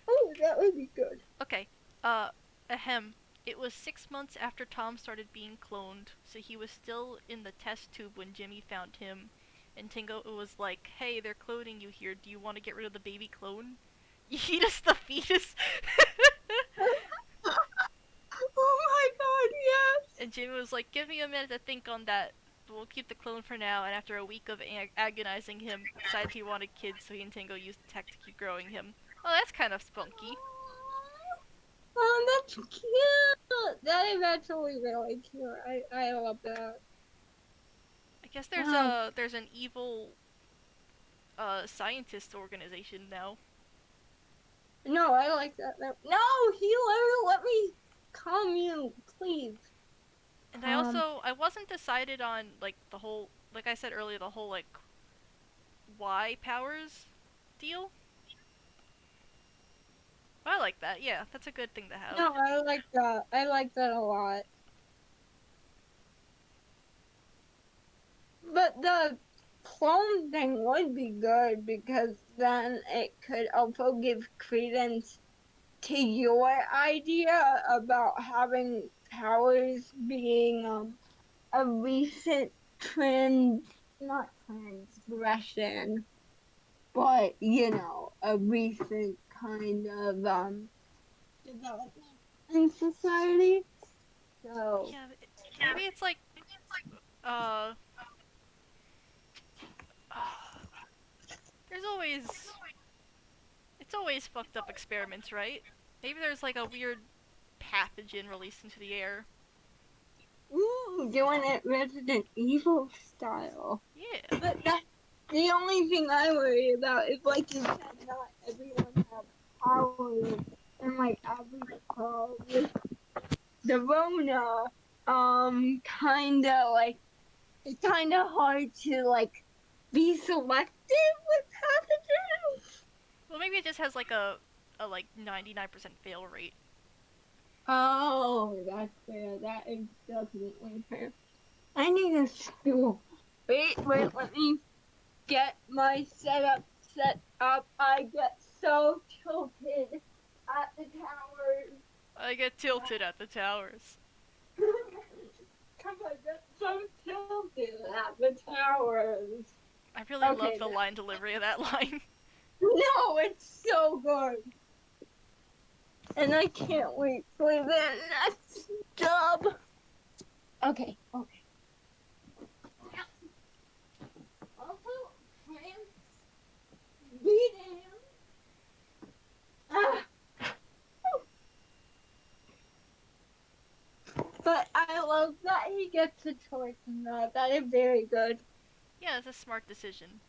Oh, that would be good. Okay. Ahem. It was 6 months after Tom started being cloned, so he was still in the test tube when Jimmy found him. And Tingo was like, "Hey, they're cloning you here. Do you want to get rid of the baby clone?" Fetus the fetus. Oh my god, yes! And Jimmy was like, "Give me a minute to think on that. We'll keep the clone for now." And after a week of agonizing him, decided he wanted kids, so he and Tingo used the tech to keep growing him. Oh, that's kind of spunky. Oh, that's cute! That is actually really cute. I love that. I guess Um, there's an evil scientist organization now. no, I like that. No, he let me calm you, please. And Um, I wasn't decided on like the whole, like I said earlier, the whole like Y powers deal. But I like that. Yeah, that's a good thing to have. no, I like that. I like that a lot. But the clone thing would be good because then it could also give credence to your idea about having powers being a recent trend, not transgression, but a recent kind of development in society. So Yeah, maybe it's like uh always fucked up experiments, right? Maybe there's like a weird pathogen released into the air. Ooh, doing it Resident Evil style. Yeah. But that's the only thing I worry about is, like you said, not everyone has powers. And, like, with the Rona, kinda, like, it's kinda hard to, like, be selective with pathogens. Well, maybe it just has like a like 99% fail rate. Oh, that's fair. That is definitely fair. I need a stool. Wait, let me get my setup set up. I get so tilted at the towers. I get tilted at the towers. Come on, get so tilted at the towers. I really love Okay, the line delivery of that line. no, it's so good. And I can't wait for the next job. Okay. Also, France beat him. Ah. But I love that he gets a choice in that. That is very good. Yeah, it's a smart decision.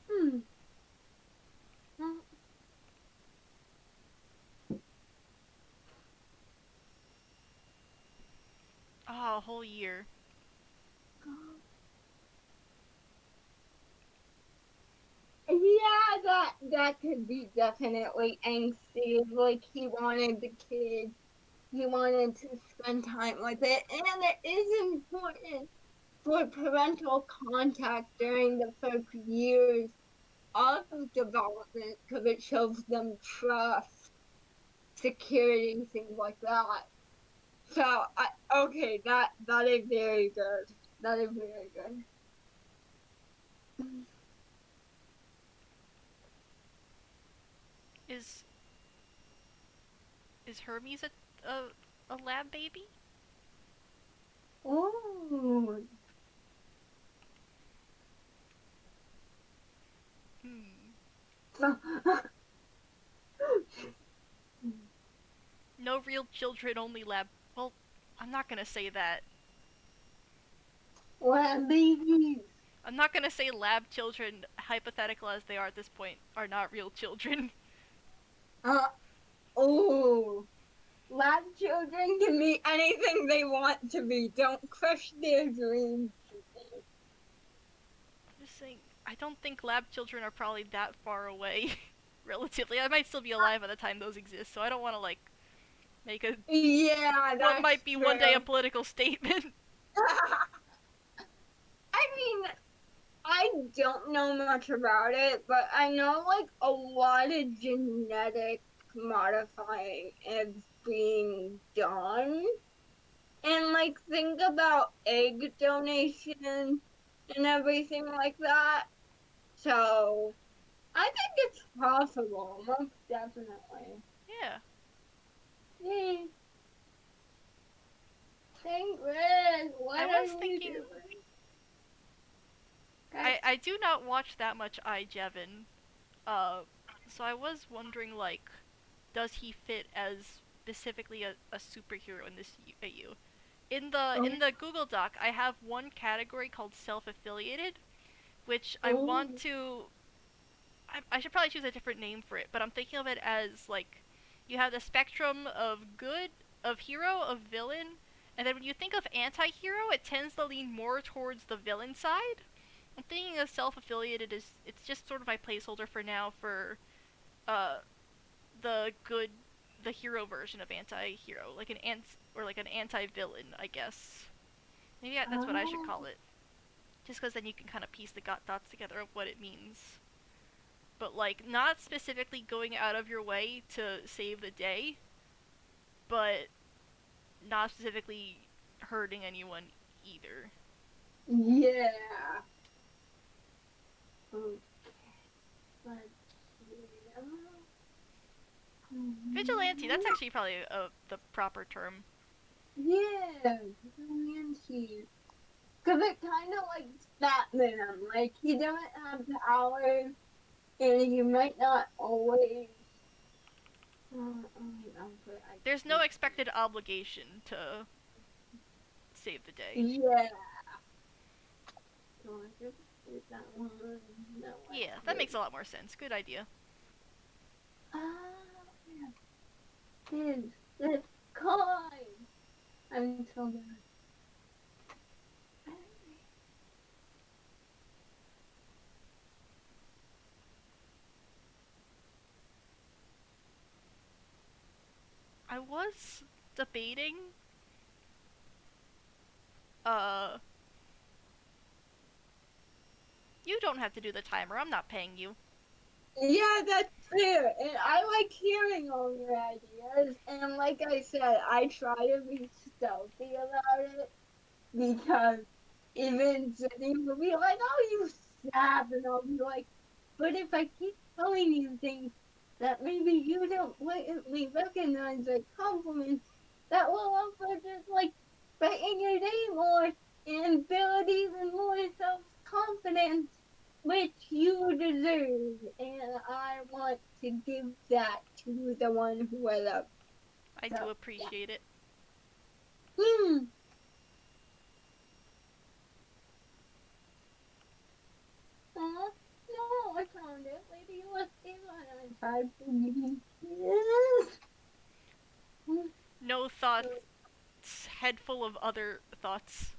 Hmm. Oh, a whole year. Yeah, that could be definitely angsty. Like he wanted the kid, he wanted to spend time with it, and it is important for parental contact during the first years of development because it shows them trust, security, things like that. So, okay, that is very good. That is very good. Is is Hermes a lab baby? Oh. Hmm. No real children, only lab. Well, I'm not gonna say that. What babies? I'm not gonna say lab children, hypothetical as they are at this point, are not real children. Uh, oh. Lab children can be anything they want to be. Don't crush their dreams. I'm just saying, I don't think lab children are probably that far away. Relatively. I might still be alive by the time those exist, so I don't want to, like, make a. Yeah, What that's might be one day a true. political statement. I mean, I don't know much about it, but I know like a lot of genetic modifying is being done. And like think about egg donation and everything like that. So I think it's possible, most definitely. Yeah. Yay. Thank Liz. I What are was you thinking. doing? I do not watch that much iJevin. So I was wondering, like, does he fit as specifically a superhero in this AU? Oh, In the Google Doc, I have one category called self-affiliated, which I want oh. to. I should probably choose a different name for it, but I'm thinking of it as like you have the spectrum of good, of hero, of villain, and then when you think of anti-hero, it tends to lean more towards the villain side. I'm thinking of self-affiliated as it's just sort of my placeholder for now for uh the good, the hero version of anti-hero, like or like an anti-villain, I guess. Maybe that's what I should Oh. call it. Just because then you can kind of piece the dots together of what it means. But like not specifically going out of your way to save the day, but not specifically hurting anyone either. Yeah. Okay. But yeah. Vigilante, that's actually probably the proper term. Yeah, vigilante. Because it kind of like Batman. Like, he doesn't have powers, and you might not always. There's no expected obligation to save the day. Yeah. So I just did that one. No, Yeah, that makes a lot more sense. Good idea. This coin. I'm so bad. I was debating. Uh. You don't have to do the timer. I'm not paying you. Yeah, that's fair. And I like hearing all your ideas. And like I said, I try to be stealthy about it because even Jenny will be like, "Oh, you sap," and I'll be like, "But if I keep telling you things that maybe you don't blatantly recognize as compliments, that will also just like brighten your day more and build even more self-confidence, which you deserve, and I want to give that to the one who I love." I So, do appreciate it. yeah. No, I found it. Lady was on. I tried to give kiss. No thoughts, head full of other thoughts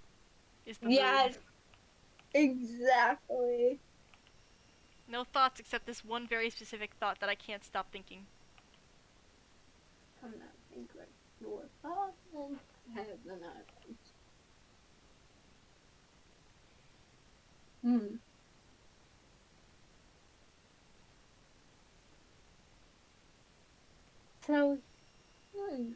is the mood. Yes, exactly. No thoughts except this one very specific thought that I can't stop thinking. I'm not think like your thoughts and have the knowledge. Hmm. So, hmm.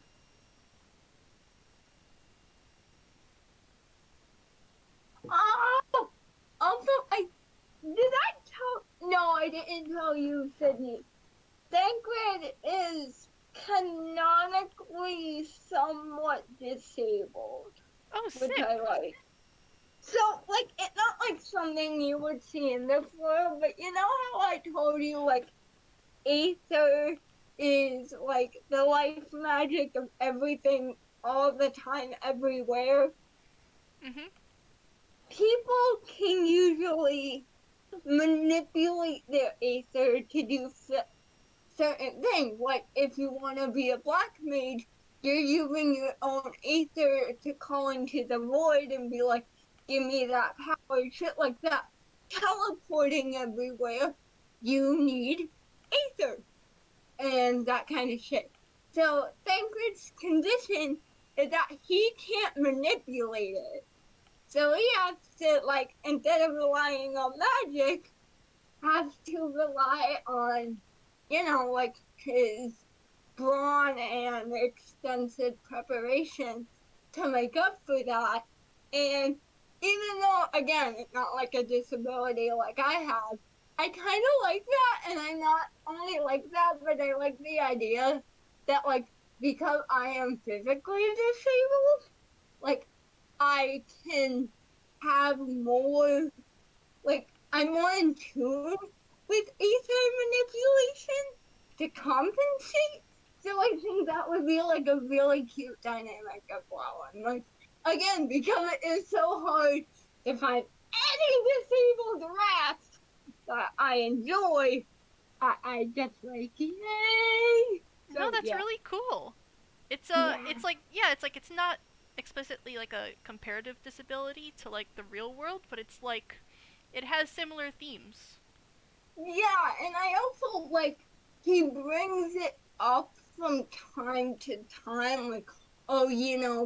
Oh! Also, no, I didn't tell you, Sydney. Thancred is canonically somewhat disabled, Oh, which sick! I like. So, like, it's not like something you would see in this world, but you know how I told you, like, Aether is, like, the life magic of everything all the time, everywhere? Mm-hmm. People can usually manipulate their Aether to do certain things. Like, if you want to be a black mage, you're using your own Aether to call into the void and be like, "Give me that power," shit like that. Teleporting everywhere, you need Aether and that kind of shit. So Thancred's condition is that he can't manipulate it. So he has to, like, instead of relying on magic, has to rely on, like, his brawn and extensive preparation to make up for that. And even though, again, it's not like a disability like I have, I kind of like that. And I not only like that, but I like the idea that, like, because I am physically disabled, like, I can have more, like, I'm more in tune with ether manipulation to compensate. So I think that would be like a really cute dynamic as well. And like, again, because it is so hard to find any disabled rats that I enjoy, I just like, yay! No, So that's yeah, really cool. yeah, It's not explicitly like a comparative disability to like the real world, but it's like it has similar themes. yeah. And I also like he brings it up from time to time, like, "Oh,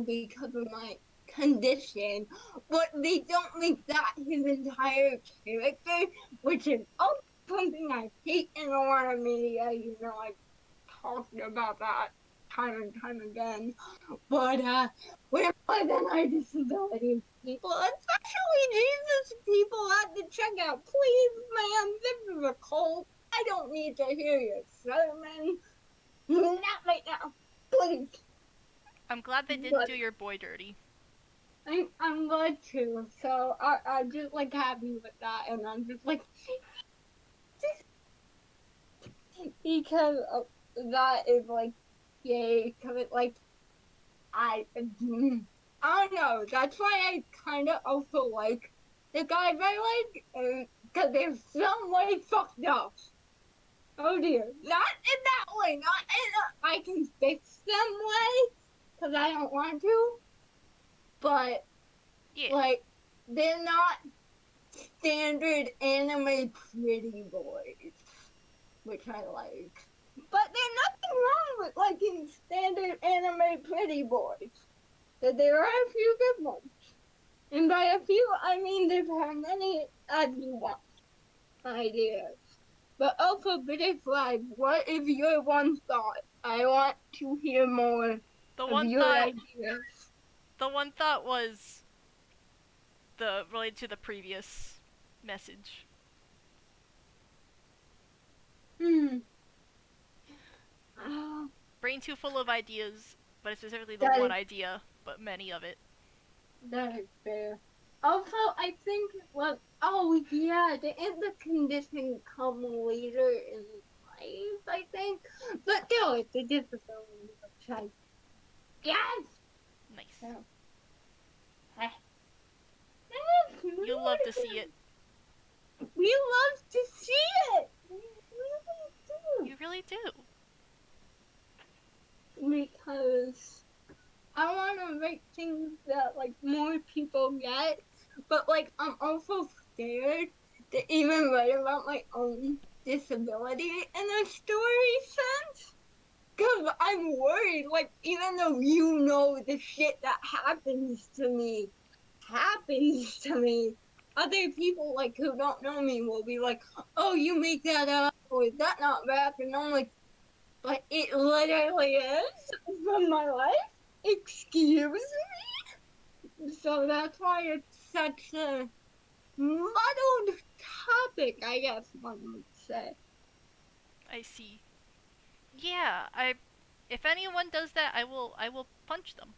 because of my condition," but they don't make that his entire character, which is also something I hate in a lot of media. I talked about that time and time again. But we're more than our disabilities, people, especially Jesus people at the checkout. Please, ma'am, this is a cult. I don't need to hear your sermon. Not right now. Please. I'm glad they didn't But do your boy dirty. I'm glad too. So I'm just like happy with that, and I'm just like because that is like yay, because it like I don't know. That's why I kind of also like the guys I like, because they're some way fucked up. Oh dear, not in that way, not in a I can fix them way, because I don't want to, but Yeah. like they're not standard anime pretty boys, which I like. But there's nothing wrong with liking standard anime pretty boys. There are a few good ones. And by a few, I mean there's how many as you want ideas. But also, British Live, what is your one thought? I want to hear more The of one your thought ideas. the one thought was the related to the previous message. Hmm. Oh, Brain too full of ideas, but it's specifically the that one is idea, but many of it. that is fair. Also, I think well, oh yeah, the condition come later in life, I think. But still, it's a disability, which I yes. Nice. So, hey, You'll love to see it. we love to see it. We really You really do. do because I want to make things that like more people get, but like I'm also scared to even write about my own disability in a story sense. Cause I'm worried, like even though you know the shit that happens to me, other people like who don't know me will be like, "Oh, you make that up, or is that not rap?" And I'm like, "But it literally is from my life." Excuse me. So that's why it's such a muddled topic, I guess one would say. I see. Yeah, I. If anyone does that, I will punch them.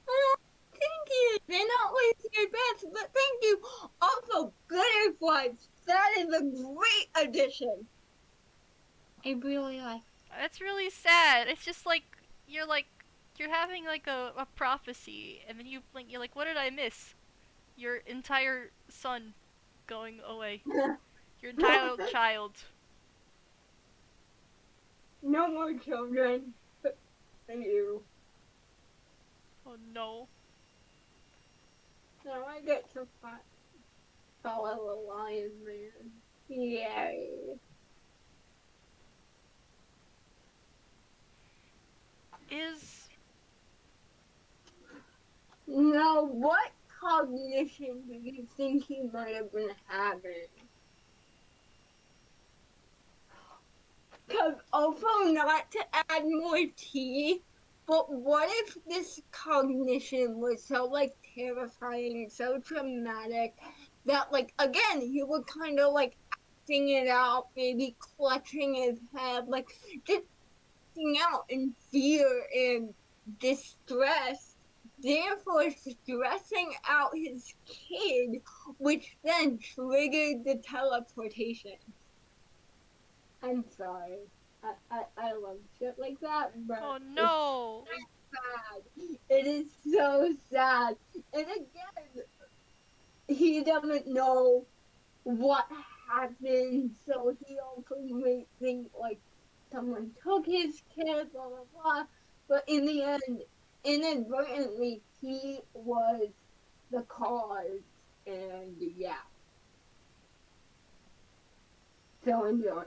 Oh, thank you. They're not always your best, but thank you. Also, butterflies. That is a great addition. I really like. That's really sad. It's just like you're having like a prophecy, and then you're like, what did I miss? Your entire son going away. Your entire child. No more children. Thank you. Oh no. Now I get to follow a lion man. Yay. Is Now, what cognition do you think he might have been having? Because also, not to add more tea, but what if this cognition was so like terrifying, so traumatic that like again he would kind of like acting it out, maybe clutching his head, like just acting out in fear and distress, therefore stressing out his kid, which then triggered the teleportation. I'm sorry. I love shit like that, but oh it's no. sad. It is so sad. And again, he doesn't know what happened, so he also may think like someone took his kid, blah blah blah. But in the end, inadvertently, he was the cause, and yeah. So enjoy.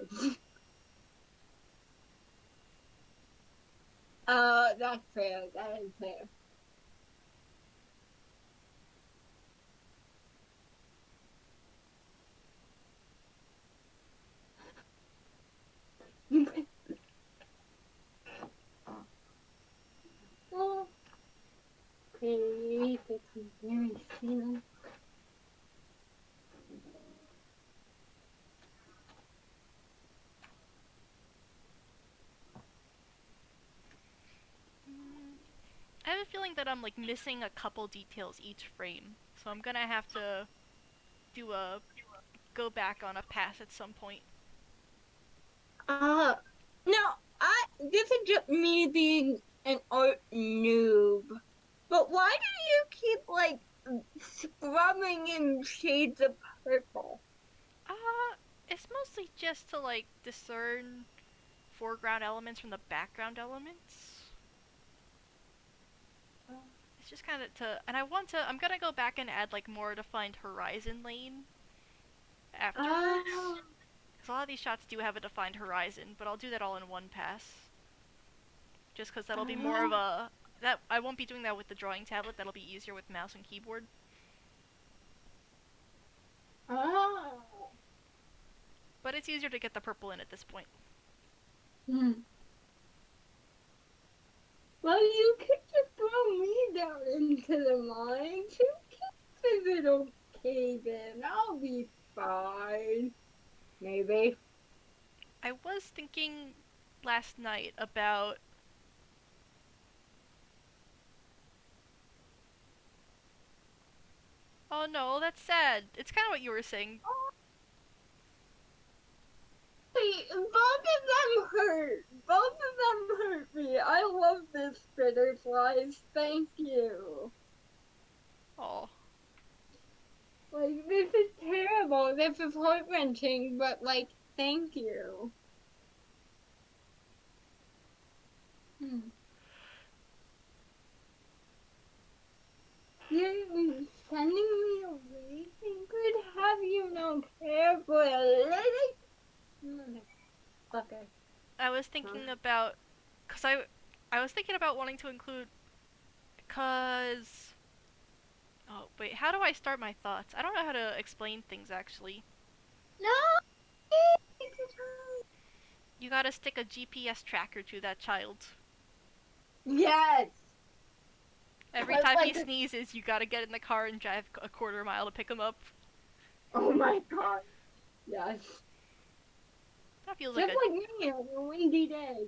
That's fair. That is fair. Oh, okay, this is very scenic. Mm, I have a feeling that I'm like missing a couple details each frame, so I'm gonna have to go back on a pass at some point. No, this is just me being an art noob. But why do you keep like scrubbing in shades of purple? Uh, it's mostly just to like discern foreground elements from the background elements. It's just kind of to, and I'm gonna go back and add like more defined horizon lane afterwards. Ah, Because a lot of these shots do have a defined horizon, but I'll do that all in one pass. Just because that'll be more of a, that I won't be doing that with the drawing tablet, that'll be easier with mouse and keyboard. ah. But it's easier to get the purple in at this point. Hmm. Well, you could just throw me down into the mine. 2 kids is it okay then? I'll be fine. Maybe. I was thinking last night about oh no, that's sad. It's kind of what you were saying. Hey, both of them hurt. Both of them hurt me. I love this butterflies. Thank you. Oh, Like, this is terrible. This is heart-wrenching, but, like, thank you. Hmm. You're sending me away? Could have you no care for a lady? Okay. I was thinking about, cause I was thinking about wanting to include, cause oh wait, how do I start my thoughts? I don't know how to explain things actually. No! You gotta stick a GPS tracker to that child. Yes! Every time he sneezes, you gotta get in the car and drive a quarter mile to pick him up. Oh my god. Yes. That feels Just like like me on a windy day.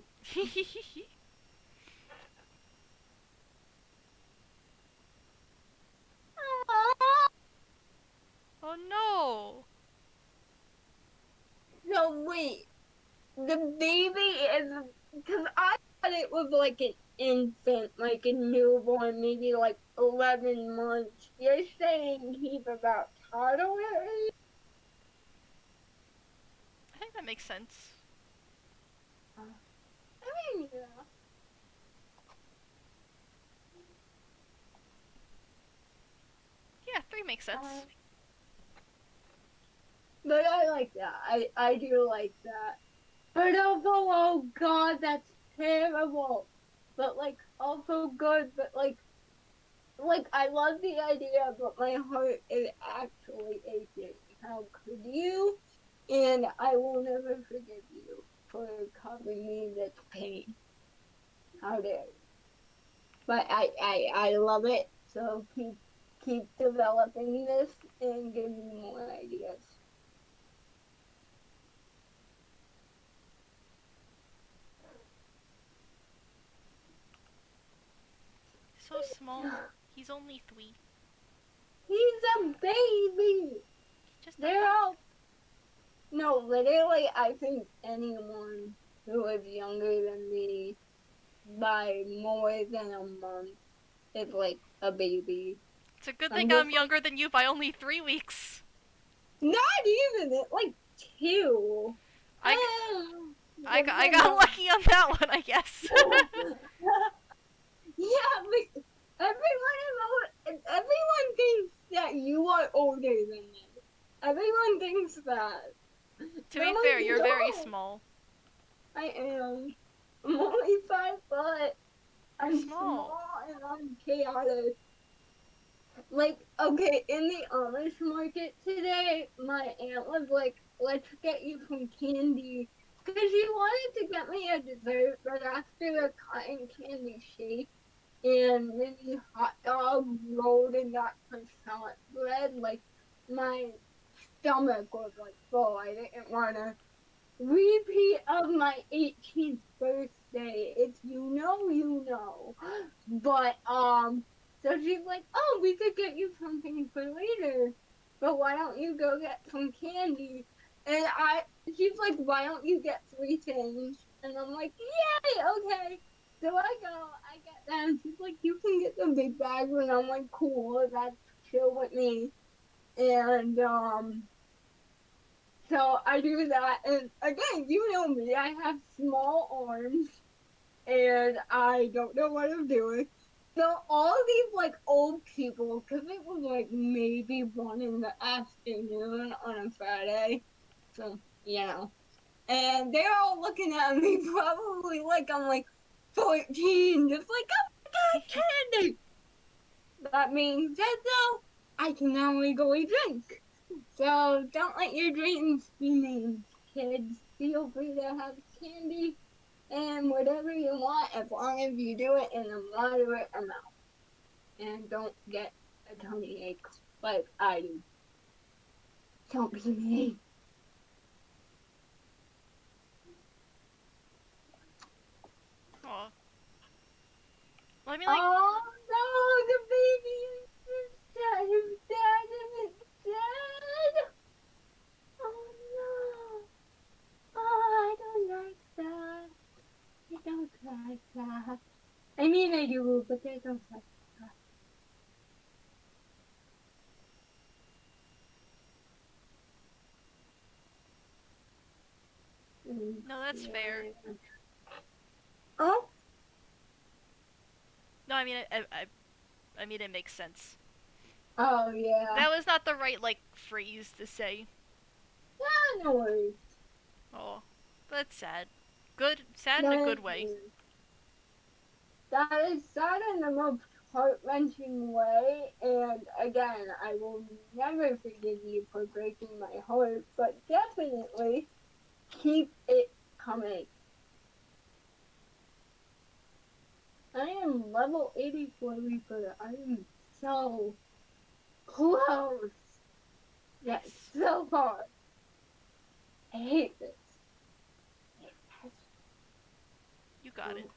Oh no! No, wait. The baby is. Because I thought it was like an infant, like a newborn, maybe like 11 months. You're saying he's about toddler age? I think that makes sense. I mean, yeah. Yeah, 3 makes sense. But I like that. I do like that. But also, oh god, that's terrible. But like, also good, but like I love the idea, but my heart is actually aching. How could you? And I will never forgive you for causing me this pain. How dare you? But I love it. So keep developing this and give me more ideas. So small. He's only 3. He's a baby. Just a They're baby. all no, literally. I think anyone who is younger than me by more than a month is like a baby. It's a good I'm thing just I'm younger than you by only 3 weeks. not even it, like 2. I, I Depends got on. lucky on that one, I guess. Yeah, but everyone thinks that you are older than me. Everyone thinks that. To be fair, you're very small. I am. I'm only 5 foot. You're I'm small. small and I'm chaotic. Like, okay, in the Amish market today, my aunt was like, let's get you some candy. Because she wanted to get me a dessert, but after the cotton candy shake and mini hot dog rolled in that croissant bread, like, my stomach was like full. I didn't want to repeat of my 18th birthday. birthday. If you know, you know. But so she's like, oh, we could get you something for later. But why don't you go get some candy? And she's like, why don't you get three things? And I'm like, yay, okay. So I get that, and she's like, you can get the big bag, and I'm like, cool, that's chill with me. And so I do that, and again, you know me, I have small arms, and I don't know what I'm doing. So all of these like old people, because it was like maybe 1 in the afternoon on a Friday, so you know, and they're all looking at me probably like I'm like 14, just like, oh my god, candy. That means that though I can only go drink. So don't let your dreams be named, kids. Feel free to have candy and whatever you want as long as you do it in a moderate amount. And don't get a tummy ache like I do. Don't be me. Aw. Well, I mean, like, Oh no, the baby is dead. His dad is dead. Oh no. Oh, I don't like that. I don't like that. I mean, I do, but I don't like that. no, that's fair. Yeah. Oh? No, I mean, I mean, it makes sense. Oh, yeah. That was not the right, like, phrase to say. Yeah, no worries. Oh, that's sad. Good, sad in a That good is way. weird. That is sad in the most heart-wrenching way, and again, I will never forgive you for breaking my heart, but definitely keep it coming. I am level 84 Reaper. I am so close, yet Nice. so far. I hate this. You got it.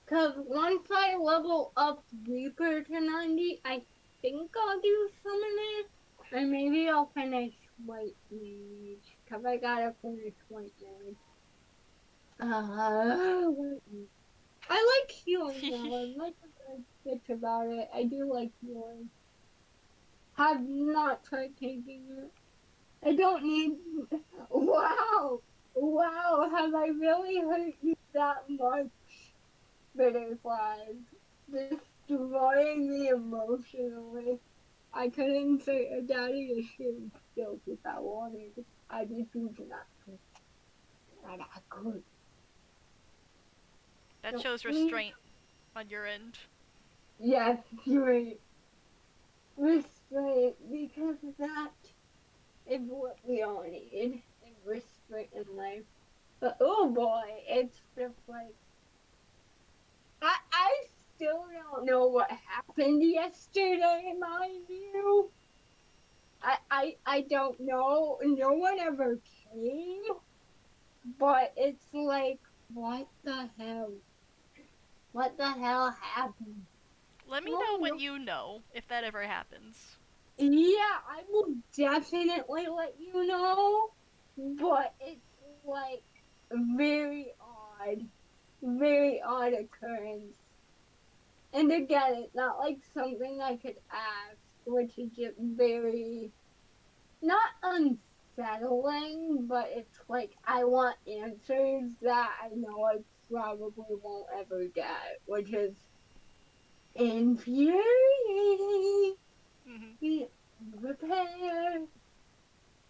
Because once I level up Reaper to 90, I think I'll do Summoner. And maybe I'll finish White Mage. Because I gotta finish White Mage. White Mage. I like healing though. I like a good bitch about it. I do like healing. Have not tried taking it. I don't need. Wow! Wow! Have I really hurt you that much? Butterflies, destroying me emotionally. I couldn't say a daddy issues joke if I wanted. I just choose not to. And I could. That So, shows restraint on your end. yes, right. Restraint, because that is what we all need. And restraint in life. But oh boy, it's just like I still don't know what happened yesterday, mind you. I don't know. No one ever came, but it's like, what the hell? What the hell happened? Let me know Oh when no. you know if that ever happens. Yeah, I will definitely let you know, but it's like very odd, very odd occurrence. And again, it's not like something I could ask, which is just very not unsettling, but it's like I want answers that I know I probably won't ever get, which is infuriating. Mm-hmm. Be prepared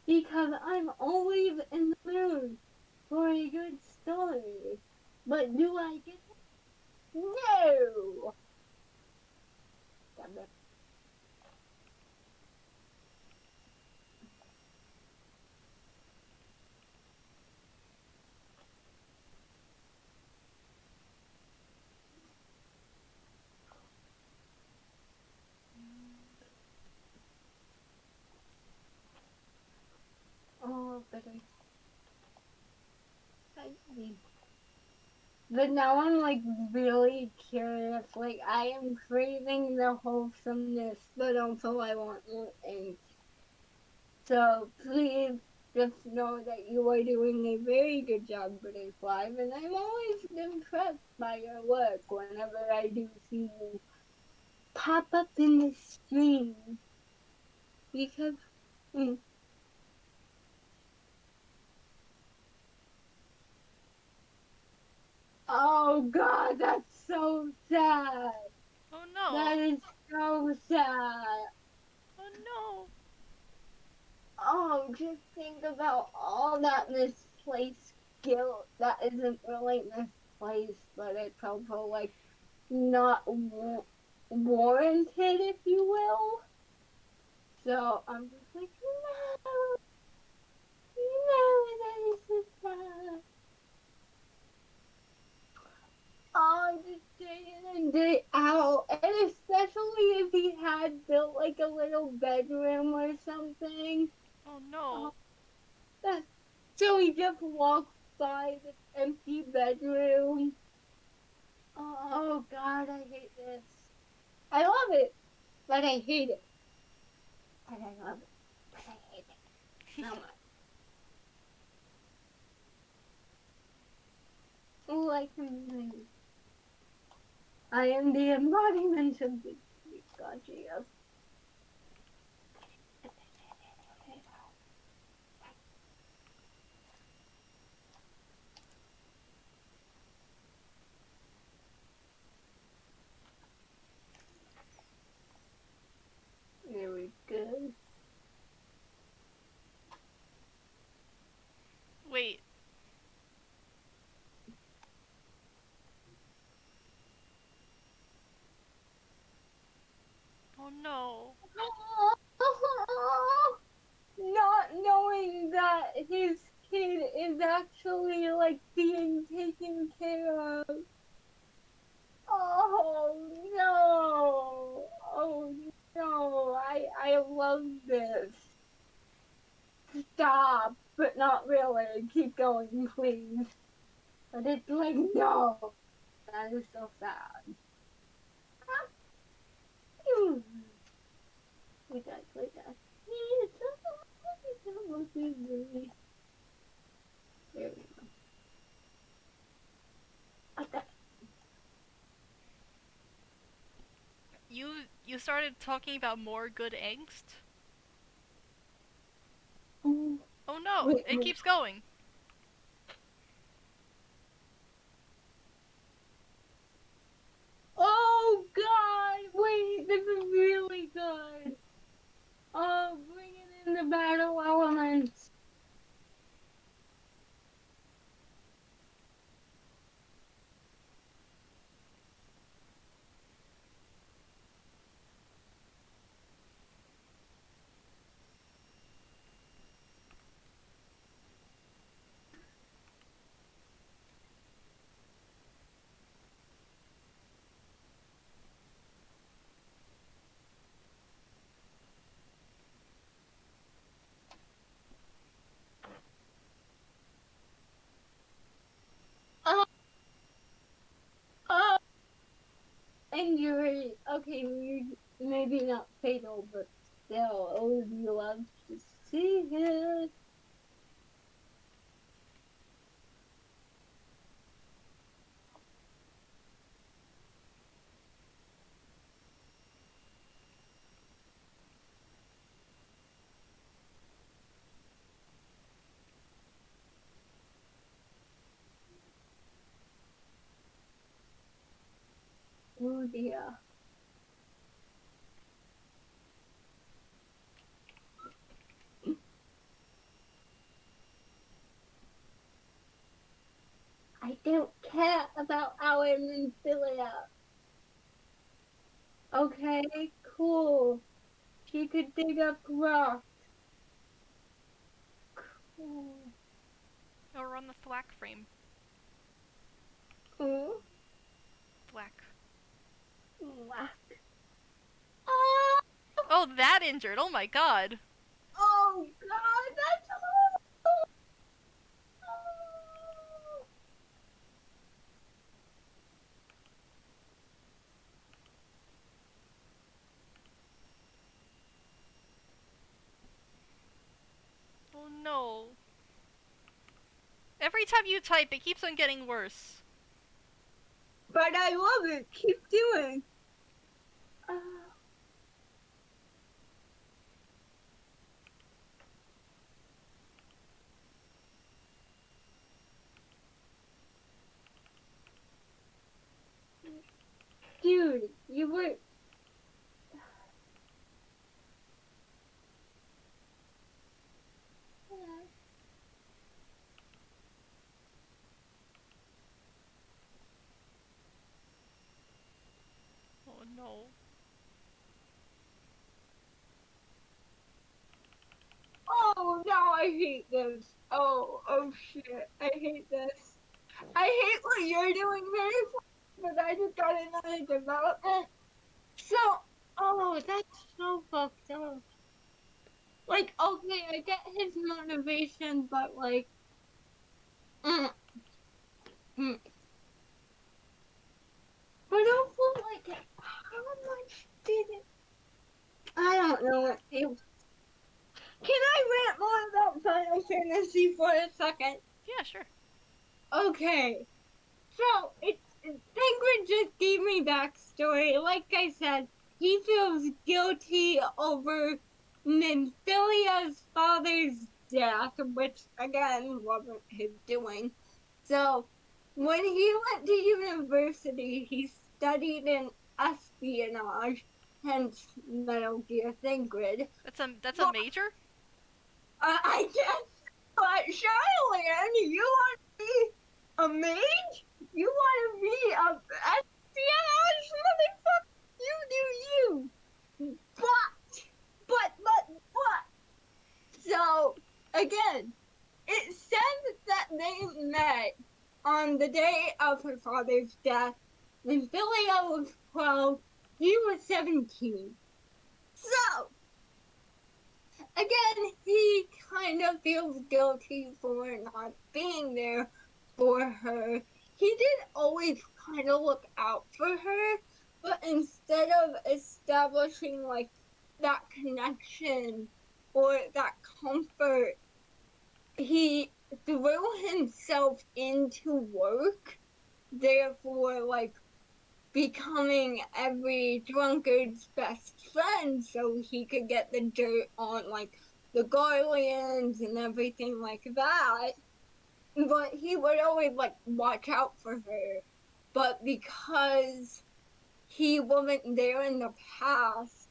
because I'm always in the mood for a good story. But do I get it? No! Damn it. Oh, better. But now I'm like really curious. Like I am craving the wholesomeness, but also I want more ink. So please just know that you are doing a very good job, British Live, and I'm always impressed by your work whenever I do see you pop up in the stream. Because mm, oh god, that's so sad. Oh no. That is so sad. Oh no. Oh, just think about all that misplaced guilt that isn't really misplaced, but it's also like not warranted, if you will. So I'm just like, no, no, that is so sad. Oh, just day in and day out, and especially if he had built like a little bedroom or something. Oh Oh, no. that, so he just walks by this empty bedroom. Oh God, I hate this. I love it, but I hate it. But I love it, but I hate it so much. Like I am the embodiment of the Gachi of. There we go. Wait. Oh no. Not knowing that his kid is actually like being taken care of. Oh no! Oh no! I love this. Stop, but not really. Keep going, please. But it's like no. That is so sad. We got, we got. There we go. Okay. You started talking about more good angst? Oh, Oh no, wait, it wait. keeps going. Oh God! Wait, this is really good. Oh, bringing in the battle elements. Oh, oh, injury. Okay, maybe not fatal, but still, oh, you love to see it. Oh dear. I don't care about our Mencilia. Okay, cool. She could dig up rock. Cool. Or on the thwack frame. Cool. Thwack. Whack. Oh, Oh, that injured. Oh my god. oh God, that's horrible. Every time you type, it keeps on getting worse. But I love it. Keep doing. Dude, you were. Oh no. Oh no, I hate this. Oh shit, I hate this. I hate what you're doing very fast, but I just got another development. So, oh, that's so fucked up. Like, okay, I get his motivation, but like, mm, mm. But also, like, how much did it? I don't know what it. Can I rant more about Final Fantasy for a second? Yeah, sure. Okay, so it's Penguin just gave me backstory. Like I said, he feels guilty over Nymphia's father's death, which again wasn't his doing. So when he went to university, he studied in espionage, hence Metal Gear Thinkwid. That's a major? I guess, but Charlotte, you want to be a mage? You want to be a espionage motherfucker? You do you. But. So, again, it says that they met on the day of her father's death when Philia was 12, he was 17. So, again, he kind of feels guilty for not being there for her. He did always kind of look out for her, but instead of establishing like that connection or that comfort, he threw himself into work, therefore like becoming every drunkard's best friend so he could get the dirt on like the Guardians and everything like that. But he would always like watch out for her. But because he wasn't there in the past,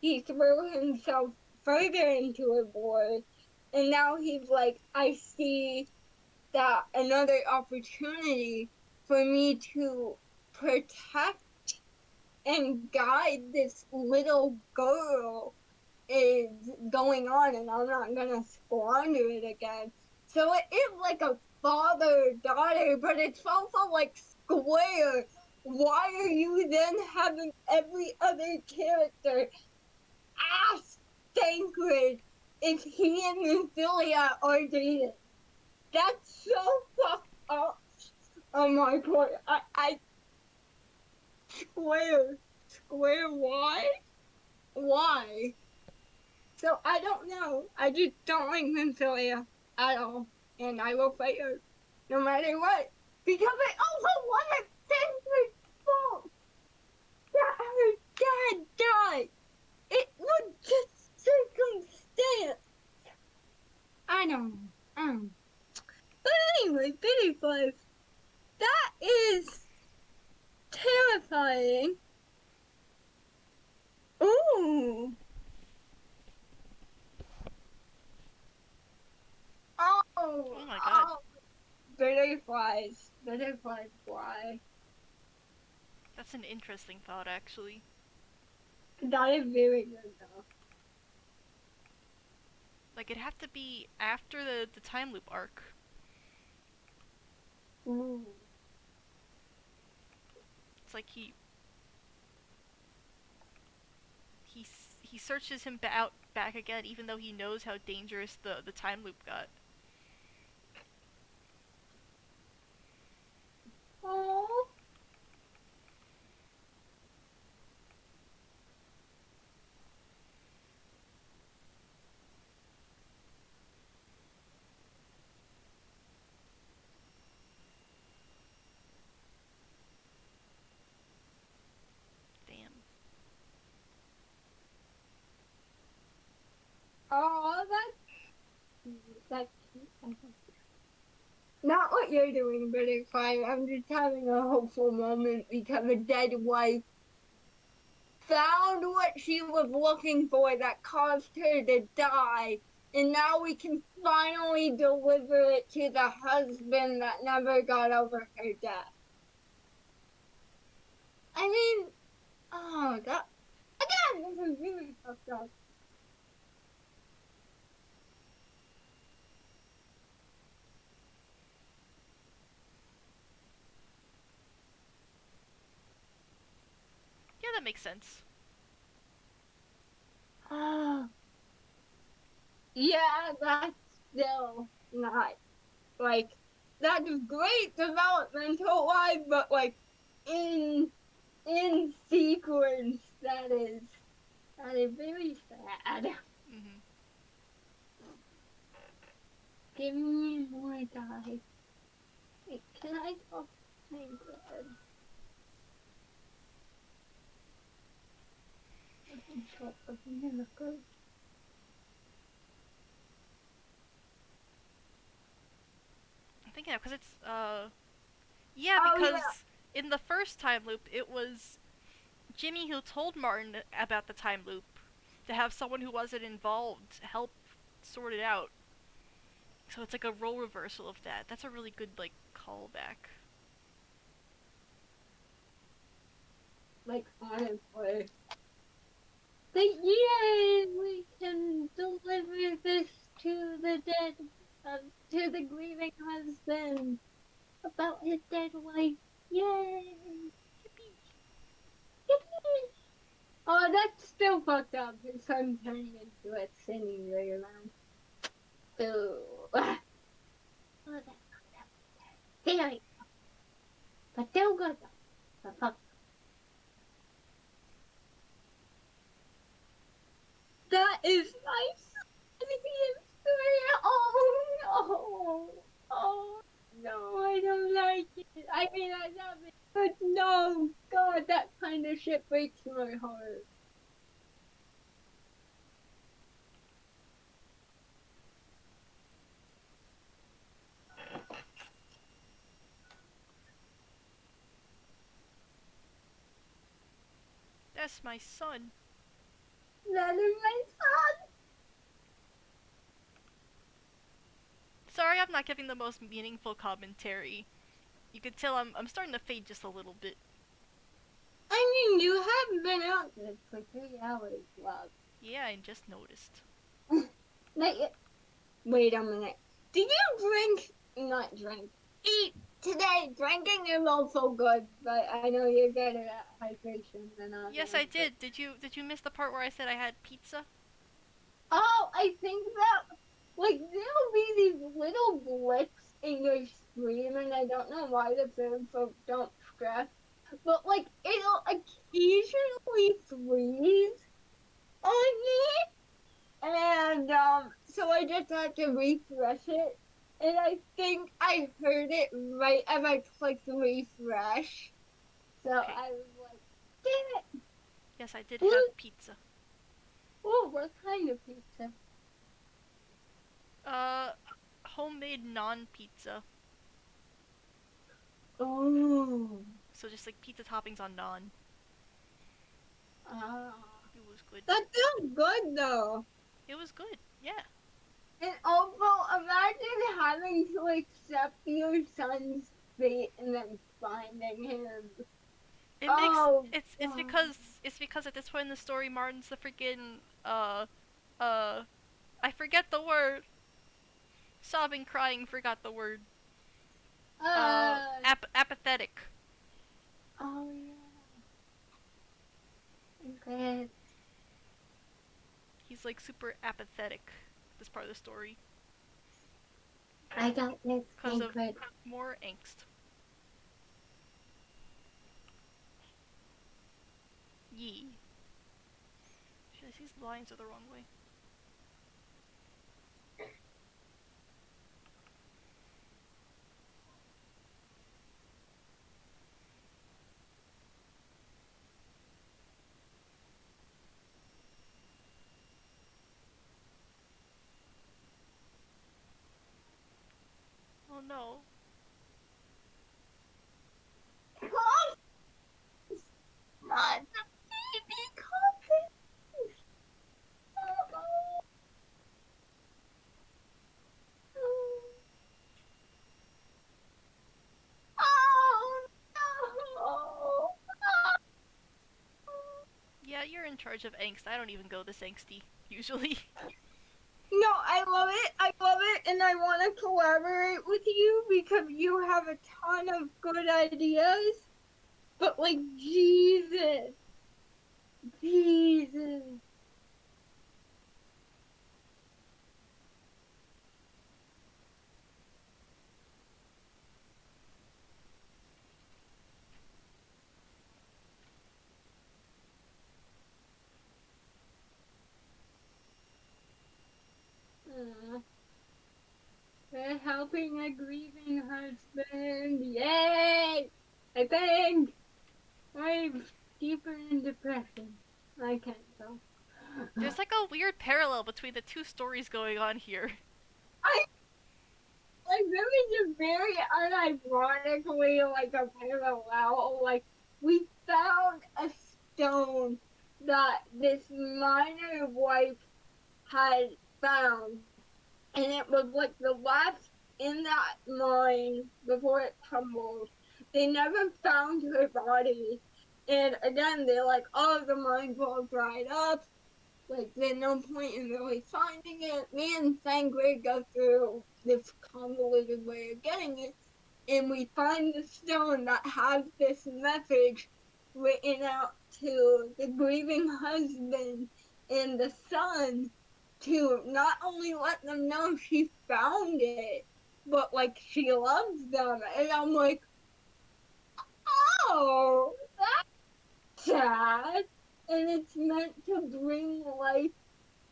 he threw himself further into a void. And now he's like, I see that another opportunity for me to protect and guide this little girl is going on, and I'm not gonna squander it again. So it is like a father-daughter, but it's also like square. Why are you then having every other character ask Tancred if he and Nymphilia are dating? That's so fucked up on my part. I square, why? Why? So I don't know. I just don't like Nymphilia at all. And I will fight her no matter what. Because I also wasn't Tancred's fault that her dad died. It was just circumstance. I don't know. But anyway, Bitty Five. That is terrifying. Ooh. Oh my god. Butterflies fly. That's an interesting thought, actually. That is very good though. Like, it'd have to be after the time loop arc. Ooh. It's like he searches him out back again, even though he knows how dangerous the time loop got. Oh. That's not what you're doing, but it's fine. I'm just having a hopeful moment because a dead wife found what she was looking for that caused her to die. And now we can finally deliver it to the husband that never got over her death. I mean, oh, that, again, this is really fucked up. Yeah, that makes sense. Oh, yeah, that's still not, like, that's great developmental wise, but, like, in, in sequence, that is very sad. Mm-hmm. Give me more die. Wait, can I talk to my dad? Shot of miracle. I'm thinking because it's yeah, Oh yeah. because in the first time loop it was Jimmy who told Martin about the time loop to have someone who wasn't involved help sort it out. So it's like a role reversal of that. That's a really good like callback. Like honestly. But yay, we can deliver this to the dead, to the grieving husband about his dead wife. Yay! Yippee! Yippee! Oh, that's still fucked up. His son turning into a singing right now. Ooh. Oh, that's fucked up. Very, but still good though. But fuck. That is nice. Oh no! Oh no! I don't like it. I mean, I love it, but no, God, that kind of shit breaks my heart. That's my son. That is my son. Sorry, I'm not giving the most meaningful commentary. You could tell I'm starting to fade just a little bit. I mean, you have been out there for 3 hours, love. Yeah, I just noticed. Like, wait a minute. Did you drink? Not drink. Eat today. Drinking is also good, but I know you're better at hydration than Yes, others. I did. Did you miss the part where I said I had pizza? Oh, I think that like there'll be these little blips in your stream, and I don't know why the film folks don't stress, but like it'll occasionally freeze on me, and so I just had to refresh it, and I think I heard it right as I clicked refresh, so Okay. I was like, damn it! Yes, I did What? have pizza. Oh, what kind of pizza? Uh, homemade non-pizza. Oh. So just like pizza toppings on naan. Ah. It was good. That feels good though. It was good. Yeah. And also, imagine having to accept your son's fate and then finding him. It makes Oh, it's God. because at this point in the story, Martin's the freaking uh I forget the word. Sobbing, crying, forgot the word. Uh, Apathetic. oh yeah. Okay. He's like super apathetic. This part of the story I got this because of secret. more angst. Yee. Shit, these lines are the wrong way. Oh no. Not the baby coffin. Oh no. Yeah, you're in charge of angst. I don't even go this angsty, usually. No, I love it. I love it, and I want to collaborate with you because you have a ton of good ideas. But like Jesus, Jesus. We're helping a grieving husband. Yay! I think I'm deeper in depression. I can't tell. There's like a weird parallel between the two stories going on here. I like this is very unironically like a parallel. Like we found a stone that this minor wife had found, and it was like the last in that mine before it crumbled. They never found her body. And again, they're like, oh, the mine's all dried up. Like, there's no point in really finding it. Me and Sangre go through this convoluted way of getting it, and we find the stone that has this message written out to the grieving husband and the son to not only let them know she found it, but like she loves them. And I'm like, oh, that's sad. And it's meant to bring life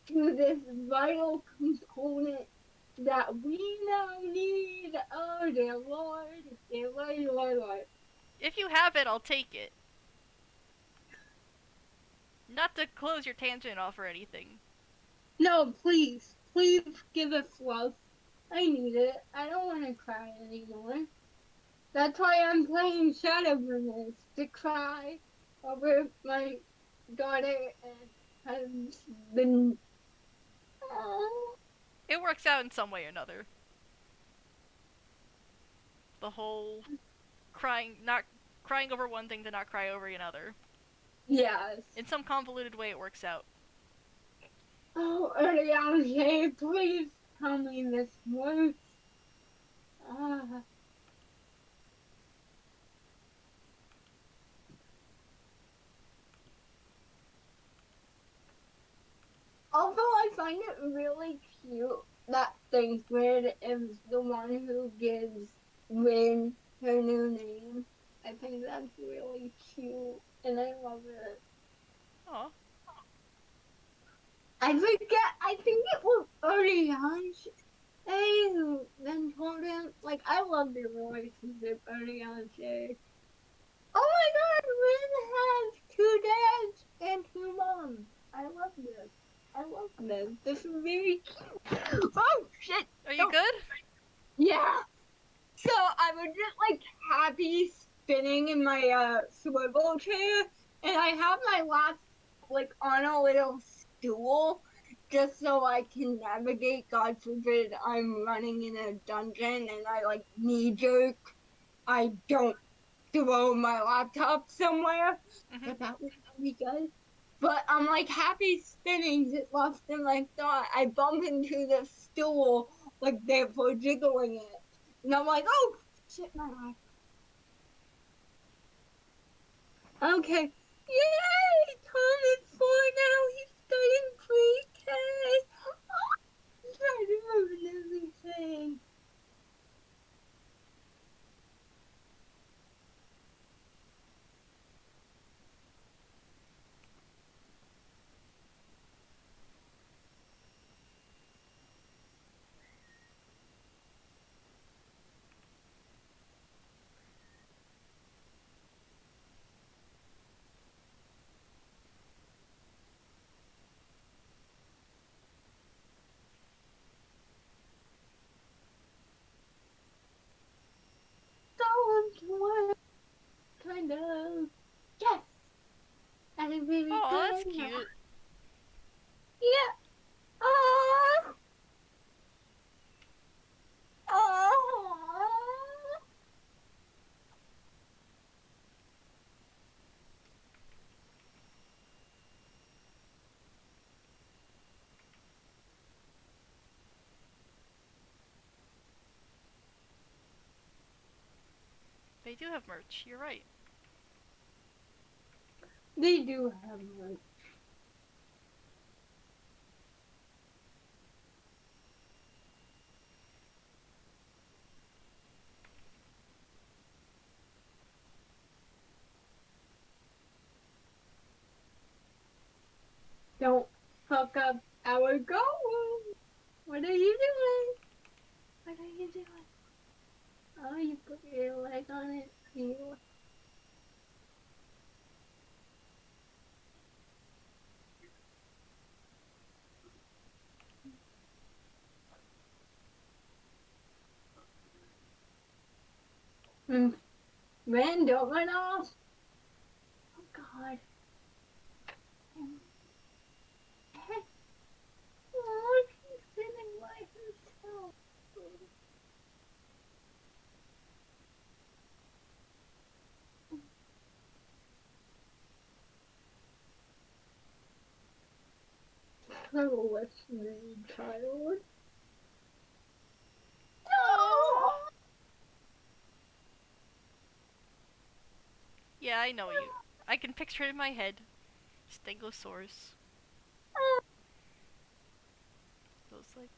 to this vital component that we now need. Oh, dear Lord, dear Lord, Lord, Lord. If you have it, I'll take it. Not to close your tangent off or anything. No, please, please give us love. I need it. I don't want to cry anymore. That's why I'm playing Shadowbringers, to cry over my daughter and husband. Oh. It works out in some way or another. The whole not crying over one thing to not cry over another. Yes. In some convoluted way, it works out. Oh, Ariane, please tell me this works. Ah. Although I find it really cute that Thancred is the one who gives Rin her new name. I think that's really cute, and I love it. Aw. I forget. I think it was Ariane who then told him. Like I love their relationship, Ariane. Oh my God, Rin has two dads and two moms. I love this. I love this. This is very cute. Oh shit! Are you No. good? Yeah. So I was just like happy spinning in my swivel chair, and I have my laptop like on a little stool just so I can navigate. God forbid I'm running in a dungeon and I like knee jerk. I don't throw my laptop somewhere, Mm-hmm. but that would be good. But I'm like happy spinning, just lost in my thought. I bump into the stool like therefore jiggling it. And I'm like, oh shit, my eye. Okay. Yay! Tom is 4 now. He's studying pre-K. I'm trying to remember everything. baby Oh, that's girl. cute. Yeah. Oh. Oh. They do have merch. You're right. They do have one. Don't fuck up our goal. What are you doing? What are you doing? Oh, you put your leg on it. You. Man, don't run off. Oh, God. Oh, she's sitting by herself. Oh, what's the child? Oh. No! Yeah, I know you. I can picture it in my head. Stegosaurus. Those like.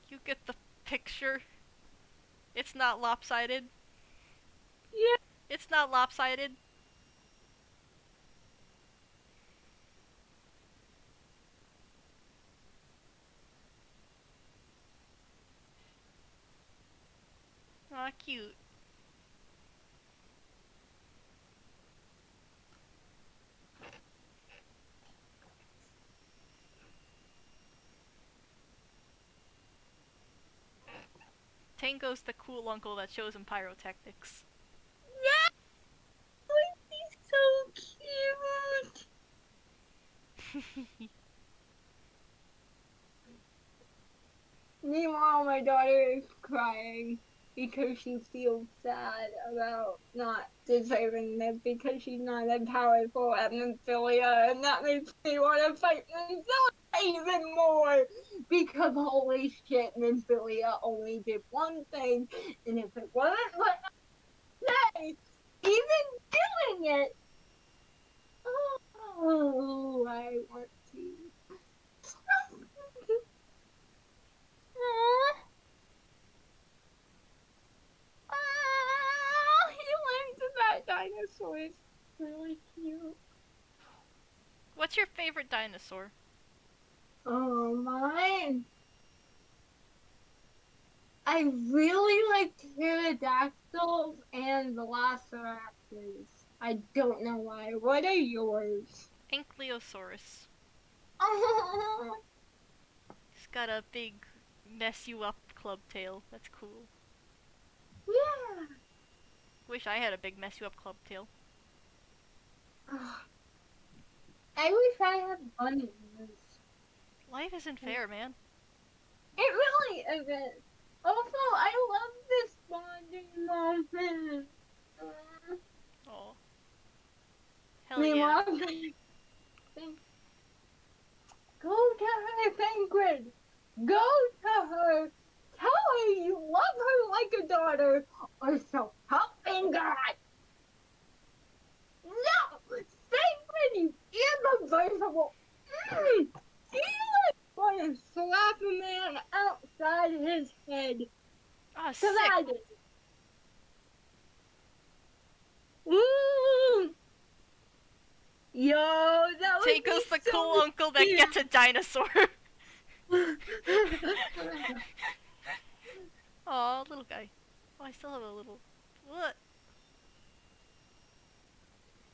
You get the picture. It's not lopsided. Yeah. It's not lopsided. Aw, cute. Tango's the cool uncle that shows him pyrotechnics. Yeah! He's so cute! Meanwhile, my daughter is crying because she feels sad about not deserving this because she's not as powerful as Nymphilia, and that makes me want to fight Nymphilia even more because holy shit, Nymphilia only did one thing, and if it wasn't what I say, even doing it, oh, I want to. Oh, he learned that dinosaur is really cute. What's your favorite dinosaur? Oh, mine. I really like pterodactyls and velociraptors. I don't know why. What are yours? Ankylosaurus. Oh, He's got a big, mess you up club tail. That's cool. yeah. Wish I had a big, mess you up club tail. I wish I had bunnies. Life isn't fair, man. It really isn't. Also, I love this bonding moment. Oh. Hell yeah. Meanwhile, go to her, Fangrid. Go to her. Tell her you love her like a daughter, or so help me God. No, Fangrid, you irreversible. You want to slap a man outside his head. Ah, So sick. that is. Ooh. Yo, that would Tango's be the so cool uncle that cute. gets a dinosaur. Aw, little guy. Oh, I still have a little. What?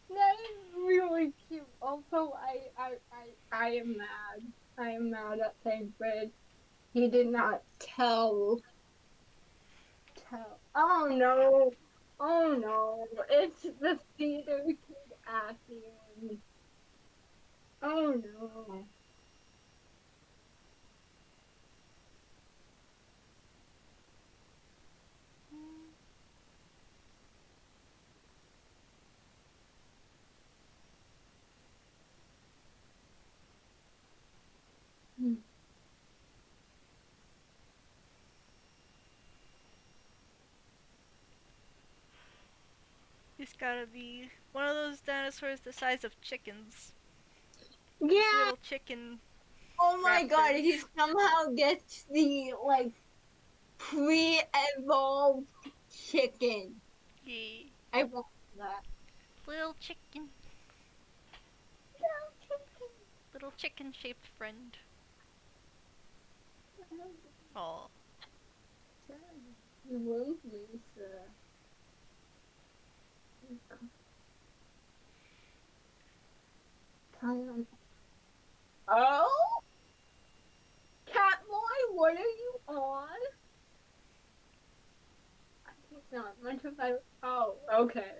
That is really cute. Also, I am mad. I am mad at Tancred. He did not tell. Oh no. Oh no. It's the theater kid acting. Oh no. He's gotta be one of those dinosaurs the size of chickens. Those Yeah. little chicken Oh my god. raptors. He somehow gets the like pre-evolved chicken. Yeah. I want that. Little chicken. Little chicken shaped friend. Oh. Remove Lisa. Oh, Catboy, what are you on? I think not much of I. Oh, okay.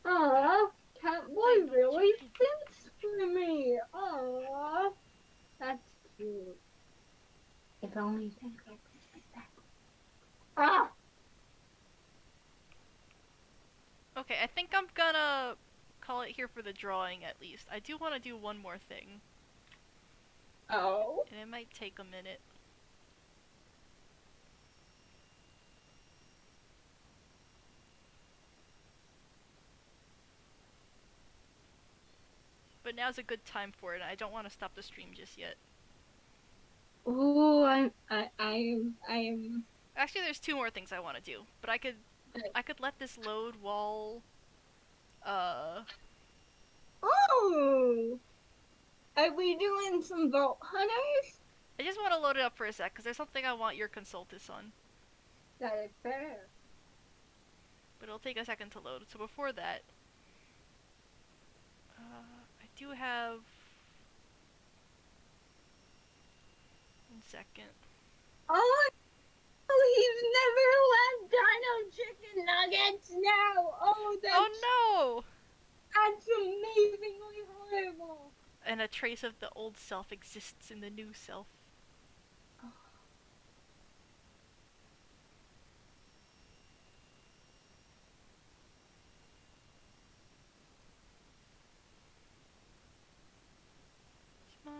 Aw, Catboy Little really chicken. thinks for me. Aw, that's cute. If only Tango was like that. Ah! Okay, I think I'm gonna call it here for the drawing at least. I do want to do one more thing, Oh. and it might take a minute. But now's a good time for it, and I don't want to stop the stream just yet. Ooh, I'm. Actually, there's two more things I want to do, but I could let this load while uh Oh! Are we doing some Vault Hunters? I just want to load it up for a sec because there's something I want your consultus on, That is fair. but it'll take a second to load. So before that, I do have 1 second. Oh, he's never left Dino Chicken Nuggets now. Oh, Oh no! that's amazingly horrible. And a trace of the old self exists in the new self. My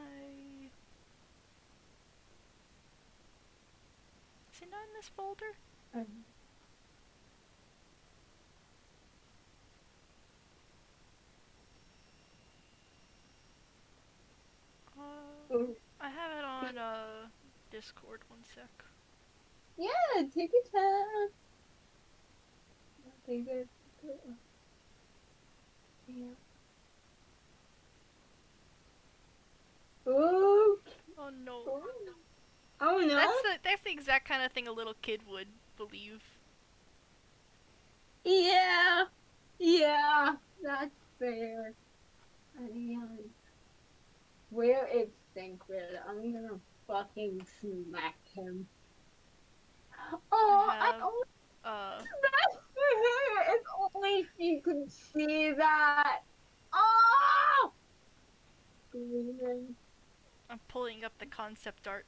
is it not in this folder? I have it on Discord. 1 sec. Yeah, take your time. Take it. Yeah. Ooh. Oh no. Oh no. That's the exact kind of thing a little kid would believe. Yeah. Yeah. That's fair. Where is Thinkred? I'm gonna fucking smack him. Oh, I have only uh smashed for her. If only she could see that. Oh! Screaming. I'm pulling up the concept art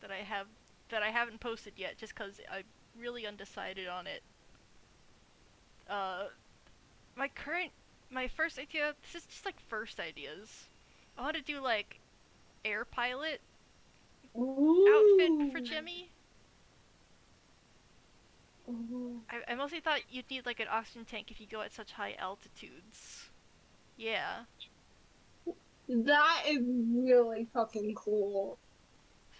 that I haven't posted yet just cuz I'm really undecided on it. Uh my current my first idea, this is just like first ideas. I want to do like air pilot outfit Ooh. for Jimmy. Ooh. I mostly thought you'd need like an oxygen tank if you go at such high altitudes. Yeah. That is really fucking cool.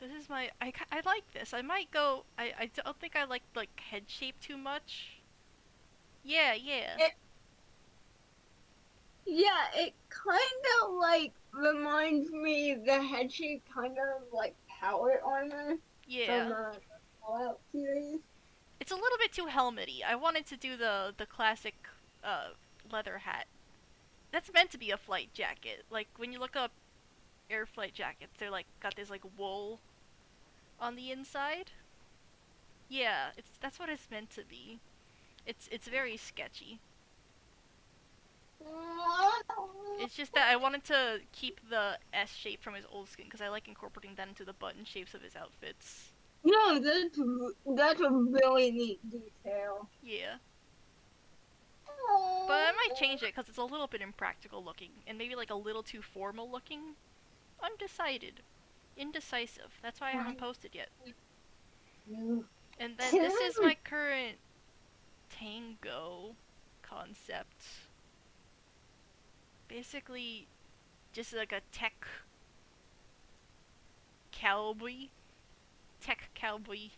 So this is my I like this. I might go I don't think I like head shape too much. Yeah. Yeah, it kind of like reminds me the head shape kind of like power armor from Yeah. the Fallout series. It's a little bit too helmety. I wanted to do the classic uh, leather hat. That's meant to be a flight jacket. Like when you look up air flight jackets, they're like got this like wool on the inside. Yeah, that's what it's meant to be. It's very sketchy. It's just that I wanted to keep the S shape from his old skin because I like incorporating that into the button shapes of his outfits. No, that's a really neat detail. Yeah. But I might change it because it's a little bit impractical looking and maybe like a little too formal looking. Undecided. Indecisive. That's why I haven't posted yet. And then this is my current tango concept. Basically, just like a tech cowboy. Tech cowboy.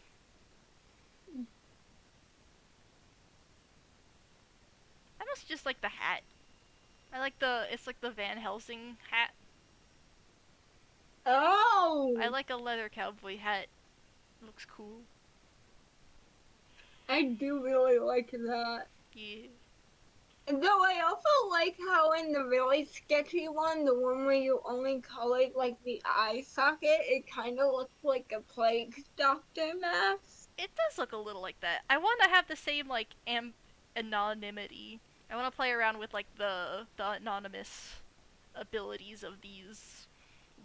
I must just like the hat. I like it's like the Van Helsing hat. Oh, I like a leather cowboy hat. Looks cool. I do really like that. Yeah. Though I also like how in the really sketchy one, the one where you only color like the eye socket, it kind of looks like a plague doctor mask. It does look a little like that. I want to have the same like anonymity. I want to play around with like the anonymous abilities of these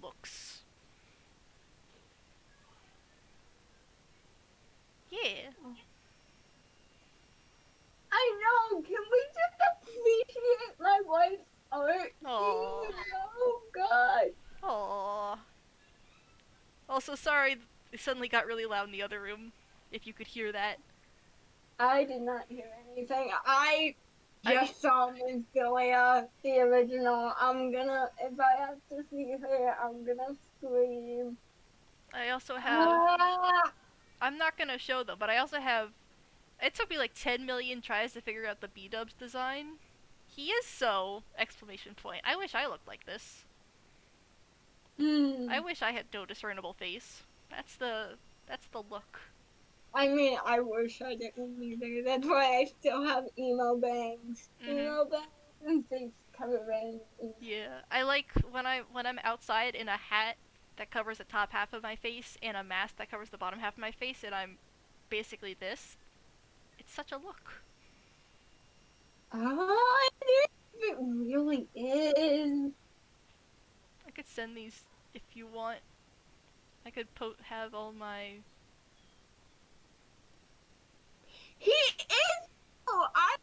looks. Yeah. I know. Can we just appreciate my wife's art? Aww. Oh God. Aww. Also, sorry, it suddenly got really loud in the other room. If you could hear that. I did not hear anything. I just saw Miss Julia, the original. If I have to see her, I'm gonna scream. I also have. Ah! I'm not gonna show them, but I also have. It took me like 10 million tries to figure out the B-Dubs design. He is so! Exclamation point. I wish I looked like this. I wish I had no discernible face. That's the look. I mean, I wish I didn't either. That's why I still have emo bangs. Emo bangs and face covering. Yeah, I like when I'm outside in a hat that covers the top half of my face and a mask that covers the bottom half of my face, and I'm basically this. It's such a look. Oh, it really is. I could send these if you want. I could have all my. He is. Oh, I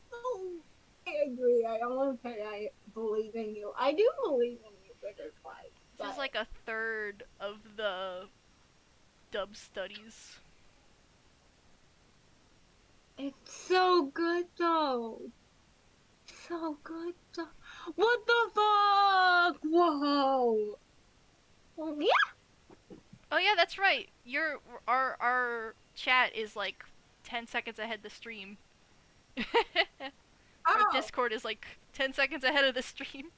agree. I don't want to say I believe in you. I do believe in you, Butterfly. This is like a third of the dub studies. It's so good though. So good though. What the fuck? Whoa. Yeah. Oh yeah, that's right. Our chat is like 10 seconds ahead the stream. Our Discord is like 10 seconds ahead of the stream.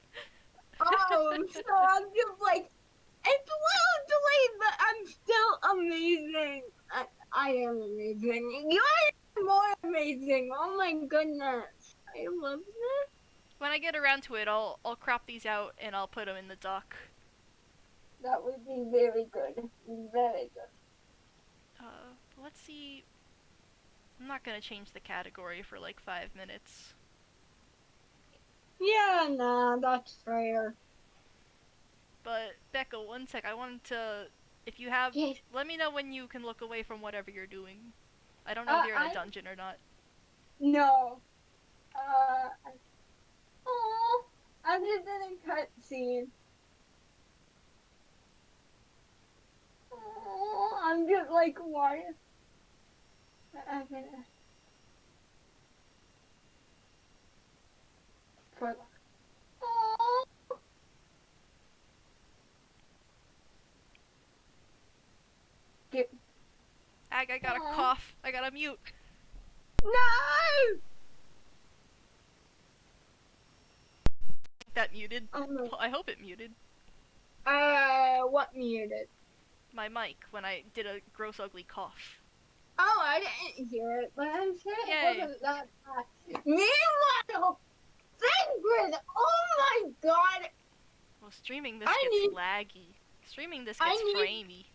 Oh, so I'm just like, it's a little delayed, but I'm still amazing. I am amazing. You're more amazing. Oh my goodness. I love this. When I get around to it, I'll crop these out and I'll put them in the doc. That would be very good. Very good. Let's see. I'm not gonna change the category for like 5 minutes. Yeah, nah, that's fair. But Becca, one sec. I wanted to. If you have, let me know when you can look away from whatever you're doing. I don't know if you're in a dungeon or not. No. Oh, I'm just in a cutscene. Oh, I'm just like, why? I'm gonna. Oh. I got a cough. I got a mute. No! That muted. Oh, I hope it muted what muted? my mic when I did a gross ugly cough. Oh, I didn't hear it, but I'm sure it Yay. wasn't that bad. Meanwhile, Fingrid, oh my god, Well, streaming this I gets need, laggy. Streaming this I gets need, framey.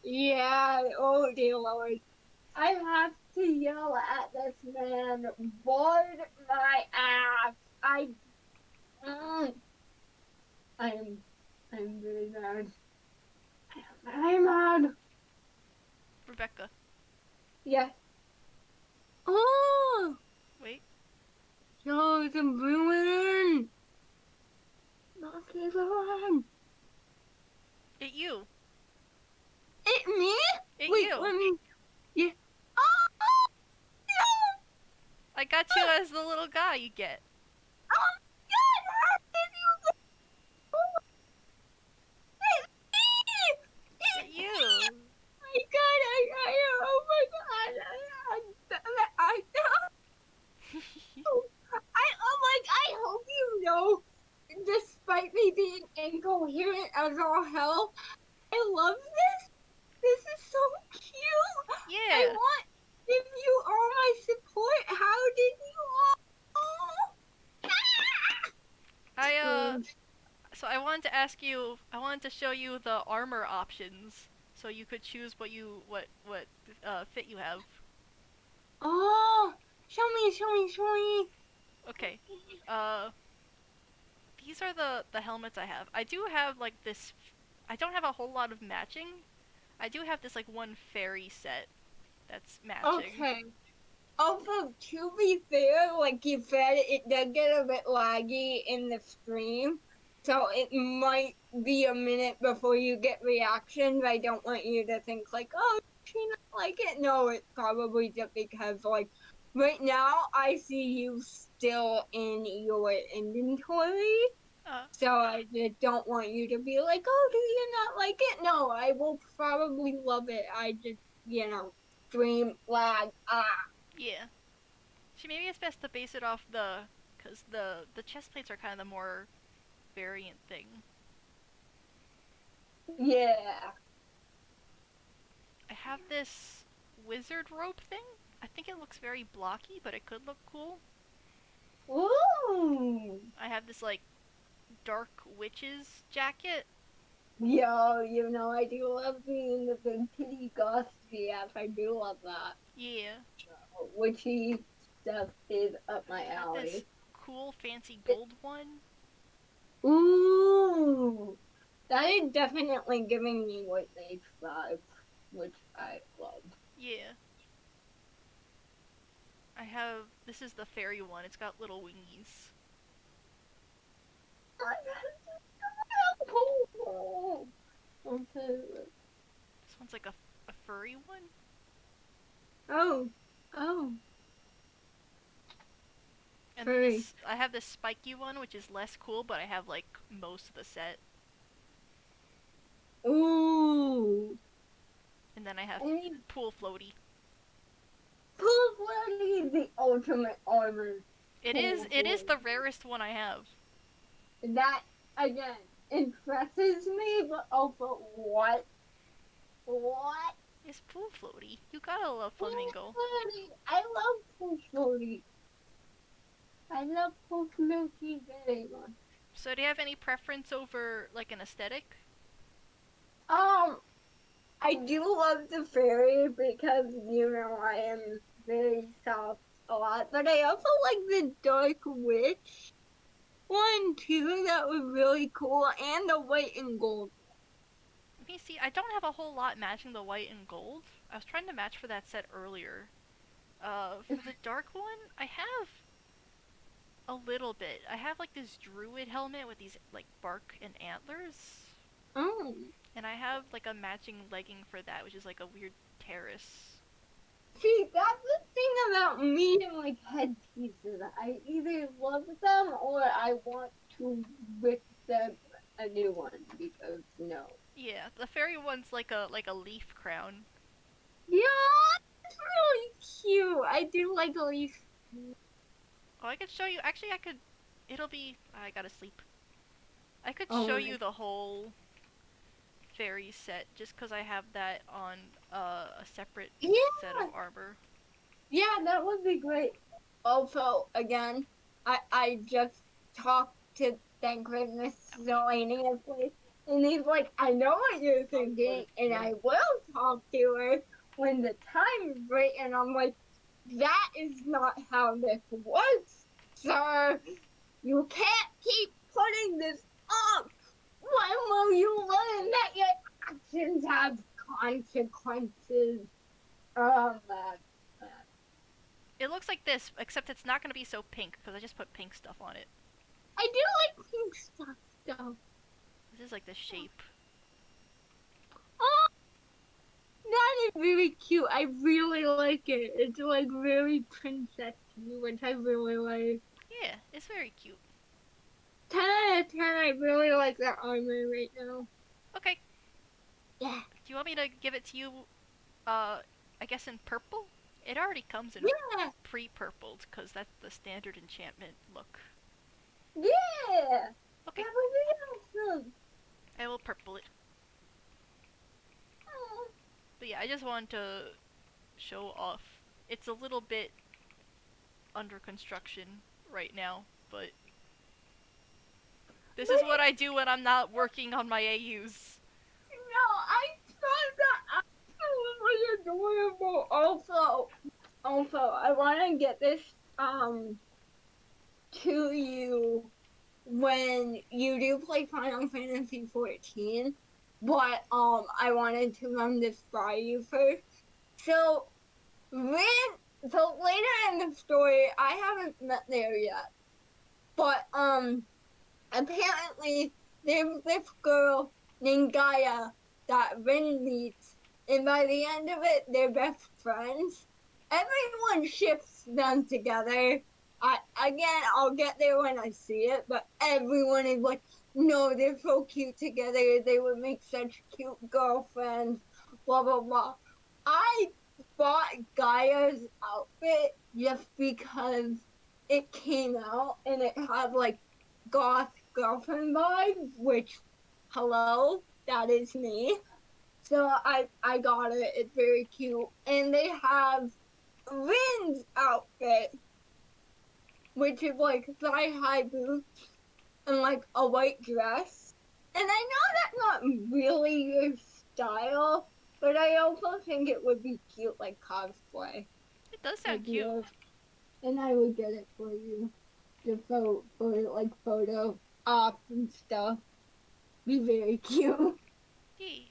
yeah, oh dear lord. I have to yell at this man, board my ass. Mm, I'm, I'm very mad. I'm mad. Rebecca. Yes. Oh, Wait. yo, it's a ruin. Lucky ruin. It you. It me? It Wait, you. let me. Yeah. Oh, oh no! I got you as the little guy you get. Oh God! How did you get? Oh, it's me! It It's me! you. My God! Oh my God! I I hope you know, despite me being incoherent as all hell, I love this. This is so cute. I Yeah. want to give you all my support. How did you all? I Mm. so I wanted to show you the armor options so you could choose what fit you have. Oh, show me. Okay. Uh these are the helmets I have. I do have like this I don't have a whole lot of matching. I do have this like one fairy set that's matching. Okay. Also, to be fair, like you said, it does get a bit laggy in the stream. So it might be a minute before you get reactions. I don't want you to think like, oh, she not like it. No, it's probably just because like right now I see you still in your inventory. Uh So I just don't want you to be like, oh, do you not like it? No, I will probably love it. I just, stream lag. yeah. See, maybe it's best to base it off cuz the chest plates are kind of the more variant thing. Yeah. I have this wizard rope thing. I think it looks very blocky, but it could look cool. Ooh. I have this like dark witch's jacket. Yo, I do love being the big kitty ghost. Yes, I do love that. Yeah. Witchy stuff is up my I have this alley. cool fancy gold one. Ooh. That is definitely giving me White Mage vibes, which I love. Yeah. I have this is the fairy one. It's got little wingies. Okay. This one's like a furry one. Oh. Oh. And then Furry. I have this spiky one, which is less cool, but I have like most of the set. Ooh. And then I have I mean, pool floaty. pool floaty is the ultimate armor. It is the rarest one I have. That again impresses me, but also what? What? It's pool floaty. You gotta love Pool flamingo. floaty. I love pool floaty. I love pool floaty very much. So do you have any preference over like an aesthetic? Um, I do love the fairy because I am very soft a lot, but I also like the dark witch one too. That was really cool, and the white and gold. Let me see. I don't have a whole lot matching the white and gold. I was trying to match for that set earlier. For the dark one, I have a little bit. I have like this druid helmet with these like bark and antlers. Oh. And I have like a matching legging for that, which is like a weird terrace. See, that's the thing about me and like headpieces. I either love them or I want to rip them a new one because no. Yeah, the fairy one's like a leaf crown. Yeah, it's really cute. I do like a leaf. Oh, I could show you. Actually, I could. it'll be. I gotta sleep. I could Oh show my. you the whole fairy set just because I have that on a separate set of Yeah, armor. yeah, that would be great. Also, again, I just talked to thank goodness miscellaneously, and he's like, I know what you're thinking, and I will talk to her when the time is right. And I'm like, that is not how this works, sir. You can't keep putting this off. When will you learn that your actions have consequences? Oh man. It looks like this, except it's not gonna be so pink because I just put pink stuff on it. I do like pink stuff though. This is like the shape. Oh, that is really cute. I really like it. It's like very princessy, which I really like. Yeah, it's very cute. 10 out of 10. I really like that armor right now. Okay, Yeah. do you want me to give it to you? I guess in purple. It already comes in Yeah. pre-purpled because that's the standard enchantment look. Yeah. Okay, That would be awesome. I will purple it. Oh. But yeah, I just wanted to show off. It's a little bit under construction right now, but this is what I do when I'm not working on my AUs. No, I thought that absolutely adorable. Also, I want to get this to you when you do play Final Fantasy 14, but I wanted to run this by you first. So so later in the story, I haven't met there yet, but apparently there's this girl named Gaia that Rin meets, and by the end of it, they're best friends. Everyone ships them together. Again, I'll get there when I see it, but everyone is like, no, they're so cute together. They would make such cute girlfriends. Blah blah blah. I bought Gaia's outfit just because it came out and it had like goth girlfriend vibe, which, hello, that is me. So I got it. It's very cute, and they have Rin's outfit, which is like thigh high boots and like a white dress. And I know that's not really your style, but I also think it would be cute like cosplay. It does Like sound cute. you, and I would get it for you. Just for like photo ops and stuff. Be very cute. Yay.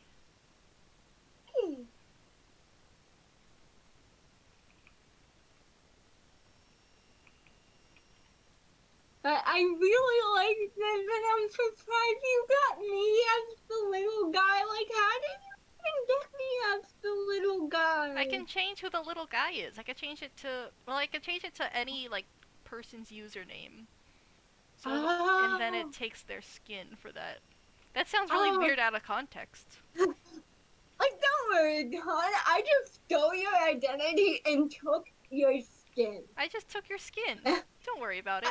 But I really like this, and I'm surprised you got me as the little guy. Like, how did you even get me as the little guy? I can change who the little guy is. I can change it to, well, I can change it to any like person's username. So and then it Oh, takes their skin for that. That sounds really oh. weird out of context. Like, don't worry, Don. I just stole your identity and took your skin. I just took your skin. Don't worry about it.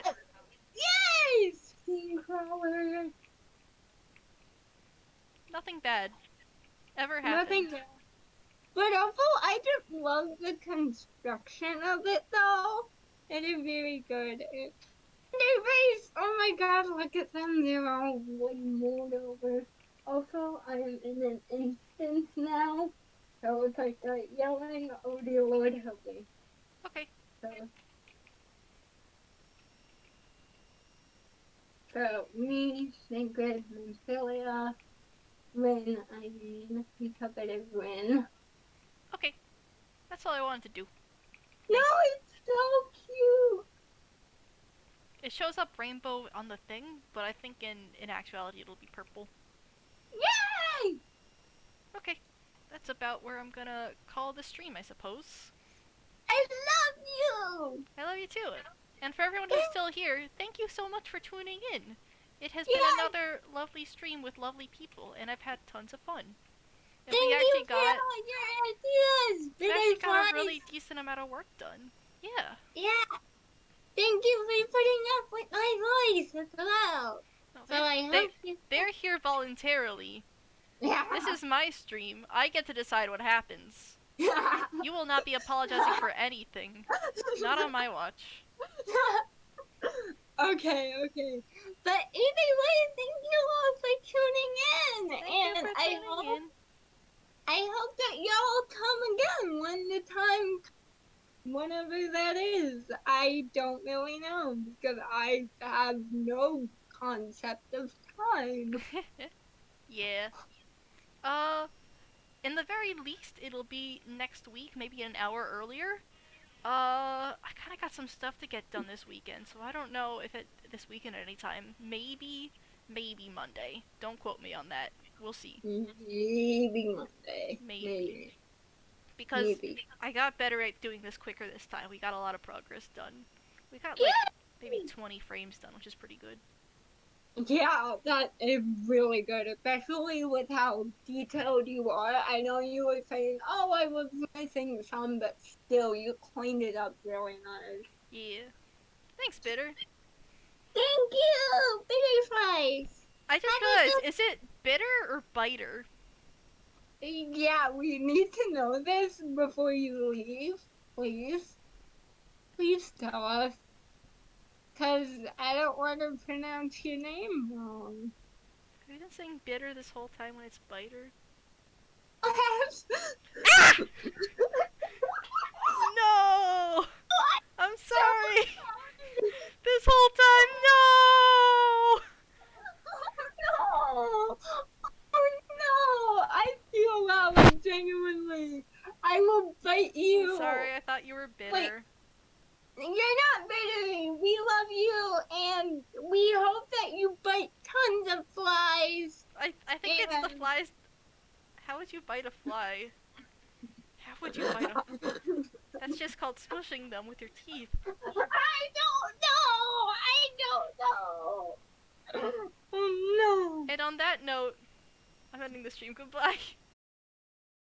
Yay! Skin crawler. Nothing bad ever Nothing. happened. But also, I just love the construction of it, though. It is very good. Their face! Oh my god, look at them. They're all like mold over. Also, I am in an instance now. So if I start yelling, oh dear lord, help me. Okay. So me, Sigrid, Mencilia, Rin, I mean, because it is Rin. Okay. That's all I wanted to do. No, it's so cute! It shows up rainbow on the thing, but I think in actuality it'll be purple. Yay! Okay. That's about where I'm gonna call the stream, I suppose. I love you! I love you too. And for everyone who's still here, thank you so much for tuning in. It has been Yay! another lovely stream with lovely people, and I've had tons of fun. And Thank we you actually for got all your ideas! we It actually is got a nice. really decent amount of work done. Yeah. Yeah. Thank you for putting up with my voice as well. No, So I hope you. they're here voluntarily. This is my stream. I get to decide what happens. You will not be apologizing for anything. Not on my watch. Okay. But either way, thank you all for tuning in. Thank you for tuning in. I hope that y'all come again when the time, whenever that is. I don't really know because I have no concept of time. Yeah. In the very least, it'll be next week, maybe an hour earlier. I kind of got some stuff to get done this weekend, so I don't know if it this weekend at any time. Maybe Monday. Don't quote me on that. We'll see. Maybe Monday. Maybe. Because Maybe. I got better at doing this quicker this time. We got a lot of progress done. We got like maybe 20 frames done, which is pretty good. Yeah, that is really good, especially with how detailed you are. I know you were saying, oh, I was missing some, but still, you cleaned it up really nice. Yeah. Thanks, Bitter. Thank you, Bitter Slice. I just realized, is it Bitter or Biter? Yeah, we need to know this before you leave, please. Please tell us. Because I don't want to pronounce your name wrong. Have you been saying Bitter this whole time when it's Biter? Ah! No! I'm sorry! This whole time, no! No! Oh no! I feel that one genuinely. I will bite you. I'm sorry, I thought you were Bitter. Wait. You're not bitter. We love you, and we hope that you bite tons of flies. I think it's the flies. How would you bite a fly? How would you bite a... That's just called smushing them with your teeth. I don't know. Oh no. And on that note, I'm ending the stream. Goodbye.